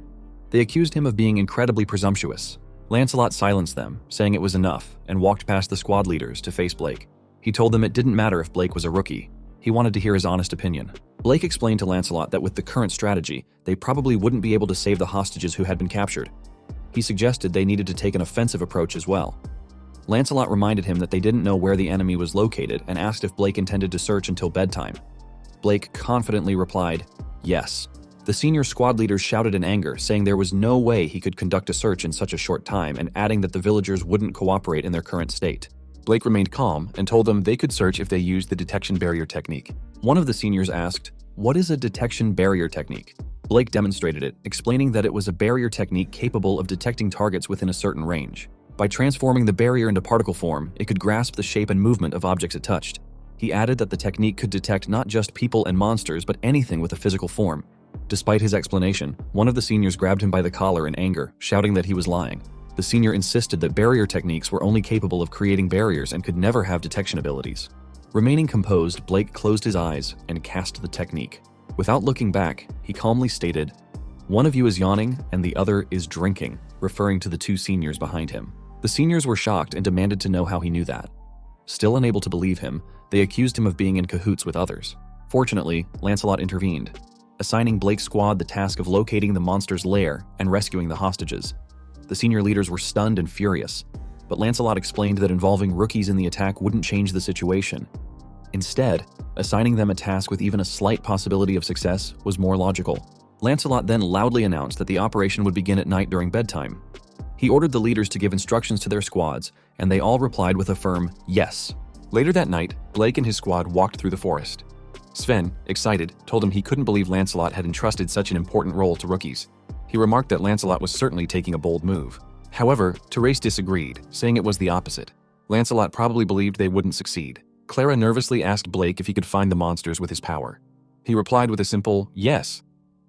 They accused him of being incredibly presumptuous. Lancelot silenced them, saying it was enough, and walked past the squad leaders to face Blake. He told them it didn't matter if Blake was a rookie. He wanted to hear his honest opinion. Blake explained to Lancelot that with the current strategy, they probably wouldn't be able to save the hostages who had been captured. He suggested they needed to take an offensive approach as well. Lancelot reminded him that they didn't know where the enemy was located and asked if Blake intended to search until bedtime. Blake confidently replied, "Yes." The senior squad leaders shouted in anger, saying there was no way he could conduct a search in such a short time and adding that the villagers wouldn't cooperate in their current state. Blake remained calm and told them they could search if they used the detection barrier technique. One of the seniors asked, "What is a detection barrier technique?" Blake demonstrated it, explaining that it was a barrier technique capable of detecting targets within a certain range. By transforming the barrier into particle form, it could grasp the shape and movement of objects it touched. He added that the technique could detect not just people and monsters, but anything with a physical form. Despite his explanation, one of the seniors grabbed him by the collar in anger, shouting that he was lying. The senior insisted that barrier techniques were only capable of creating barriers and could never have detection abilities. Remaining composed, Blake closed his eyes and cast the technique. Without looking back, he calmly stated, "One of you is yawning and the other is drinking," referring to the two seniors behind him. The seniors were shocked and demanded to know how he knew that. Still unable to believe him, they accused him of being in cahoots with others. Fortunately, Lancelot intervened, assigning Blake's squad the task of locating the monster's lair and rescuing the hostages. The senior leaders were stunned and furious, but Lancelot explained that involving rookies in the attack wouldn't change the situation. Instead, assigning them a task with even a slight possibility of success was more logical. Lancelot then loudly announced that the operation would begin at night during bedtime. He ordered the leaders to give instructions to their squads, and they all replied with a firm yes. Later that night, Blake and his squad walked through the forest. Sven, excited, told him he couldn't believe Lancelot had entrusted such an important role to rookies. He remarked that Lancelot was certainly taking a bold move. However, Therese disagreed, saying it was the opposite. Lancelot probably believed they wouldn't succeed. Clara nervously asked Blake if he could find the monsters with his power. He replied with a simple yes,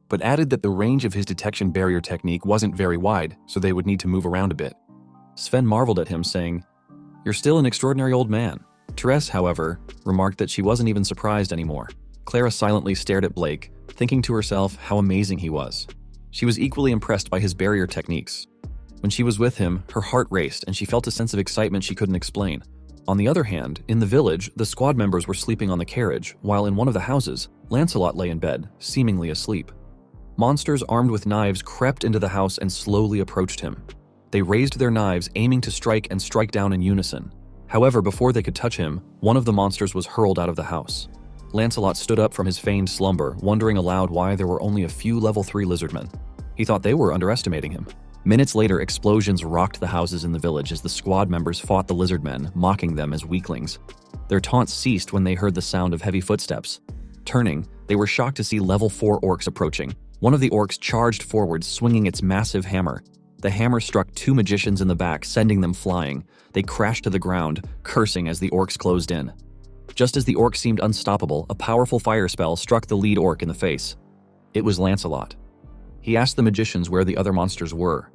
but added that the range of his detection barrier technique wasn't very wide, so they would need to move around a bit. Sven marveled at him, saying, "You're still an extraordinary old man." Therese, however, remarked that she wasn't even surprised anymore. Clara silently stared at Blake, thinking to herself how amazing he was. She was equally impressed by his barrier techniques. When she was with him, her heart raced and she felt a sense of excitement she couldn't explain. On the other hand, in the village, the squad members were sleeping on the carriage, while in one of the houses, Lancelot lay in bed, seemingly asleep. Monsters armed with knives crept into the house and slowly approached him. They raised their knives, aiming to strike and strike down in unison. However, before they could touch him, one of the monsters was hurled out of the house. Lancelot stood up from his feigned slumber, wondering aloud why there were only a few level 3 lizardmen. He thought they were underestimating him. Minutes later, explosions rocked the houses in the village as the squad members fought the lizardmen, mocking them as weaklings. Their taunts ceased when they heard the sound of heavy footsteps. Turning, they were shocked to see level 4 orcs approaching. One of the orcs charged forward, swinging its massive hammer. The hammer struck 2 magicians in the back, sending them flying. They crashed to the ground, cursing as the orcs closed in. Just as the orc seemed unstoppable, a powerful fire spell struck the lead orc in the face. It was Lancelot. He asked the magicians where the other monsters were.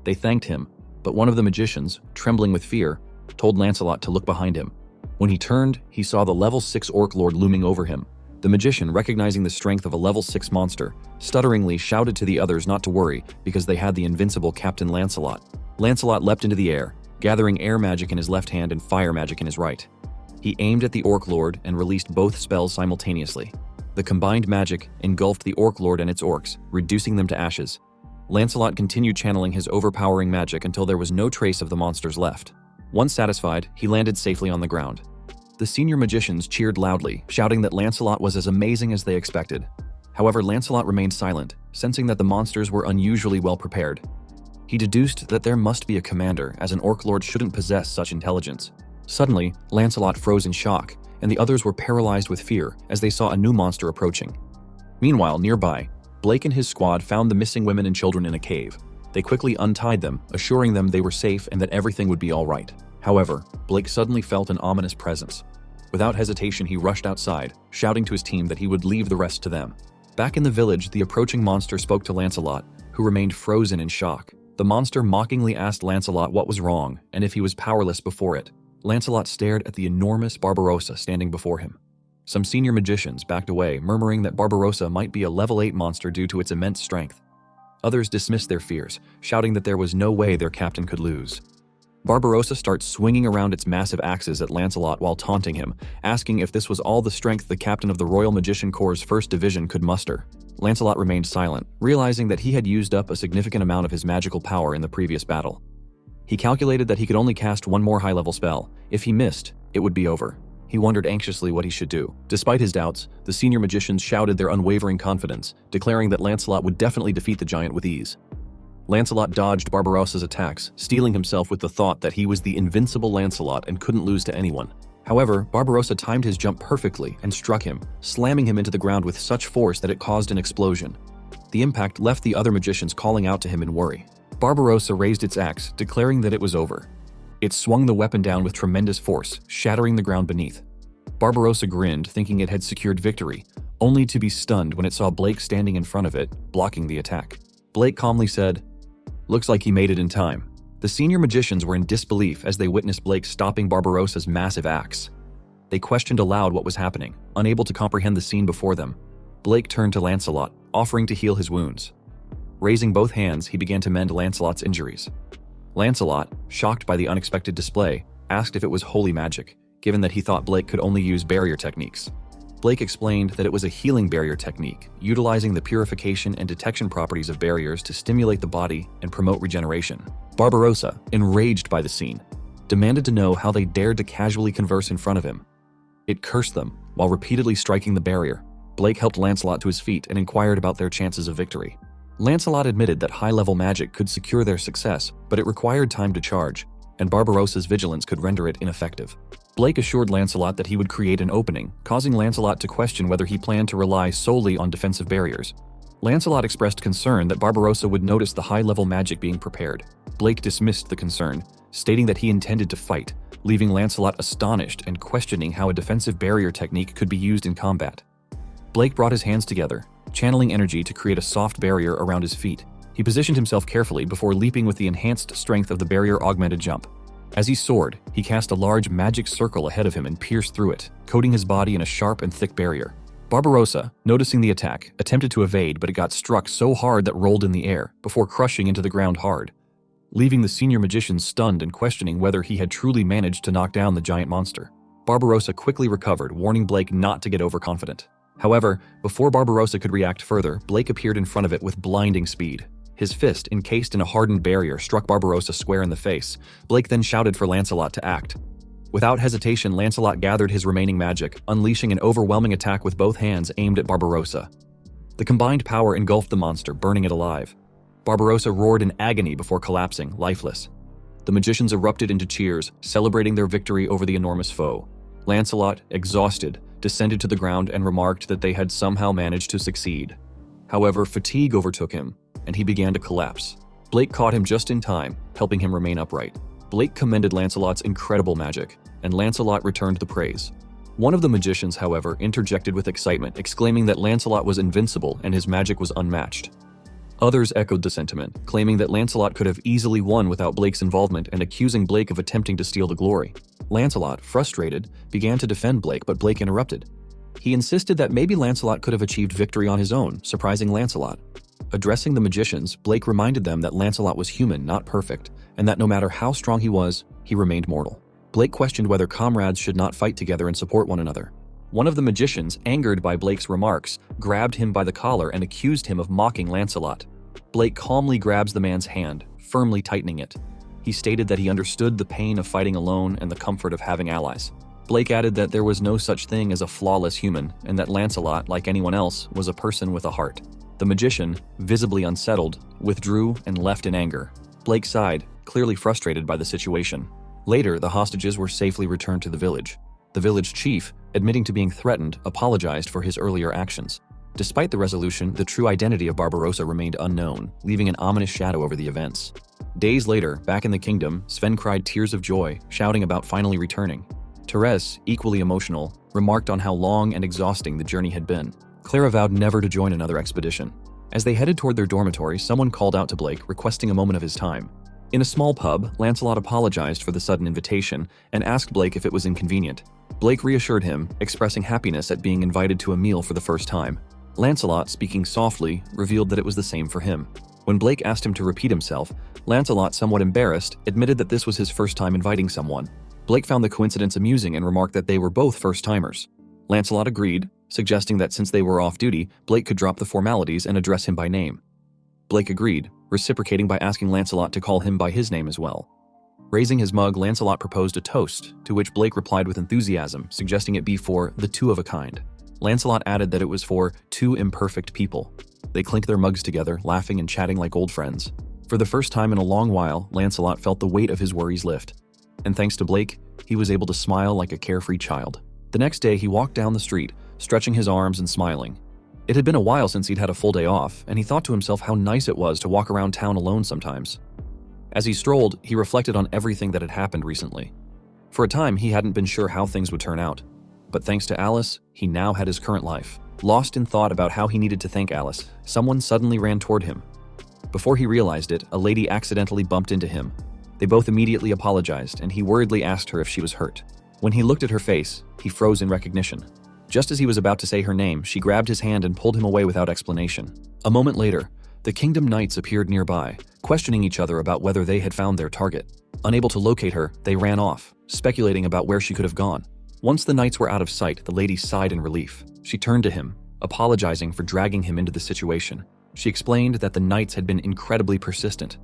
They thanked him, but one of the magicians, trembling with fear, told Lancelot to look behind him. When he turned, he saw the level 6 orc lord looming over him. The magician, recognizing the strength of a level 6 monster, stutteringly shouted to the others not to worry because they had the invincible Captain Lancelot. Lancelot leapt into the air, gathering air magic in his left hand and fire magic in his right. He aimed at the Orc Lord and released both spells simultaneously. The combined magic engulfed the Orc Lord and its orcs, reducing them to ashes. Lancelot continued channeling his overpowering magic until there was no trace of the monsters left. Once satisfied, he landed safely on the ground. The senior magicians cheered loudly, shouting that Lancelot was as amazing as they expected. However, Lancelot remained silent, sensing that the monsters were unusually well prepared. He deduced that there must be a commander, as an Orc Lord shouldn't possess such intelligence. Suddenly, Lancelot froze in shock, and the others were paralyzed with fear as they saw a new monster approaching. Meanwhile, nearby, Blake and his squad found the missing women and children in a cave. They quickly untied them, assuring them they were safe and that everything would be all right. However, Blake suddenly felt an ominous presence. Without hesitation, he rushed outside, shouting to his team that he would leave the rest to them. Back in the village, the approaching monster spoke to Lancelot, who remained frozen in shock. The monster mockingly asked Lancelot what was wrong and if he was powerless before it. Lancelot stared at the enormous Barbarossa standing before him. Some senior magicians backed away, murmuring that Barbarossa might be a level 8 monster due to its immense strength. Others dismissed their fears, shouting that there was no way their captain could lose. Barbarossa starts swinging around its massive axes at Lancelot while taunting him, asking if this was all the strength the captain of the Royal Magician Corps' 1st Division could muster. Lancelot remained silent, realizing that he had used up a significant amount of his magical power in the previous battle. He calculated that he could only cast one more high-level spell. If he missed, it would be over. He wondered anxiously what he should do. Despite his doubts, the senior magicians shouted their unwavering confidence, declaring that Lancelot would definitely defeat the giant with ease. Lancelot dodged Barbarossa's attacks, steeling himself with the thought that he was the invincible Lancelot and couldn't lose to anyone. However, Barbarossa timed his jump perfectly and struck him, slamming him into the ground with such force that it caused an explosion. The impact left the other magicians calling out to him in worry. Barbarossa raised its axe, declaring that it was over. It swung the weapon down with tremendous force, shattering the ground beneath. Barbarossa grinned, thinking it had secured victory, only to be stunned when it saw Blake standing in front of it, blocking the attack. Blake calmly said, "Looks like he made it in time." The senior magicians were in disbelief as they witnessed Blake stopping Barbarossa's massive axe. They questioned aloud what was happening, unable to comprehend the scene before them. Blake turned to Lancelot, offering to heal his wounds. Raising both hands, he began to mend Lancelot's injuries. Lancelot, shocked by the unexpected display, asked if it was holy magic, given that he thought Blake could only use barrier techniques. Blake explained that it was a healing barrier technique, utilizing the purification and detection properties of barriers to stimulate the body and promote regeneration. Barbarossa, enraged by the scene, demanded to know how they dared to casually converse in front of him. It cursed them while repeatedly striking the barrier. Blake helped Lancelot to his feet and inquired about their chances of victory. Lancelot admitted that high-level magic could secure their success, but it required time to charge, and Barbarossa's vigilance could render it ineffective. Blake assured Lancelot that he would create an opening, causing Lancelot to question whether he planned to rely solely on defensive barriers. Lancelot expressed concern that Barbarossa would notice the high-level magic being prepared. Blake dismissed the concern, stating that he intended to fight, leaving Lancelot astonished and questioning how a defensive barrier technique could be used in combat. Blake brought his hands together, channeling energy to create a soft barrier around his feet. He positioned himself carefully before leaping with the enhanced strength of the barrier-augmented jump. As he soared, he cast a large magic circle ahead of him and pierced through it, coating his body in a sharp and thick barrier. Barbarossa, noticing the attack, attempted to evade, but it got struck so hard that rolled in the air, before crushing into the ground hard, leaving the senior magician stunned and questioning whether he had truly managed to knock down the giant monster. Barbarossa quickly recovered, warning Blake not to get overconfident. However, before Barbarossa could react further, Blake appeared in front of it with blinding speed. His fist, encased in a hardened barrier, struck Barbarossa square in the face. Blake then shouted for Lancelot to act. Without hesitation, Lancelot gathered his remaining magic, unleashing an overwhelming attack with both hands aimed at Barbarossa. The combined power engulfed the monster, burning it alive. Barbarossa roared in agony before collapsing, lifeless. The magicians erupted into cheers, celebrating their victory over the enormous foe. Lancelot, exhausted, descended to the ground and remarked that they had somehow managed to succeed. However, fatigue overtook him, and he began to collapse. Blake caught him just in time, helping him remain upright. Blake commended Lancelot's incredible magic, and Lancelot returned the praise. One of the magicians, however, interjected with excitement, exclaiming that Lancelot was invincible and his magic was unmatched. Others echoed the sentiment, claiming that Lancelot could have easily won without Blake's involvement and accusing Blake of attempting to steal the glory. Lancelot, frustrated, began to defend Blake, but Blake interrupted. He insisted that maybe Lancelot could have achieved victory on his own, surprising Lancelot. Addressing the magicians, Blake reminded them that Lancelot was human, not perfect, and that no matter how strong he was, he remained mortal. Blake questioned whether comrades should not fight together and support one another. One of the magicians, angered by Blake's remarks, grabbed him by the collar and accused him of mocking Lancelot. Blake calmly grabs the man's hand, firmly tightening it. He stated that he understood the pain of fighting alone and the comfort of having allies. Blake added that there was no such thing as a flawless human, and that Lancelot, like anyone else, was a person with a heart. The magician, visibly unsettled, withdrew and left in anger. Blake sighed, clearly frustrated by the situation. Later, the hostages were safely returned to the village. The village chief, admitting to being threatened, apologized for his earlier actions. Despite the resolution, the true identity of Barbarossa remained unknown, leaving an ominous shadow over the events. Days later, back in the kingdom, Sven cried tears of joy, shouting about finally returning. Therese, equally emotional, remarked on how long and exhausting the journey had been. Clara vowed never to join another expedition. As they headed toward their dormitory, someone called out to Blake, requesting a moment of his time. In a small pub, Lancelot apologized for the sudden invitation and asked Blake if it was inconvenient. Blake reassured him, expressing happiness at being invited to a meal for the first time. Lancelot, speaking softly, revealed that it was the same for him. When Blake asked him to repeat himself, Lancelot, somewhat embarrassed, admitted that this was his first time inviting someone. Blake found the coincidence amusing and remarked that they were both first-timers. Lancelot agreed, suggesting that since they were off-duty, Blake could drop the formalities and address him by name. Blake agreed, reciprocating by asking Lancelot to call him by his name as well. Raising his mug, Lancelot proposed a toast, to which Blake replied with enthusiasm, suggesting it be for the two of a kind. Lancelot added that it was for two imperfect people. They clinked their mugs together, laughing and chatting like old friends. For the first time in a long while, Lancelot felt the weight of his worries lift. And thanks to Blake, he was able to smile like a carefree child. The next day, he walked down the street, stretching his arms and smiling. It had been a while since he'd had a full day off, and he thought to himself how nice it was to walk around town alone sometimes. As he strolled, he reflected on everything that had happened recently. For a time, he hadn't been sure how things would turn out. But thanks to Alice, he now had his current life. Lost in thought about how he needed to thank Alice, someone suddenly ran toward him. Before he realized it, a lady accidentally bumped into him. They both immediately apologized, and he worriedly asked her if she was hurt. When he looked at her face, he froze in recognition. Just as he was about to say her name, she grabbed his hand and pulled him away without explanation. A moment later, the kingdom knights appeared nearby, questioning each other about whether they had found their target. Unable to locate her, they ran off, speculating about where she could have gone. Once the knights were out of sight, the lady sighed in relief. She turned to him, apologizing for dragging him into the situation. She explained that the knights had been incredibly persistent.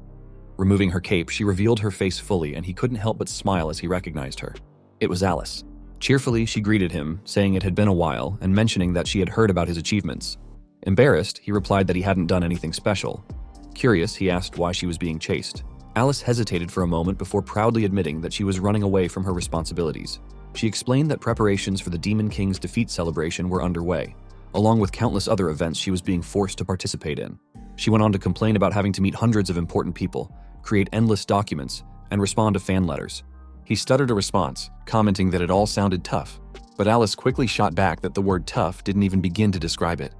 Removing her cape, she revealed her face fully, and he couldn't help but smile as he recognized her. It was Alice. Cheerfully, she greeted him, saying it had been a while, and mentioning that she had heard about his achievements. Embarrassed, he replied that he hadn't done anything special. Curious, he asked why she was being chased. Alice hesitated for a moment before proudly admitting that she was running away from her responsibilities. She explained that preparations for the Demon King's defeat celebration were underway, along with countless other events she was being forced to participate in. She went on to complain about having to meet hundreds of important people, create endless documents, and respond to fan letters. He stuttered a response, commenting that it all sounded tough, but Alice quickly shot back that the word tough didn't even begin to describe it.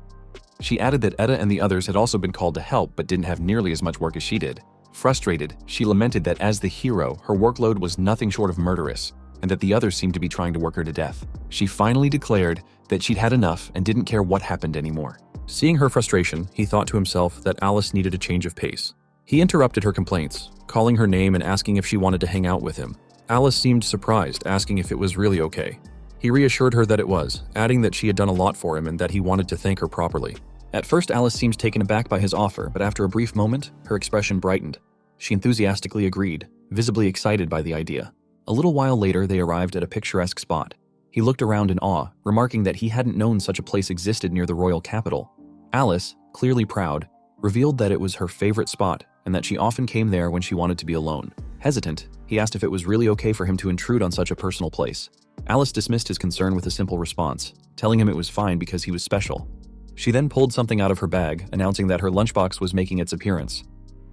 She added that Etta and the others had also been called to help but didn't have nearly as much work as she did. Frustrated, she lamented that as the hero, her workload was nothing short of murderous, and that the others seemed to be trying to work her to death. She finally declared that she'd had enough and didn't care what happened anymore. Seeing her frustration, he thought to himself that Alice needed a change of pace. He interrupted her complaints, calling her name and asking if she wanted to hang out with him. Alice seemed surprised, asking if it was really okay. He reassured her that it was, adding that she had done a lot for him and that he wanted to thank her properly. At first, Alice seemed taken aback by his offer, but after a brief moment, her expression brightened. She enthusiastically agreed, visibly excited by the idea. A little while later, they arrived at a picturesque spot. He looked around in awe, remarking that he hadn't known such a place existed near the royal capital. Alice, clearly proud, revealed that it was her favorite spot and that she often came there when she wanted to be alone. Hesitant, he asked if it was really okay for him to intrude on such a personal place. Alice dismissed his concern with a simple response, telling him it was fine because he was special. She then pulled something out of her bag, announcing that her lunchbox was making its appearance.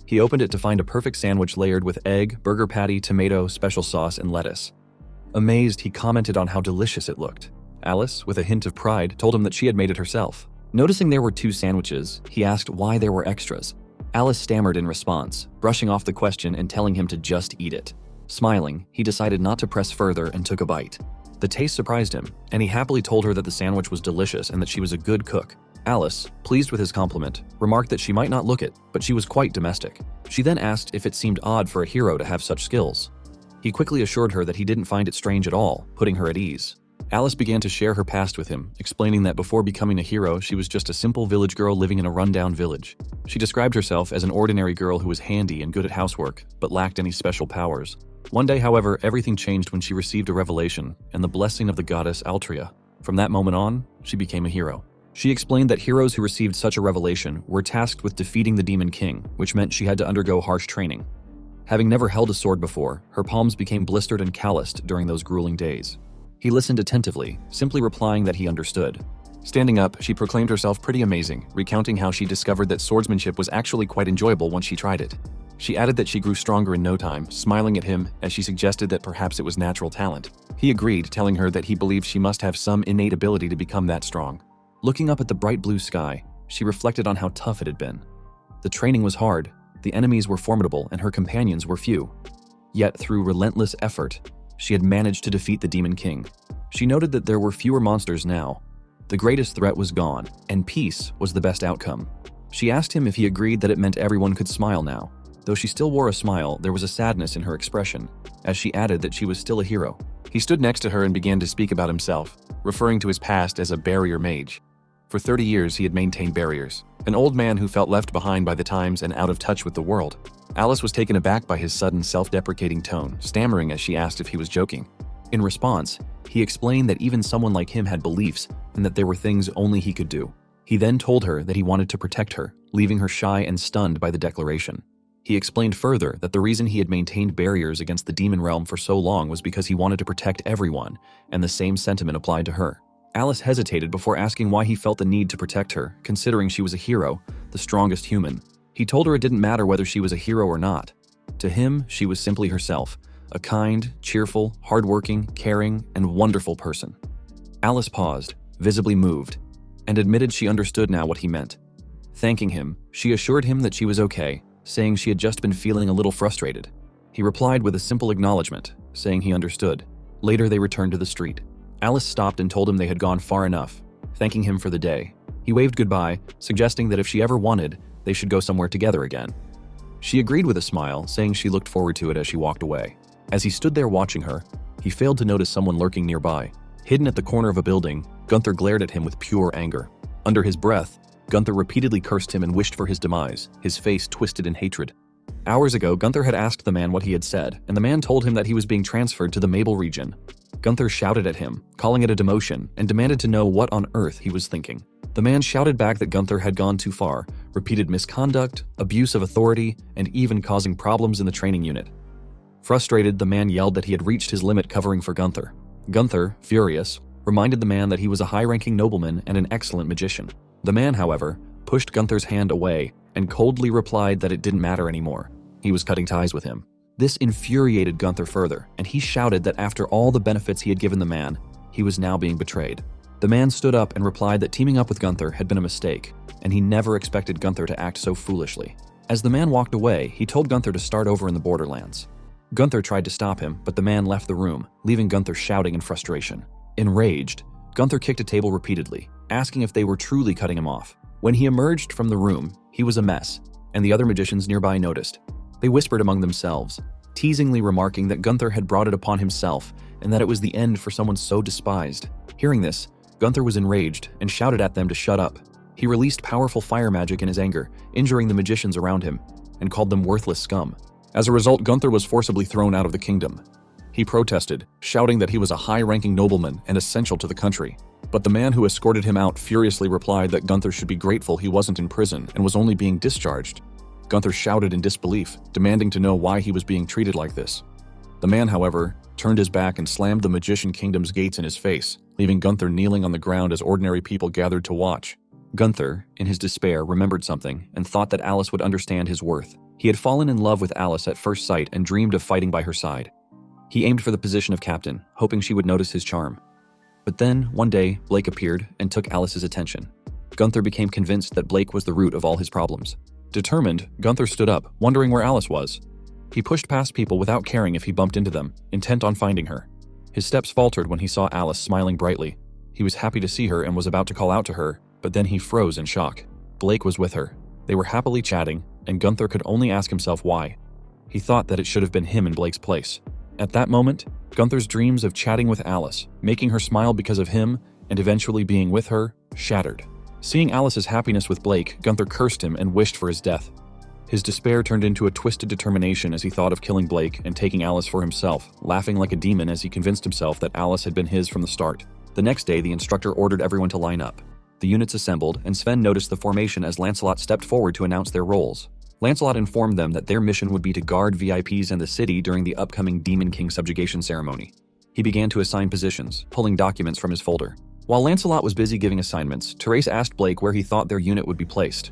He opened it to find a perfect sandwich layered with egg, burger patty, tomato, special sauce, and lettuce. Amazed, he commented on how delicious it looked. Alice, with a hint of pride, told him that she had made it herself. Noticing there were 2 sandwiches, he asked why there were extras. Alice stammered in response, brushing off the question and telling him to just eat it. Smiling, he decided not to press further and took a bite. The taste surprised him, and he happily told her that the sandwich was delicious and that she was a good cook. Alice, pleased with his compliment, remarked that she might not look it, but she was quite domestic. She then asked if it seemed odd for a hero to have such skills. He quickly assured her that he didn't find it strange at all, putting her at ease. Alice began to share her past with him, explaining that before becoming a hero, she was just a simple village girl living in a rundown village. She described herself as an ordinary girl who was handy and good at housework, but lacked any special powers. One day, however, everything changed when she received a revelation and the blessing of the goddess Altria. From that moment on, she became a hero. She explained that heroes who received such a revelation were tasked with defeating the Demon King, which meant she had to undergo harsh training. Having never held a sword before, her palms became blistered and calloused during those grueling days. He listened attentively, simply replying that he understood. Standing up, she proclaimed herself pretty amazing, recounting how she discovered that swordsmanship was actually quite enjoyable once she tried it. She added that she grew stronger in no time, smiling at him as she suggested that perhaps it was natural talent. He agreed, telling her that he believed she must have some innate ability to become that strong. Looking up at the bright blue sky, she reflected on how tough it had been. The training was hard, the enemies were formidable, and her companions were few. Yet through relentless effort, she had managed to defeat the Demon King. She noted that there were fewer monsters now. The greatest threat was gone, and peace was the best outcome. She asked him if he agreed that it meant everyone could smile now. Though she still wore a smile, there was a sadness in her expression, as she added that she was still a hero. He stood next to her and began to speak about himself, referring to his past as a barrier mage. For 30 years, he had maintained barriers, an old man who felt left behind by the times and out of touch with the world. Alice was taken aback by his sudden self-deprecating tone, stammering as she asked if he was joking. In response, he explained that even someone like him had beliefs and that there were things only he could do. He then told her that he wanted to protect her, leaving her shy and stunned by the declaration. He explained further that the reason he had maintained barriers against the demon realm for so long was because he wanted to protect everyone, and the same sentiment applied to her. Alice hesitated before asking why he felt the need to protect her, considering she was a hero, the strongest human. He told her it didn't matter whether she was a hero or not. To him, she was simply herself, a kind, cheerful, hardworking, caring, and wonderful person. Alice paused, visibly moved, and admitted she understood now what he meant. Thanking him, she assured him that she was okay, saying she had just been feeling a little frustrated. He replied with a simple acknowledgement, saying he understood. Later, they returned to the street. Alice stopped and told him they had gone far enough, thanking him for the day. He waved goodbye, suggesting that if she ever wanted, they should go somewhere together again. She agreed with a smile, saying she looked forward to it as she walked away. As he stood there watching her, he failed to notice someone lurking nearby. Hidden at the corner of a building, Gunther glared at him with pure anger. Under his breath, Gunther repeatedly cursed him and wished for his demise, his face twisted in hatred. Hours ago, Gunther had asked the man what he had said, and the man told him that he was being transferred to the Mabel region. Gunther shouted at him, calling it a demotion, and demanded to know what on earth he was thinking. The man shouted back that Gunther had gone too far, repeated misconduct, abuse of authority, and even causing problems in the training unit. Frustrated, the man yelled that he had reached his limit covering for Gunther. Gunther, furious, reminded the man that he was a high-ranking nobleman and an excellent magician. The man, however, pushed Gunther's hand away and coldly replied that it didn't matter anymore. He was cutting ties with him. This infuriated Gunther further, and he shouted that after all the benefits he had given the man, he was now being betrayed. The man stood up and replied that teaming up with Gunther had been a mistake, and he never expected Gunther to act so foolishly. As the man walked away, he told Gunther to start over in the borderlands. Gunther tried to stop him, but the man left the room, leaving Gunther shouting in frustration. Enraged, Gunther kicked a table repeatedly, asking if they were truly cutting him off. When he emerged from the room, he was a mess, and the other magicians nearby noticed. They whispered among themselves, teasingly remarking that Gunther had brought it upon himself and that it was the end for someone so despised. Hearing this, Gunther was enraged and shouted at them to shut up. He released powerful fire magic in his anger, injuring the magicians around him, and called them worthless scum. As a result, Gunther was forcibly thrown out of the kingdom. He protested, shouting that he was a high-ranking nobleman and essential to the country. But the man who escorted him out furiously replied that Gunther should be grateful he wasn't in prison and was only being discharged. Gunther shouted in disbelief, demanding to know why he was being treated like this. The man, however, turned his back and slammed the Magician Kingdom's gates in his face, leaving Gunther kneeling on the ground as ordinary people gathered to watch. Gunther, in his despair, remembered something and thought that Alice would understand his worth. He had fallen in love with Alice at first sight and dreamed of fighting by her side. He aimed for the position of captain, hoping she would notice his charm. But then, one day, Blake appeared and took Alice's attention. Gunther became convinced that Blake was the root of all his problems. Determined, Gunther stood up, wondering where Alice was. He pushed past people without caring if he bumped into them, intent on finding her. His steps faltered when he saw Alice smiling brightly. He was happy to see her and was about to call out to her, but then he froze in shock. Blake was with her. They were happily chatting, and Gunther could only ask himself why. He thought that it should have been him in Blake's place. At that moment, Gunther's dreams of chatting with Alice, making her smile because of him, and eventually being with her, shattered. Seeing Alice's happiness with Blake, Gunther cursed him and wished for his death. His despair turned into a twisted determination as he thought of killing Blake and taking Alice for himself, laughing like a demon as he convinced himself that Alice had been his from the start. The next day, the instructor ordered everyone to line up. The units assembled, and Sven noticed the formation as Lancelot stepped forward to announce their roles. Lancelot informed them that their mission would be to guard VIPs in the city during the upcoming Demon King subjugation ceremony. He began to assign positions, pulling documents from his folder. While Lancelot was busy giving assignments, Therese asked Blake where he thought their unit would be placed.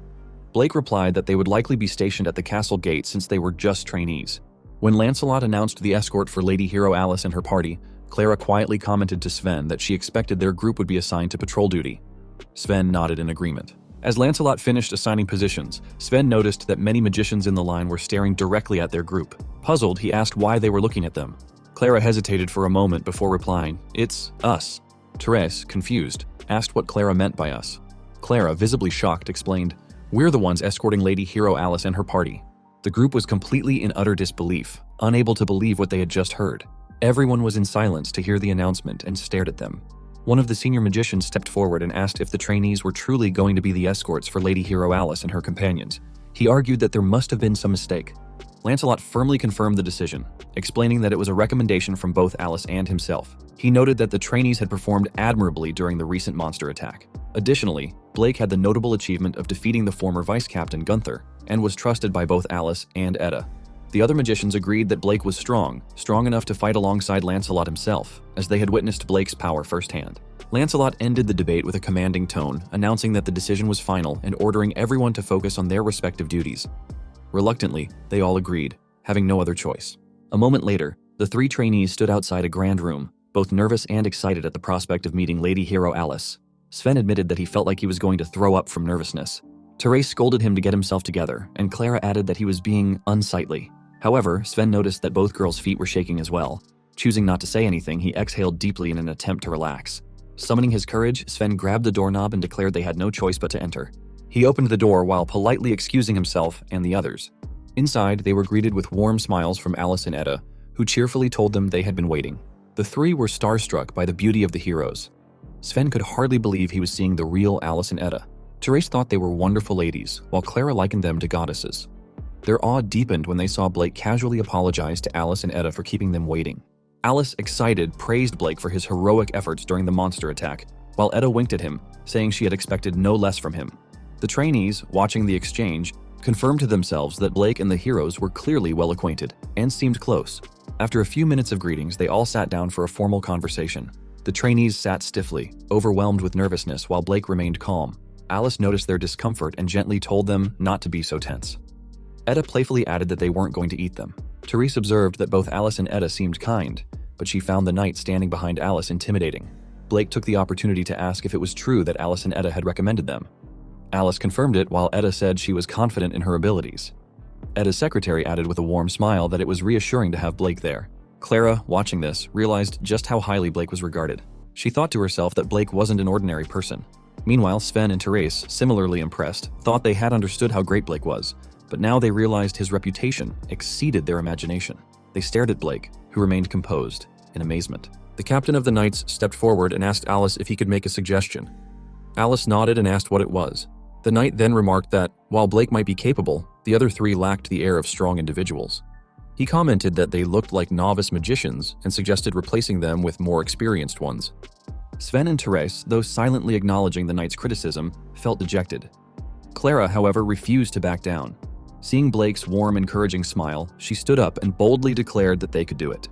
Blake replied that they would likely be stationed at the castle gate since they were just trainees. When Lancelot announced the escort for Lady Hero Alice and her party, Clara quietly commented to Sven that she expected their group would be assigned to patrol duty. Sven nodded in agreement. As Lancelot finished assigning positions, Sven noticed that many magicians in the line were staring directly at their group. Puzzled, he asked why they were looking at them. Clara hesitated for a moment before replying, "It's us." Therese, confused, asked what Clara meant by us. Clara, visibly shocked, explained, "We're the ones escorting Lady Hero Alice and her party." The group was completely in utter disbelief, unable to believe what they had just heard. Everyone was in silence to hear the announcement and stared at them. One of the senior magicians stepped forward and asked if the trainees were truly going to be the escorts for Lady Hero Alice and her companions. He argued that there must have been some mistake. Lancelot firmly confirmed the decision, explaining that it was a recommendation from both Alice and himself. He noted that the trainees had performed admirably during the recent monster attack. Additionally, Blake had the notable achievement of defeating the former vice-captain Gunther, and was trusted by both Alice and Etta. The other magicians agreed that Blake was strong enough to fight alongside Lancelot himself, as they had witnessed Blake's power firsthand. Lancelot ended the debate with a commanding tone, announcing that the decision was final and ordering everyone to focus on their respective duties. Reluctantly, they all agreed, having no other choice. A moment later, the three trainees stood outside a grand room, both nervous and excited at the prospect of meeting Lady Hero Alice. Sven admitted that he felt like he was going to throw up from nervousness. Therese scolded him to get himself together, and Clara added that he was being unsightly. However, Sven noticed that both girls' feet were shaking as well. Choosing not to say anything, he exhaled deeply in an attempt to relax. Summoning his courage, Sven grabbed the doorknob and declared they had no choice but to enter. He opened the door while politely excusing himself and the others. Inside, they were greeted with warm smiles from Alice and Etta, who cheerfully told them they had been waiting. The three were starstruck by the beauty of the heroes. Sven could hardly believe he was seeing the real Alice and Etta. Therese thought they were wonderful ladies, while Clara likened them to goddesses. Their awe deepened when they saw Blake casually apologize to Alice and Etta for keeping them waiting. Alice, excited, praised Blake for his heroic efforts during the monster attack, while Etta winked at him, saying she had expected no less from him. The trainees, watching the exchange, confirmed to themselves that Blake and the heroes were clearly well acquainted and seemed close. After a few minutes of greetings, they all sat down for a formal conversation. The trainees sat stiffly, overwhelmed with nervousness, while Blake remained calm. Alice noticed their discomfort and gently told them not to be so tense. Etta playfully added that they weren't going to eat them. Therese observed that both Alice and Etta seemed kind, but she found the knight standing behind Alice intimidating. Blake took the opportunity to ask if it was true that Alice and Etta had recommended them. Alice confirmed it, while Etta said she was confident in her abilities. Etta's secretary added with a warm smile that it was reassuring to have Blake there. Clara, watching this, realized just how highly Blake was regarded. She thought to herself that Blake wasn't an ordinary person. Meanwhile, Sven and Therese, similarly impressed, thought they had understood how great Blake was, but now they realized his reputation exceeded their imagination. They stared at Blake, who remained composed, in amazement. The captain of the knights stepped forward and asked Alice if he could make a suggestion. Alice nodded and asked what it was. The knight then remarked that, while Blake might be capable, the other three lacked the air of strong individuals. He commented that they looked like novice magicians and suggested replacing them with more experienced ones. Sven and Therese, though silently acknowledging the knight's criticism, felt dejected. Clara, however, refused to back down. Seeing Blake's warm, encouraging smile, she stood up and boldly declared that they could do it.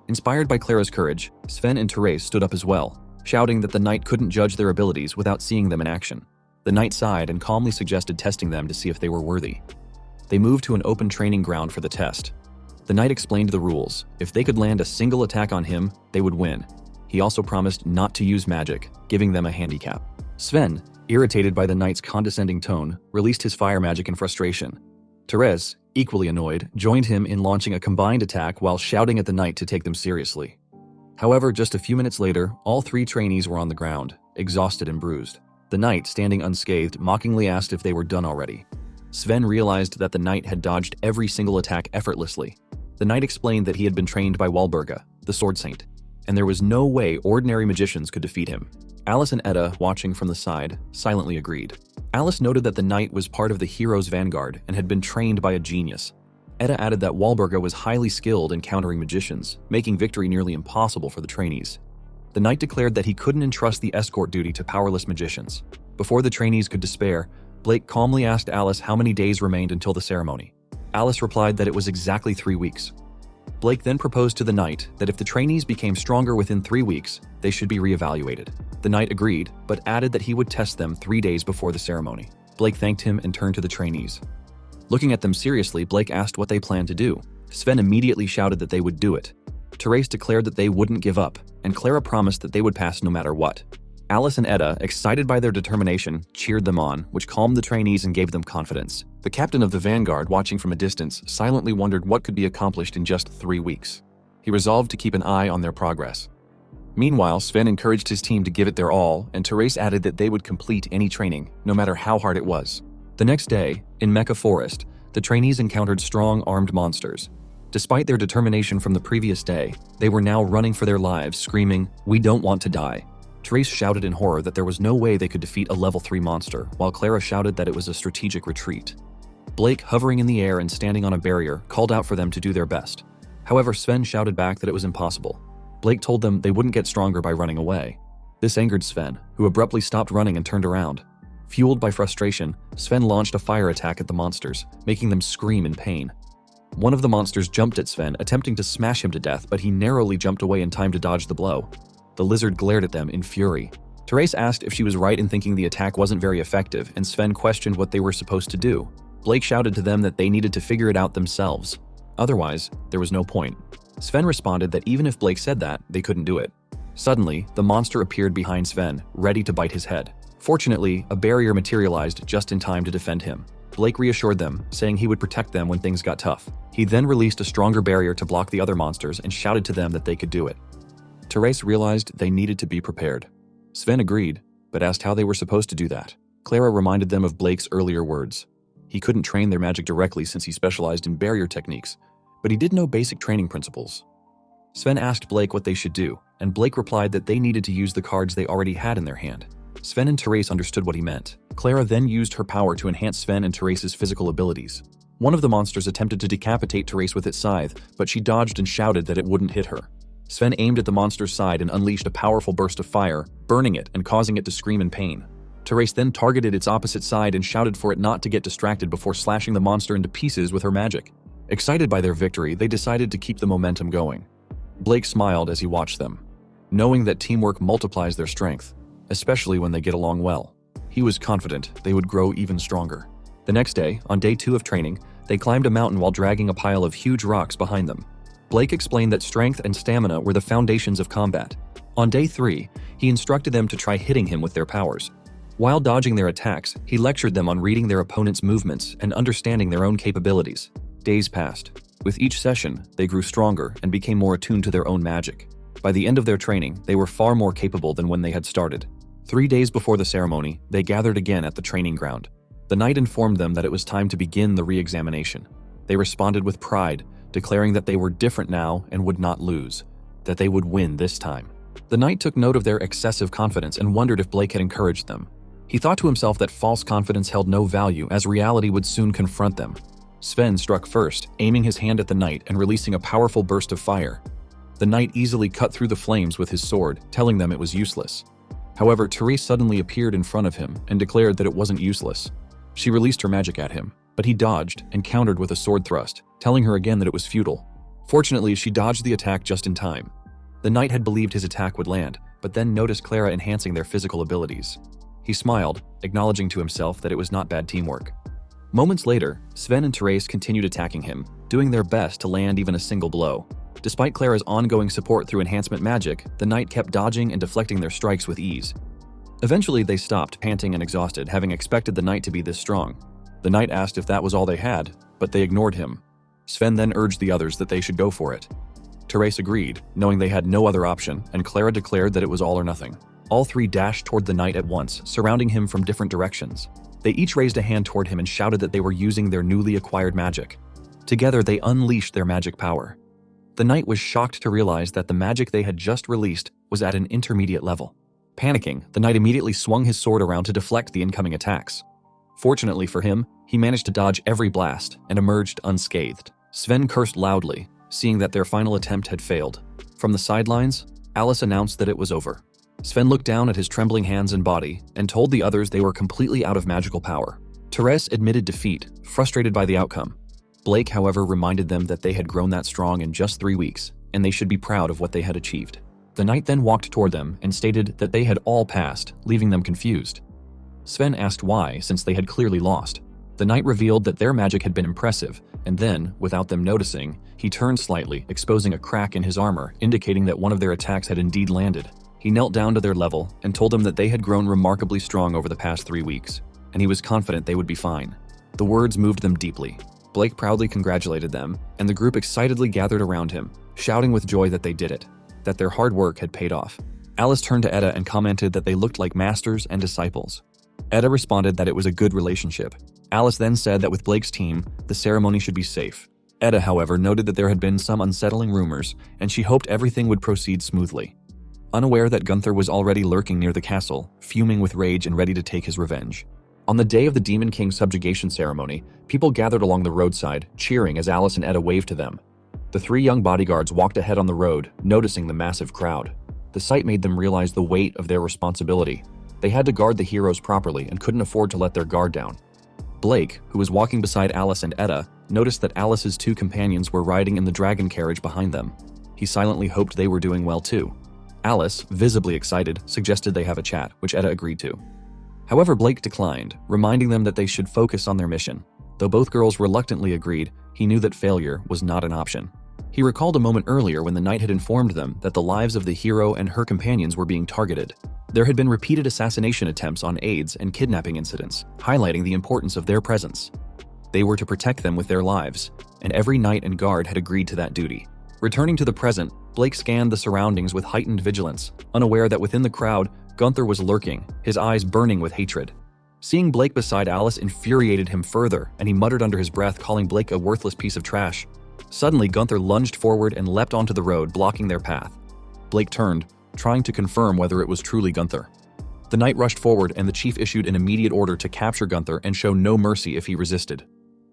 Inspired by Clara's courage, Sven and Therese stood up as well, shouting that the knight couldn't judge their abilities without seeing them in action. The knight sighed and calmly suggested testing them to see if they were worthy. They moved to an open training ground for the test. The knight explained the rules. If they could land a single attack on him, they would win. He also promised not to use magic, giving them a handicap. Sven, irritated by the knight's condescending tone, released his fire magic in frustration. Therese, equally annoyed, joined him in launching a combined attack while shouting at the knight to take them seriously. However, just a few minutes later, all three trainees were on the ground, exhausted and bruised. The knight, standing unscathed, mockingly asked if they were done already. Sven realized that the knight had dodged every single attack effortlessly. The knight explained that he had been trained by Walburga, the sword saint, and there was no way ordinary magicians could defeat him. Alice and Etta, watching from the side, silently agreed. Alice noted that the knight was part of the hero's vanguard and had been trained by a genius. Etta added that Walburga was highly skilled in countering magicians, making victory nearly impossible for the trainees. The knight declared that he couldn't entrust the escort duty to powerless magicians. Before the trainees could despair, Blake calmly asked Alice how many days remained until the ceremony. Alice replied that it was exactly 3 weeks. Blake then proposed to the knight that if the trainees became stronger within 3 weeks, they should be reevaluated. The knight agreed, but added that he would test them 3 days before the ceremony. Blake thanked him and turned to the trainees. Looking at them seriously, Blake asked what they planned to do. Sven immediately shouted that they would do it. Therese declared that they wouldn't give up, and Clara promised that they would pass no matter what. Alice and Etta, excited by their determination, cheered them on, which calmed the trainees and gave them confidence. The captain of the vanguard, watching from a distance, silently wondered what could be accomplished in just 3 weeks. He resolved to keep an eye on their progress. Meanwhile, Sven encouraged his team to give it their all, and Therese added that they would complete any training, no matter how hard it was. The next day, in Mecha Forest, the trainees encountered strong armed monsters. Despite their determination from the previous day, they were now running for their lives, screaming, "We don't want to die." Therese shouted in horror that there was no way they could defeat a level 3 monster, while Clara shouted that it was a strategic retreat. Blake, hovering in the air and standing on a barrier, called out for them to do their best. However, Sven shouted back that it was impossible. Blake told them they wouldn't get stronger by running away. This angered Sven, who abruptly stopped running and turned around. Fueled by frustration, Sven launched a fire attack at the monsters, making them scream in pain. One of the monsters jumped at Sven, attempting to smash him to death, but he narrowly jumped away in time to dodge the blow. The lizard glared at them in fury. Therese asked if she was right in thinking the attack wasn't very effective, and Sven questioned what they were supposed to do. Blake shouted to them that they needed to figure it out themselves. Otherwise, there was no point. Sven responded that even if Blake said that, they couldn't do it. Suddenly, the monster appeared behind Sven, ready to bite his head. Fortunately, a barrier materialized just in time to defend him. Blake reassured them, saying he would protect them when things got tough. He then released a stronger barrier to block the other monsters and shouted to them that they could do it. Therese realized they needed to be prepared. Sven agreed, but asked how they were supposed to do that. Clara reminded them of Blake's earlier words. He couldn't train their magic directly since he specialized in barrier techniques, but he did know basic training principles. Sven asked Blake what they should do, and Blake replied that they needed to use the cards they already had in their hand. Sven and Therese understood what he meant. Clara then used her power to enhance Sven and Therese's physical abilities. One of the monsters attempted to decapitate Therese with its scythe, but she dodged and shouted that it wouldn't hit her. Sven aimed at the monster's side and unleashed a powerful burst of fire, burning it and causing it to scream in pain. Therese then targeted its opposite side and shouted for it not to get distracted before slashing the monster into pieces with her magic. Excited by their victory, they decided to keep the momentum going. Blake smiled as he watched them, knowing that teamwork multiplies their strength, especially when they get along well. He was confident they would grow even stronger. The next day, on day 2 of training, they climbed a mountain while dragging a pile of huge rocks behind them. Blake explained that strength and stamina were the foundations of combat. On day 3, he instructed them to try hitting him with their powers. While dodging their attacks, he lectured them on reading their opponent's movements and understanding their own capabilities. Days passed. With each session, they grew stronger and became more attuned to their own magic. By the end of their training, they were far more capable than when they had started. 3 days before the ceremony, they gathered again at the training ground. The knight informed them that it was time to begin the re-examination. They responded with pride, declaring that they were different now and would not lose, that they would win this time. The knight took note of their excessive confidence and wondered if Blake had encouraged them. He thought to himself that false confidence held no value, as reality would soon confront them. Sven struck first, aiming his hand at the knight and releasing a powerful burst of fire. The knight easily cut through the flames with his sword, telling them it was useless. However, Therese suddenly appeared in front of him and declared that it wasn't useless. She released her magic at him, but he dodged and countered with a sword thrust, telling her again that it was futile. Fortunately, she dodged the attack just in time. The knight had believed his attack would land, but then noticed Clara enhancing their physical abilities. He smiled, acknowledging to himself that it was not bad teamwork. Moments later, Sven and Therese continued attacking him, doing their best to land even a single blow. Despite Clara's ongoing support through enhancement magic, the knight kept dodging and deflecting their strikes with ease. Eventually, they stopped, panting and exhausted, having expected the knight to be this strong. The knight asked if that was all they had, but they ignored him. Sven then urged the others that they should go for it. Therese agreed, knowing they had no other option, and Clara declared that it was all or nothing. All 3 dashed toward the knight at once, surrounding him from different directions. They each raised a hand toward him and shouted that they were using their newly acquired magic. Together, they unleashed their magic power. The knight was shocked to realize that the magic they had just released was at an intermediate level. Panicking, the knight immediately swung his sword around to deflect the incoming attacks. Fortunately for him, he managed to dodge every blast and emerged unscathed. Sven cursed loudly, seeing that their final attempt had failed. From the sidelines, Alice announced that it was over. Sven looked down at his trembling hands and body and told the others they were completely out of magical power. Therese admitted defeat, frustrated by the outcome. Blake, however, reminded them that they had grown that strong in just 3 weeks, and they should be proud of what they had achieved. The knight then walked toward them and stated that they had all passed, leaving them confused. Sven asked why, since they had clearly lost. The knight revealed that their magic had been impressive, and then, without them noticing, he turned slightly, exposing a crack in his armor, indicating that one of their attacks had indeed landed. He knelt down to their level and told them that they had grown remarkably strong over the past 3 weeks, and he was confident they would be fine. The words moved them deeply. Blake proudly congratulated them, and the group excitedly gathered around him, shouting with joy that they did it, that their hard work had paid off. Alice turned to Edda and commented that they looked like masters and disciples. Edda responded that it was a good relationship. Alice then said that with Blake's team, the ceremony should be safe. Edda, however, noted that there had been some unsettling rumors, and she hoped everything would proceed smoothly. Unaware that Gunther was already lurking near the castle, fuming with rage and ready to take his revenge. On the day of the Demon King's subjugation ceremony, people gathered along the roadside, cheering as Alice and Edda waved to them. The 3 young bodyguards walked ahead on the road, noticing the massive crowd. The sight made them realize the weight of their responsibility. They had to guard the heroes properly and couldn't afford to let their guard down. Blake, who was walking beside Alice and Edda, noticed that Alice's 2 companions were riding in the dragon carriage behind them. He silently hoped they were doing well too. Alice, visibly excited, suggested they have a chat, which Edda agreed to. However, Blake declined, reminding them that they should focus on their mission. Though both girls reluctantly agreed, he knew that failure was not an option. He recalled a moment earlier when the knight had informed them that the lives of the hero and her companions were being targeted. There had been repeated assassination attempts on aides and kidnapping incidents, highlighting the importance of their presence. They were to protect them with their lives, and every knight and guard had agreed to that duty. Returning to the present, Blake scanned the surroundings with heightened vigilance, unaware that within the crowd, Gunther was lurking, his eyes burning with hatred. Seeing Blake beside Alice infuriated him further, and he muttered under his breath, calling Blake a worthless piece of trash. Suddenly, Gunther lunged forward and leapt onto the road, blocking their path. Blake turned, trying to confirm whether it was truly Gunther. The knight rushed forward, and the chief issued an immediate order to capture Gunther and show no mercy if he resisted.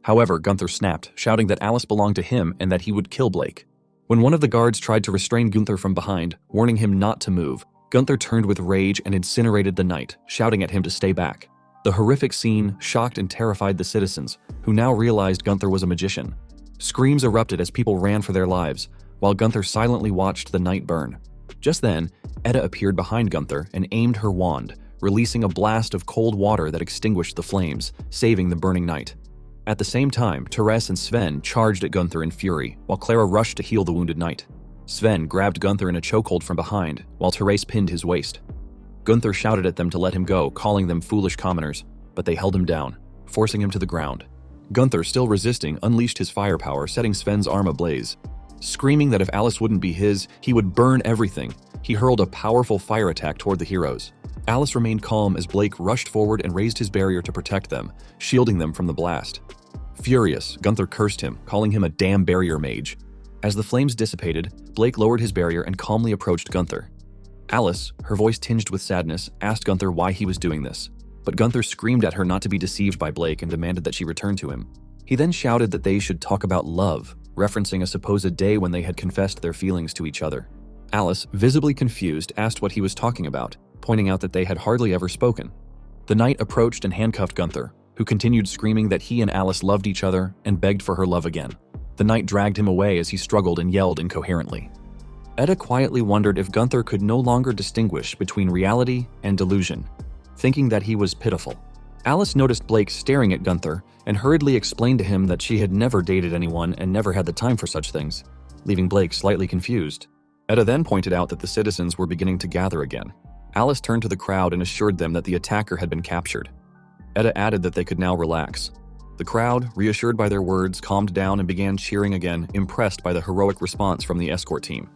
However, Gunther snapped, shouting that Alice belonged to him and that he would kill Blake. When one of the guards tried to restrain Gunther from behind, warning him not to move, Gunther turned with rage and incinerated the knight, shouting at him to stay back. The horrific scene shocked and terrified the citizens, who now realized Gunther was a magician. Screams erupted as people ran for their lives, while Gunther silently watched the night burn. Just then, Edda appeared behind Gunther and aimed her wand, releasing a blast of cold water that extinguished the flames, saving the burning night. At the same time, Therese and Sven charged at Gunther in fury, while Clara rushed to heal the wounded knight. Sven grabbed Gunther in a chokehold from behind, while Therese pinned his waist. Gunther shouted at them to let him go, calling them foolish commoners, but they held him down, forcing him to the ground. Gunther, still resisting, unleashed his firepower, setting Sven's arm ablaze. Screaming that if Alice wouldn't be his, he would burn everything, he hurled a powerful fire attack toward the heroes. Alice remained calm as Blake rushed forward and raised his barrier to protect them, shielding them from the blast. Furious, Gunther cursed him, calling him a damn barrier mage. As the flames dissipated, Blake lowered his barrier and calmly approached Gunther. Alice, her voice tinged with sadness, asked Gunther why he was doing this, but Gunther screamed at her not to be deceived by Blake and demanded that she return to him. He then shouted that they should talk about love, referencing a supposed day when they had confessed their feelings to each other. Alice, visibly confused, asked what he was talking about, pointing out that they had hardly ever spoken. The knight approached and handcuffed Gunther, who continued screaming that he and Alice loved each other and begged for her love again. The knight dragged him away as he struggled and yelled incoherently. Edda quietly wondered if Gunther could no longer distinguish between reality and delusion, thinking that he was pitiful. Alice noticed Blake staring at Gunther and hurriedly explained to him that she had never dated anyone and never had the time for such things, leaving Blake slightly confused. Edda then pointed out that the citizens were beginning to gather again. Alice turned to the crowd and assured them that the attacker had been captured. Edda added that they could now relax. The crowd, reassured by their words, calmed down and began cheering again, impressed by the heroic response from the escort team.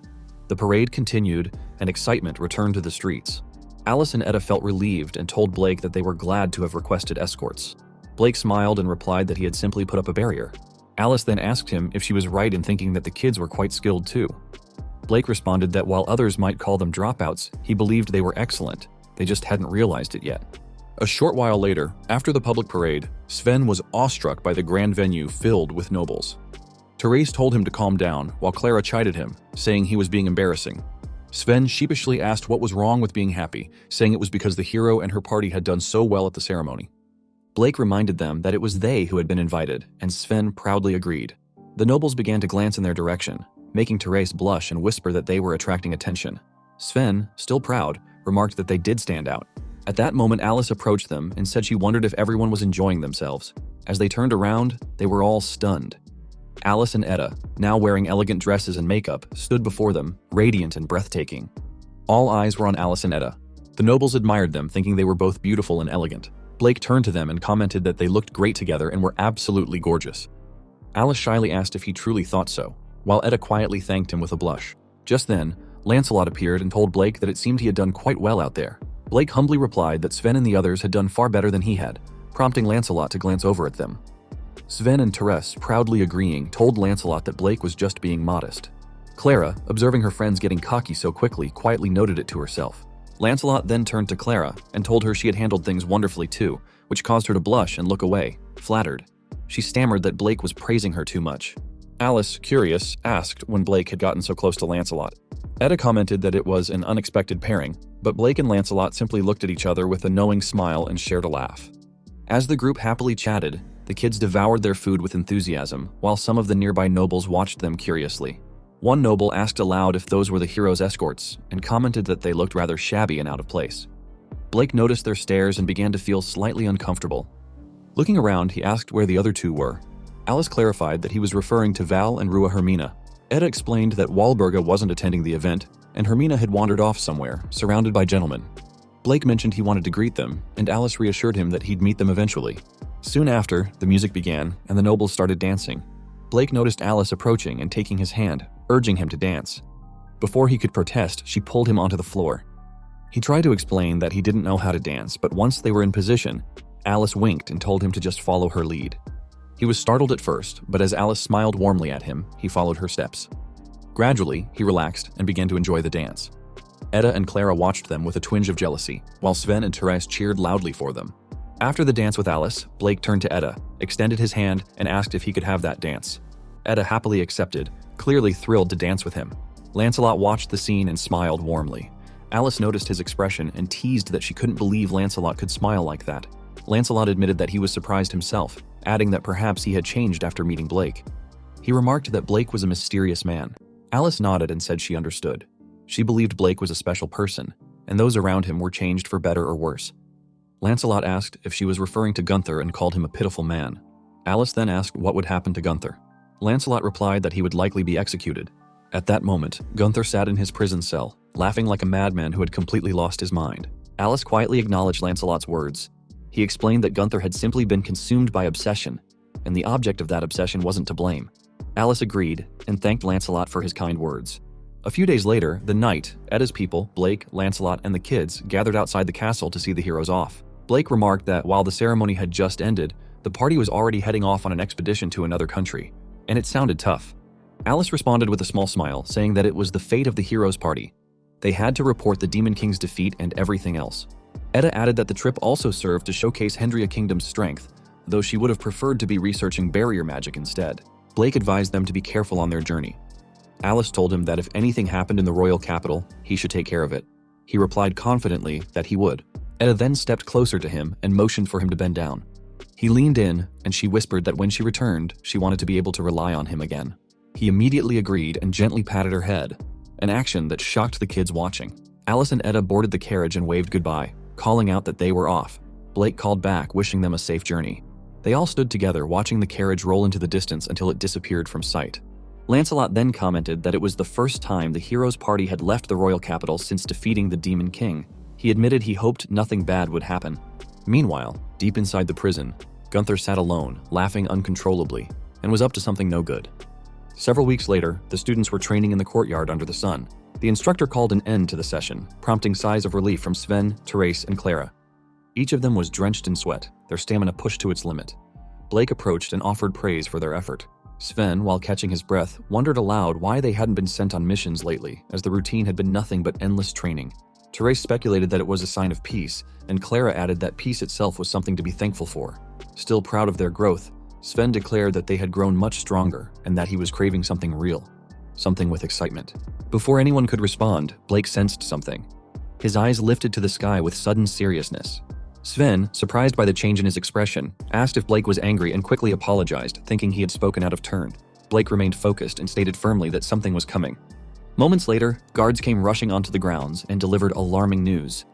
The parade continued, and excitement returned to the streets. Alice and Edda felt relieved and told Blake that they were glad to have requested escorts. Blake smiled and replied that he had simply put up a barrier. Alice then asked him if she was right in thinking that the kids were quite skilled too. Blake responded that while others might call them dropouts, he believed they were excellent. They just hadn't realized it yet. A short while later, after the public parade, Sven was awestruck by the grand venue filled with nobles. Therese told him to calm down, while Clara chided him, saying he was being embarrassing. Sven sheepishly asked what was wrong with being happy, saying it was because the hero and her party had done so well at the ceremony. Blake reminded them that it was they who had been invited, and Sven proudly agreed. The nobles began to glance in their direction, making Therese blush and whisper that they were attracting attention. Sven, still proud, remarked that they did stand out. At that moment, Alice approached them and said she wondered if everyone was enjoying themselves. As they turned around, they were all stunned. Alice and Edda, now wearing elegant dresses and makeup, stood before them, radiant and breathtaking. All eyes were on Alice and Edda. The nobles admired them, thinking they were both beautiful and elegant. Blake turned to them and commented that they looked great together and were absolutely gorgeous. Alice shyly asked if he truly thought so, while Edda quietly thanked him with a blush. Just then, Lancelot appeared and told Blake that it seemed he had done quite well out there. Blake humbly replied that Sven and the others had done far better than he had, prompting Lancelot to glance over at them. Sven and Therese, proudly agreeing, told Lancelot that Blake was just being modest. Clara, observing her friends getting cocky so quickly, quietly noted it to herself. Lancelot then turned to Clara and told her she had handled things wonderfully too, which caused her to blush and look away, flattered. She stammered that Blake was praising her too much. Alice, curious, asked when Blake had gotten so close to Lancelot. Edda commented that it was an unexpected pairing, but Blake and Lancelot simply looked at each other with a knowing smile and shared a laugh. As the group happily chatted, the kids devoured their food with enthusiasm, while some of the nearby nobles watched them curiously. One noble asked aloud if those were the heroes' escorts, and commented that they looked rather shabby and out of place. Blake noticed their stares and began to feel slightly uncomfortable. Looking around, he asked where the other two were. Alice clarified that he was referring to Val and Rua Hermina. Edda explained that Walburga wasn't attending the event, and Hermina had wandered off somewhere, surrounded by gentlemen. Blake mentioned he wanted to greet them, and Alice reassured him that he'd meet them eventually. Soon after, the music began, and the nobles started dancing. Blake noticed Alice approaching and taking his hand, urging him to dance. Before he could protest, she pulled him onto the floor. He tried to explain that he didn't know how to dance, but once they were in position, Alice winked and told him to just follow her lead. He was startled at first, but as Alice smiled warmly at him, he followed her steps. Gradually, he relaxed and began to enjoy the dance. Edda and Clara watched them with a twinge of jealousy, while Sven and Therese cheered loudly for them. After the dance with Alice, Blake turned to Edda, extended his hand, and asked if he could have that dance. Edda happily accepted, clearly thrilled to dance with him. Lancelot watched the scene and smiled warmly. Alice noticed his expression and teased that she couldn't believe Lancelot could smile like that. Lancelot admitted that he was surprised himself, adding that perhaps he had changed after meeting Blake. He He remarked that Blake was a mysterious man. Alice nodded and said she understood. She believed Blake was a special person, and those around him were changed for better or worse. Lancelot asked if she was referring to Gunther and called him a pitiful man. Alice then asked what would happen to Gunther. Lancelot replied that he would likely be executed. At that moment, Gunther sat in his prison cell, laughing like a madman who had completely lost his mind. Alice quietly acknowledged Lancelot's words. He explained that Gunther had simply been consumed by obsession, and the object of that obsession wasn't to blame. Alice agreed and thanked Lancelot for his kind words. A few days later, the knight, Edda's people, Blake, Lancelot, and the kids gathered outside the castle to see the heroes off. Blake remarked that while the ceremony had just ended, the party was already heading off on an expedition to another country, and it sounded tough. Alice responded with a small smile, saying that it was the fate of the heroes' party. They had to report the Demon King's defeat and everything else. Edda added that the trip also served to showcase Hendria Kingdom's strength, though she would have preferred to be researching barrier magic instead. Blake advised them to be careful on their journey. Alice told him that if anything happened in the royal capital, he should take care of it. He replied confidently that he would. Edda then stepped closer to him and motioned for him to bend down. He leaned in, and she whispered that when she returned, she wanted to be able to rely on him again. He immediately agreed and gently patted her head, an action that shocked the kids watching. Alice and Edda boarded the carriage and waved goodbye, calling out that they were off. Blake called back, wishing them a safe journey. They all stood together, watching the carriage roll into the distance until it disappeared from sight. Lancelot then commented that it was the first time the heroes' party had left the royal capital since defeating the Demon King. He admitted he hoped nothing bad would happen. Meanwhile, deep inside the prison, Gunther sat alone, laughing uncontrollably, and was up to something no good. Several weeks later, the students were training in the courtyard under the sun. The instructor called an end to the session, prompting sighs of relief from Sven, Therese, and Clara. Each of them was drenched in sweat, their stamina pushed to its limit. Blake approached and offered praise for their effort. Sven, while catching his breath, wondered aloud why they hadn't been sent on missions lately, as the routine had been nothing but endless training. Therese speculated that it was a sign of peace, and Clara added that peace itself was something to be thankful for. Still proud of their growth, Sven declared that they had grown much stronger and that he was craving something real, something with excitement. Before anyone could respond, Blake sensed something. His eyes lifted to the sky with sudden seriousness. Sven, surprised by the change in his expression, asked if Blake was angry and quickly apologized, thinking he had spoken out of turn. Blake remained focused and stated firmly that something was coming. Moments later, guards came rushing onto the grounds and delivered alarming news.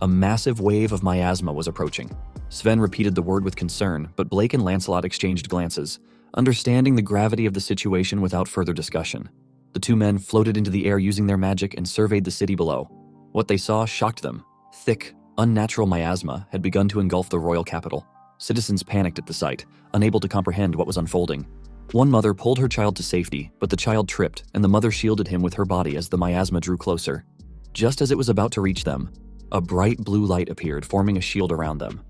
A massive wave of miasma was approaching. Sven repeated the word with concern, but Blake and Lancelot exchanged glances, understanding the gravity of the situation without further discussion. The two men floated into the air using their magic and surveyed the city below. What they saw shocked them. Thick, unnatural miasma had begun to engulf the royal capital. Citizens panicked at the sight, unable to comprehend what was unfolding. One mother pulled her child to safety, but the child tripped, and the mother shielded him with her body as the miasma drew closer. Just as it was about to reach them, a bright blue light appeared, forming a shield around them.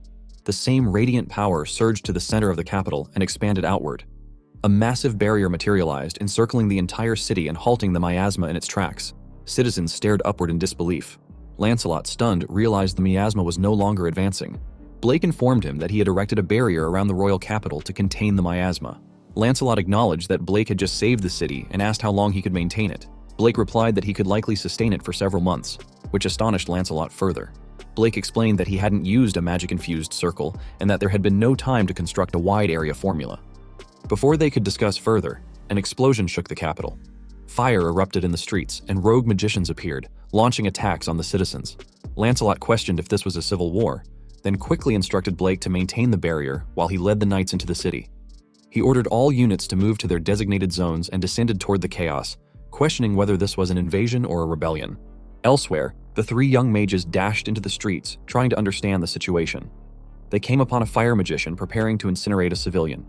The same radiant power surged to the center of the capital and expanded outward. A massive barrier materialized, encircling the entire city and halting the miasma in its tracks. Citizens stared upward in disbelief. Lancelot, stunned, realized the miasma was no longer advancing. Blake informed him that he had erected a barrier around the royal capital to contain the miasma. Lancelot acknowledged that Blake had just saved the city and asked how long he could maintain it. Blake replied that he could likely sustain it for several months, which astonished Lancelot further. Blake explained that he hadn't used a magic-infused circle and that there had been no time to construct a wide-area formula. Before they could discuss further, an explosion shook the capital. Fire erupted in the streets, and rogue magicians appeared, launching attacks on the citizens. Lancelot questioned if this was a civil war, then quickly instructed Blake to maintain the barrier while he led the knights into the city. He ordered all units to move to their designated zones and descended toward the chaos, questioning whether this was an invasion or a rebellion. Elsewhere, the three young mages dashed into the streets, trying to understand the situation. They came upon a fire magician preparing to incinerate a civilian.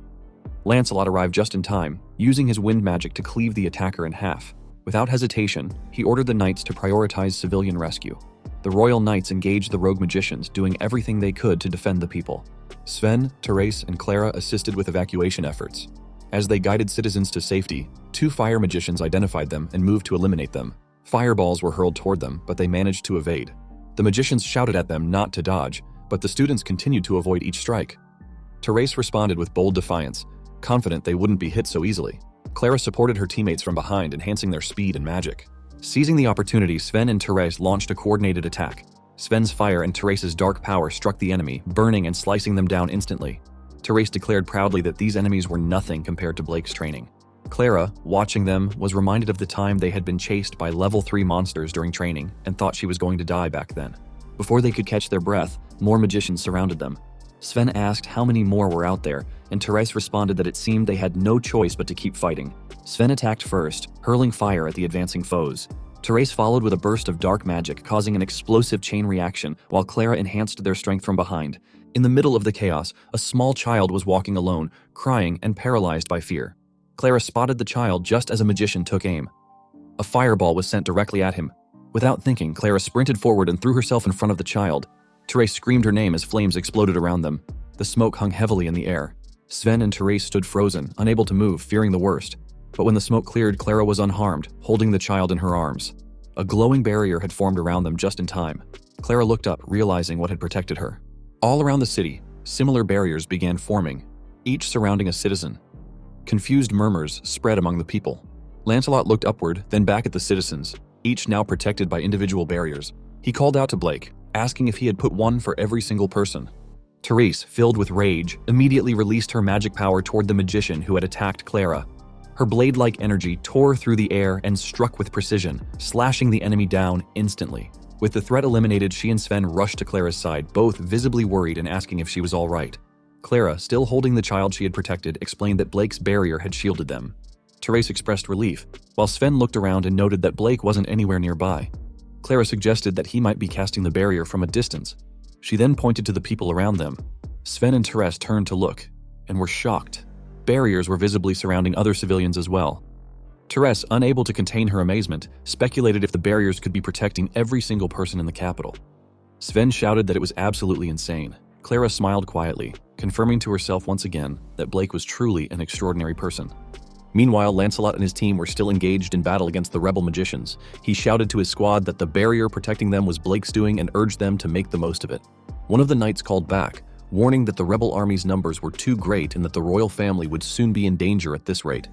Lancelot arrived just in time, using his wind magic to cleave the attacker in half. Without hesitation, he ordered the knights to prioritize civilian rescue. The royal knights engaged the rogue magicians, doing everything they could to defend the people. Sven, Therese, and Clara assisted with evacuation efforts. As they guided citizens to safety, two fire magicians identified them and moved to eliminate them. Fireballs were hurled toward them, but they managed to evade. The magicians shouted at them not to dodge, but the students continued to avoid each strike. Therese responded with bold defiance, confident they wouldn't be hit so easily. Clara supported her teammates from behind, enhancing their speed and magic. Seizing the opportunity, Sven and Therese launched a coordinated attack. Sven's fire and Therese's dark power struck the enemy, burning and slicing them down instantly. Therese declared proudly that these enemies were nothing compared to Blake's training. Clara, watching them, was reminded of the time they had been chased by level 3 monsters during training and thought she was going to die back then. Before they could catch their breath, more magicians surrounded them. Sven asked how many more were out there, and Therese responded that it seemed they had no choice but to keep fighting. Sven attacked first, hurling fire at the advancing foes. Therese followed with a burst of dark magic, causing an explosive chain reaction, while Clara enhanced their strength from behind. In the middle of the chaos, a small child was walking alone, crying and paralyzed by fear. Clara spotted the child just as a magician took aim. A fireball was sent directly at him. Without thinking, Clara sprinted forward and threw herself in front of the child. Therese screamed her name as flames exploded around them. The smoke hung heavily in the air. Sven and Therese stood frozen, unable to move, fearing the worst. But when the smoke cleared, Clara was unharmed, holding the child in her arms. A glowing barrier had formed around them just in time. Clara looked up, realizing what had protected her. All around the city, similar barriers began forming, each surrounding a citizen. Confused murmurs spread among the people. Lancelot looked upward, then back at the citizens, each now protected by individual barriers. He called out to Blake, asking if he had put one for every single person. Therese, filled with rage, immediately released her magic power toward the magician who had attacked Clara. Her blade-like energy tore through the air and struck with precision, slashing the enemy down instantly. With the threat eliminated, she and Sven rushed to Clara's side, both visibly worried and asking if she was all right. Clara, still holding the child she had protected, explained that Blake's barrier had shielded them. Therese expressed relief, while Sven looked around and noted that Blake wasn't anywhere nearby. Clara suggested that he might be casting the barrier from a distance. She then pointed to the people around them. Sven and Therese turned to look, and were shocked. Barriers were visibly surrounding other civilians as well. Therese, unable to contain her amazement, speculated if the barriers could be protecting every single person in the capital. Sven shouted that it was absolutely insane. Clara smiled quietly, confirming to herself once again that Blake was truly an extraordinary person. Meanwhile, Lancelot and his team were still engaged in battle against the rebel magicians. He shouted to his squad that the barrier protecting them was Blake's doing and urged them to make the most of it. One of the knights called back, warning that the rebel army's numbers were too great and that the royal family would soon be in danger at this rate.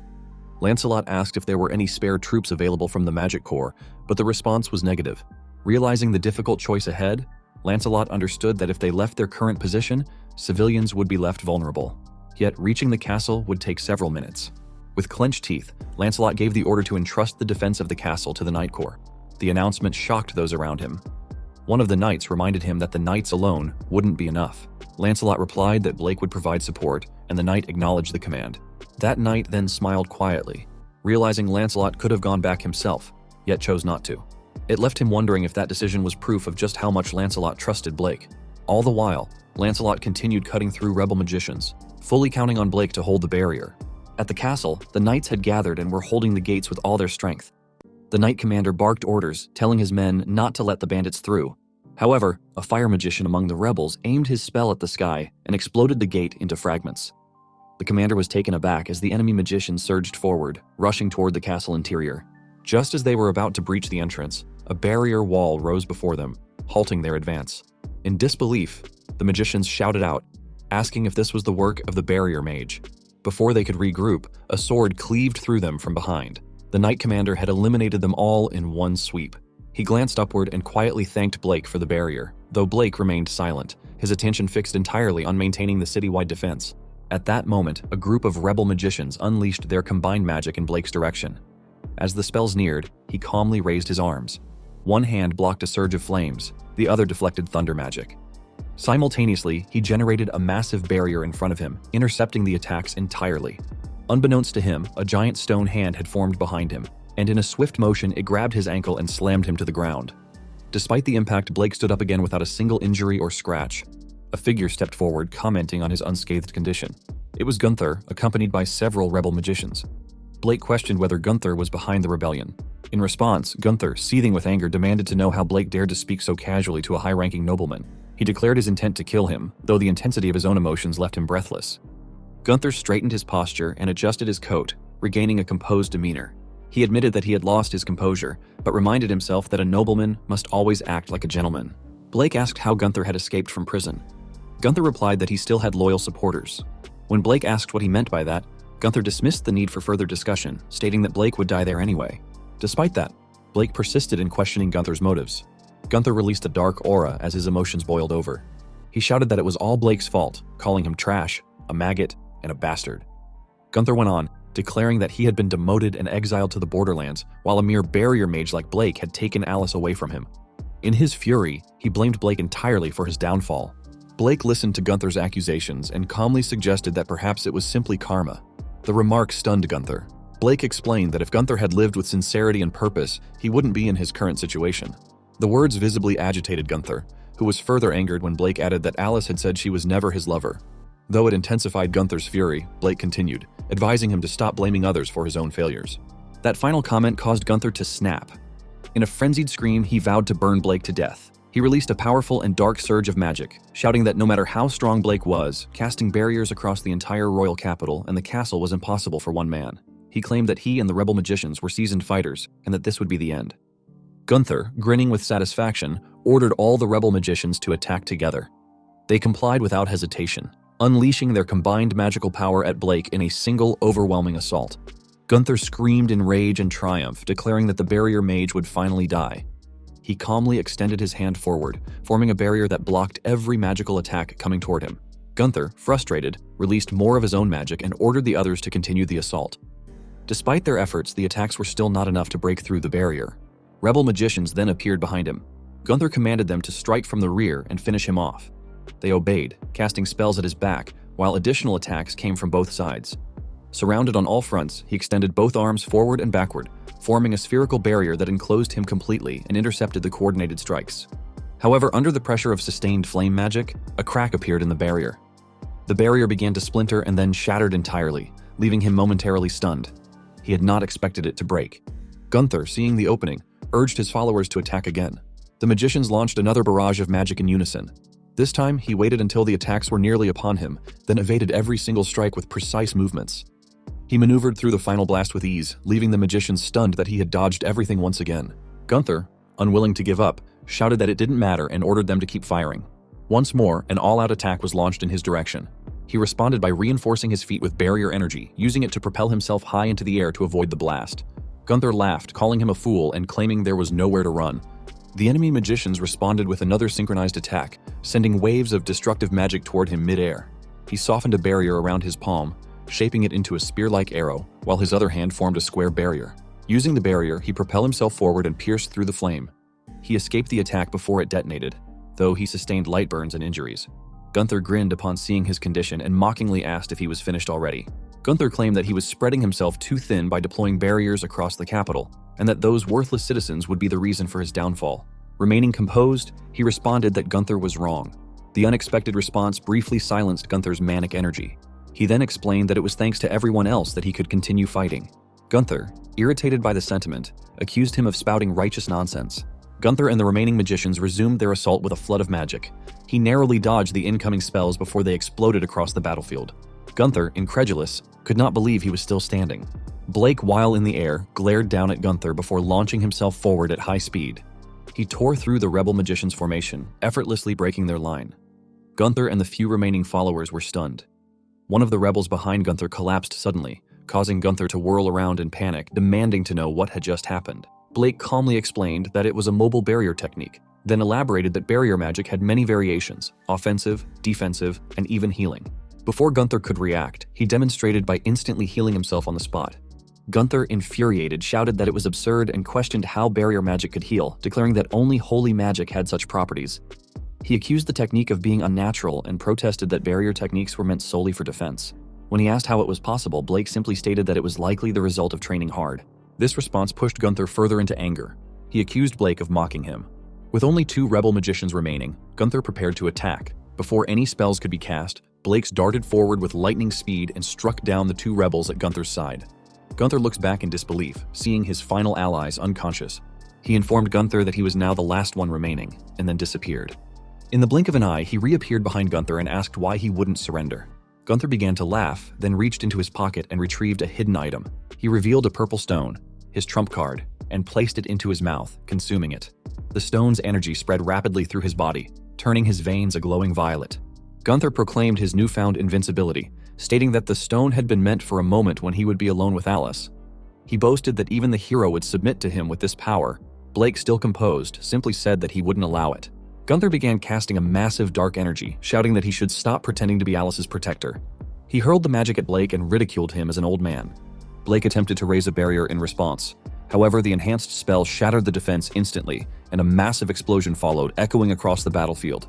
Lancelot asked if there were any spare troops available from the Magic Corps, but the response was negative. Realizing the difficult choice ahead, Lancelot understood that if they left their current position, civilians would be left vulnerable. Yet reaching the castle would take several minutes. With clenched teeth, Lancelot gave the order to entrust the defense of the castle to the Knight Corps. The announcement shocked those around him. One of the knights reminded him that the knights alone wouldn't be enough. Lancelot replied that Blake would provide support, and the knight acknowledged the command. That knight then smiled quietly, realizing Lancelot could have gone back himself, yet chose not to. It left him wondering if that decision was proof of just how much Lancelot trusted Blake. All the while, Lancelot continued cutting through rebel magicians, fully counting on Blake to hold the barrier. At the castle, the knights had gathered and were holding the gates with all their strength. The knight commander barked orders, telling his men not to let the bandits through. However, a fire magician among the rebels aimed his spell at the sky and exploded the gate into fragments. The commander was taken aback as the enemy magicians surged forward, rushing toward the castle interior. Just as they were about to breach the entrance, a barrier wall rose before them, halting their advance. In disbelief, the magicians shouted out, asking if this was the work of the barrier mage. Before they could regroup, a sword cleaved through them from behind. The knight commander had eliminated them all in one sweep. He glanced upward and quietly thanked Blake for the barrier, though Blake remained silent, his attention fixed entirely on maintaining the citywide defense. At that moment, a group of rebel magicians unleashed their combined magic in Blake's direction. As the spells neared, he calmly raised his arms. One hand blocked a surge of flames, the other deflected thunder magic. Simultaneously, he generated a massive barrier in front of him, intercepting the attacks entirely. Unbeknownst to him, a giant stone hand had formed behind him, and in a swift motion, it grabbed his ankle and slammed him to the ground. Despite the impact, Blake stood up again without a single injury or scratch. A figure stepped forward, commenting on his unscathed condition. It was Gunther, accompanied by several rebel magicians. Blake questioned whether Gunther was behind the rebellion. In response, Gunther, seething with anger, demanded to know how Blake dared to speak so casually to a high-ranking nobleman. He declared his intent to kill him, though the intensity of his own emotions left him breathless. Gunther straightened his posture and adjusted his coat, regaining a composed demeanor. He admitted that he had lost his composure, but reminded himself that a nobleman must always act like a gentleman. Blake asked how Gunther had escaped from prison. Gunther replied that he still had loyal supporters. When Blake asked what he meant by that, Gunther dismissed the need for further discussion, stating that Blake would die there anyway. Despite that, Blake persisted in questioning Gunther's motives. Gunther released a dark aura as his emotions boiled over. He shouted that it was all Blake's fault, calling him trash, a maggot, and a bastard. Gunther went on, declaring that he had been demoted and exiled to the borderlands, while a mere barrier mage like Blake had taken Alice away from him. In his fury, he blamed Blake entirely for his downfall. Blake listened to Gunther's accusations and calmly suggested that perhaps it was simply karma. The remark stunned Gunther. Blake explained that if Gunther had lived with sincerity and purpose, he wouldn't be in his current situation. The words visibly agitated Gunther, who was further angered when Blake added that Alice had said she was never his lover. Though it intensified Gunther's fury, Blake continued, advising him to stop blaming others for his own failures. That final comment caused Gunther to snap. In a frenzied scream, he vowed to burn Blake to death. He released a powerful and dark surge of magic, shouting that no matter how strong Blake was, casting barriers across the entire royal capital and the castle was impossible for one man. He claimed that he and the rebel magicians were seasoned fighters, and that this would be the end. Gunther, grinning with satisfaction, ordered all the rebel magicians to attack together. They complied without hesitation, unleashing their combined magical power at Blake in a single overwhelming assault. Gunther screamed in rage and triumph, declaring that the barrier mage would finally die. He calmly extended his hand forward, forming a barrier that blocked every magical attack coming toward him. Gunther, frustrated, released more of his own magic and ordered the others to continue the assault. Despite their efforts, the attacks were still not enough to break through the barrier. Rebel magicians then appeared behind him. Gunther commanded them to strike from the rear and finish him off. They obeyed, casting spells at his back, while additional attacks came from both sides. Surrounded on all fronts, he extended both arms forward and backward, forming a spherical barrier that enclosed him completely and intercepted the coordinated strikes. However, under the pressure of sustained flame magic, a crack appeared in the barrier. The barrier began to splinter and then shattered entirely, leaving him momentarily stunned. He had not expected it to break. Gunther, seeing the opening, urged his followers to attack again. The magicians launched another barrage of magic in unison. This time, he waited until the attacks were nearly upon him, then evaded every single strike with precise movements. He maneuvered through the final blast with ease, leaving the magicians stunned that he had dodged everything once again. Gunther, unwilling to give up, shouted that it didn't matter and ordered them to keep firing. Once more, an all-out attack was launched in his direction. He responded by reinforcing his feet with barrier energy, using it to propel himself high into the air to avoid the blast. Gunther laughed, calling him a fool and claiming there was nowhere to run. The enemy magicians responded with another synchronized attack, sending waves of destructive magic toward him mid-air. He softened a barrier around his palm, shaping it into a spear-like arrow, while his other hand formed a square barrier. Using the barrier, he propelled himself forward and pierced through the flame. He escaped the attack before it detonated, though he sustained light burns and injuries. Gunther grinned upon seeing his condition and mockingly asked if he was finished already. Gunther claimed that he was spreading himself too thin by deploying barriers across the capital, and that those worthless citizens would be the reason for his downfall. Remaining composed, he responded that Gunther was wrong. The unexpected response briefly silenced Gunther's manic energy. He then explained that it was thanks to everyone else that he could continue fighting. Gunther, irritated by the sentiment, accused him of spouting righteous nonsense. Gunther and the remaining magicians resumed their assault with a flood of magic. He narrowly dodged the incoming spells before they exploded across the battlefield. Gunther, incredulous, could not believe he was still standing. Blake, while in the air, glared down at Gunther before launching himself forward at high speed. He tore through the rebel magicians' formation, effortlessly breaking their line. Gunther and the few remaining followers were stunned. One of the rebels behind Gunther collapsed suddenly, causing Gunther to whirl around in panic, demanding to know what had just happened. Blake calmly explained that it was a mobile barrier technique, then elaborated that barrier magic had many variations: offensive, defensive, and even healing. Before Gunther could react, he demonstrated by instantly healing himself on the spot. Gunther, infuriated, shouted that it was absurd and questioned how barrier magic could heal, declaring that only holy magic had such properties. He accused the technique of being unnatural and protested that barrier techniques were meant solely for defense. When he asked how it was possible, Blake simply stated that it was likely the result of training hard. This response pushed Gunther further into anger. He accused Blake of mocking him. With only 2 rebel magicians remaining, Gunther prepared to attack. Before any spells could be cast, Blake darted forward with lightning speed and struck down the 2 rebels at Gunther's side. Gunther looks back in disbelief, seeing his final allies unconscious. He informed Gunther that he was now the last one remaining, and then disappeared. In the blink of an eye, he reappeared behind Gunther and asked why he wouldn't surrender. Gunther began to laugh, then reached into his pocket and retrieved a hidden item. He revealed a purple stone, his trump card, and placed it into his mouth, consuming it. The stone's energy spread rapidly through his body, turning his veins a glowing violet. Gunther proclaimed his newfound invincibility, stating that the stone had been meant for a moment when he would be alone with Alice. He boasted that even the hero would submit to him with this power. Blake, still composed, simply said that he wouldn't allow it. Gunther began casting a massive dark energy, shouting that he should stop pretending to be Alice's protector. He hurled the magic at Blake and ridiculed him as an old man. Blake attempted to raise a barrier in response. However, the enhanced spell shattered the defense instantly, and a massive explosion followed, echoing across the battlefield.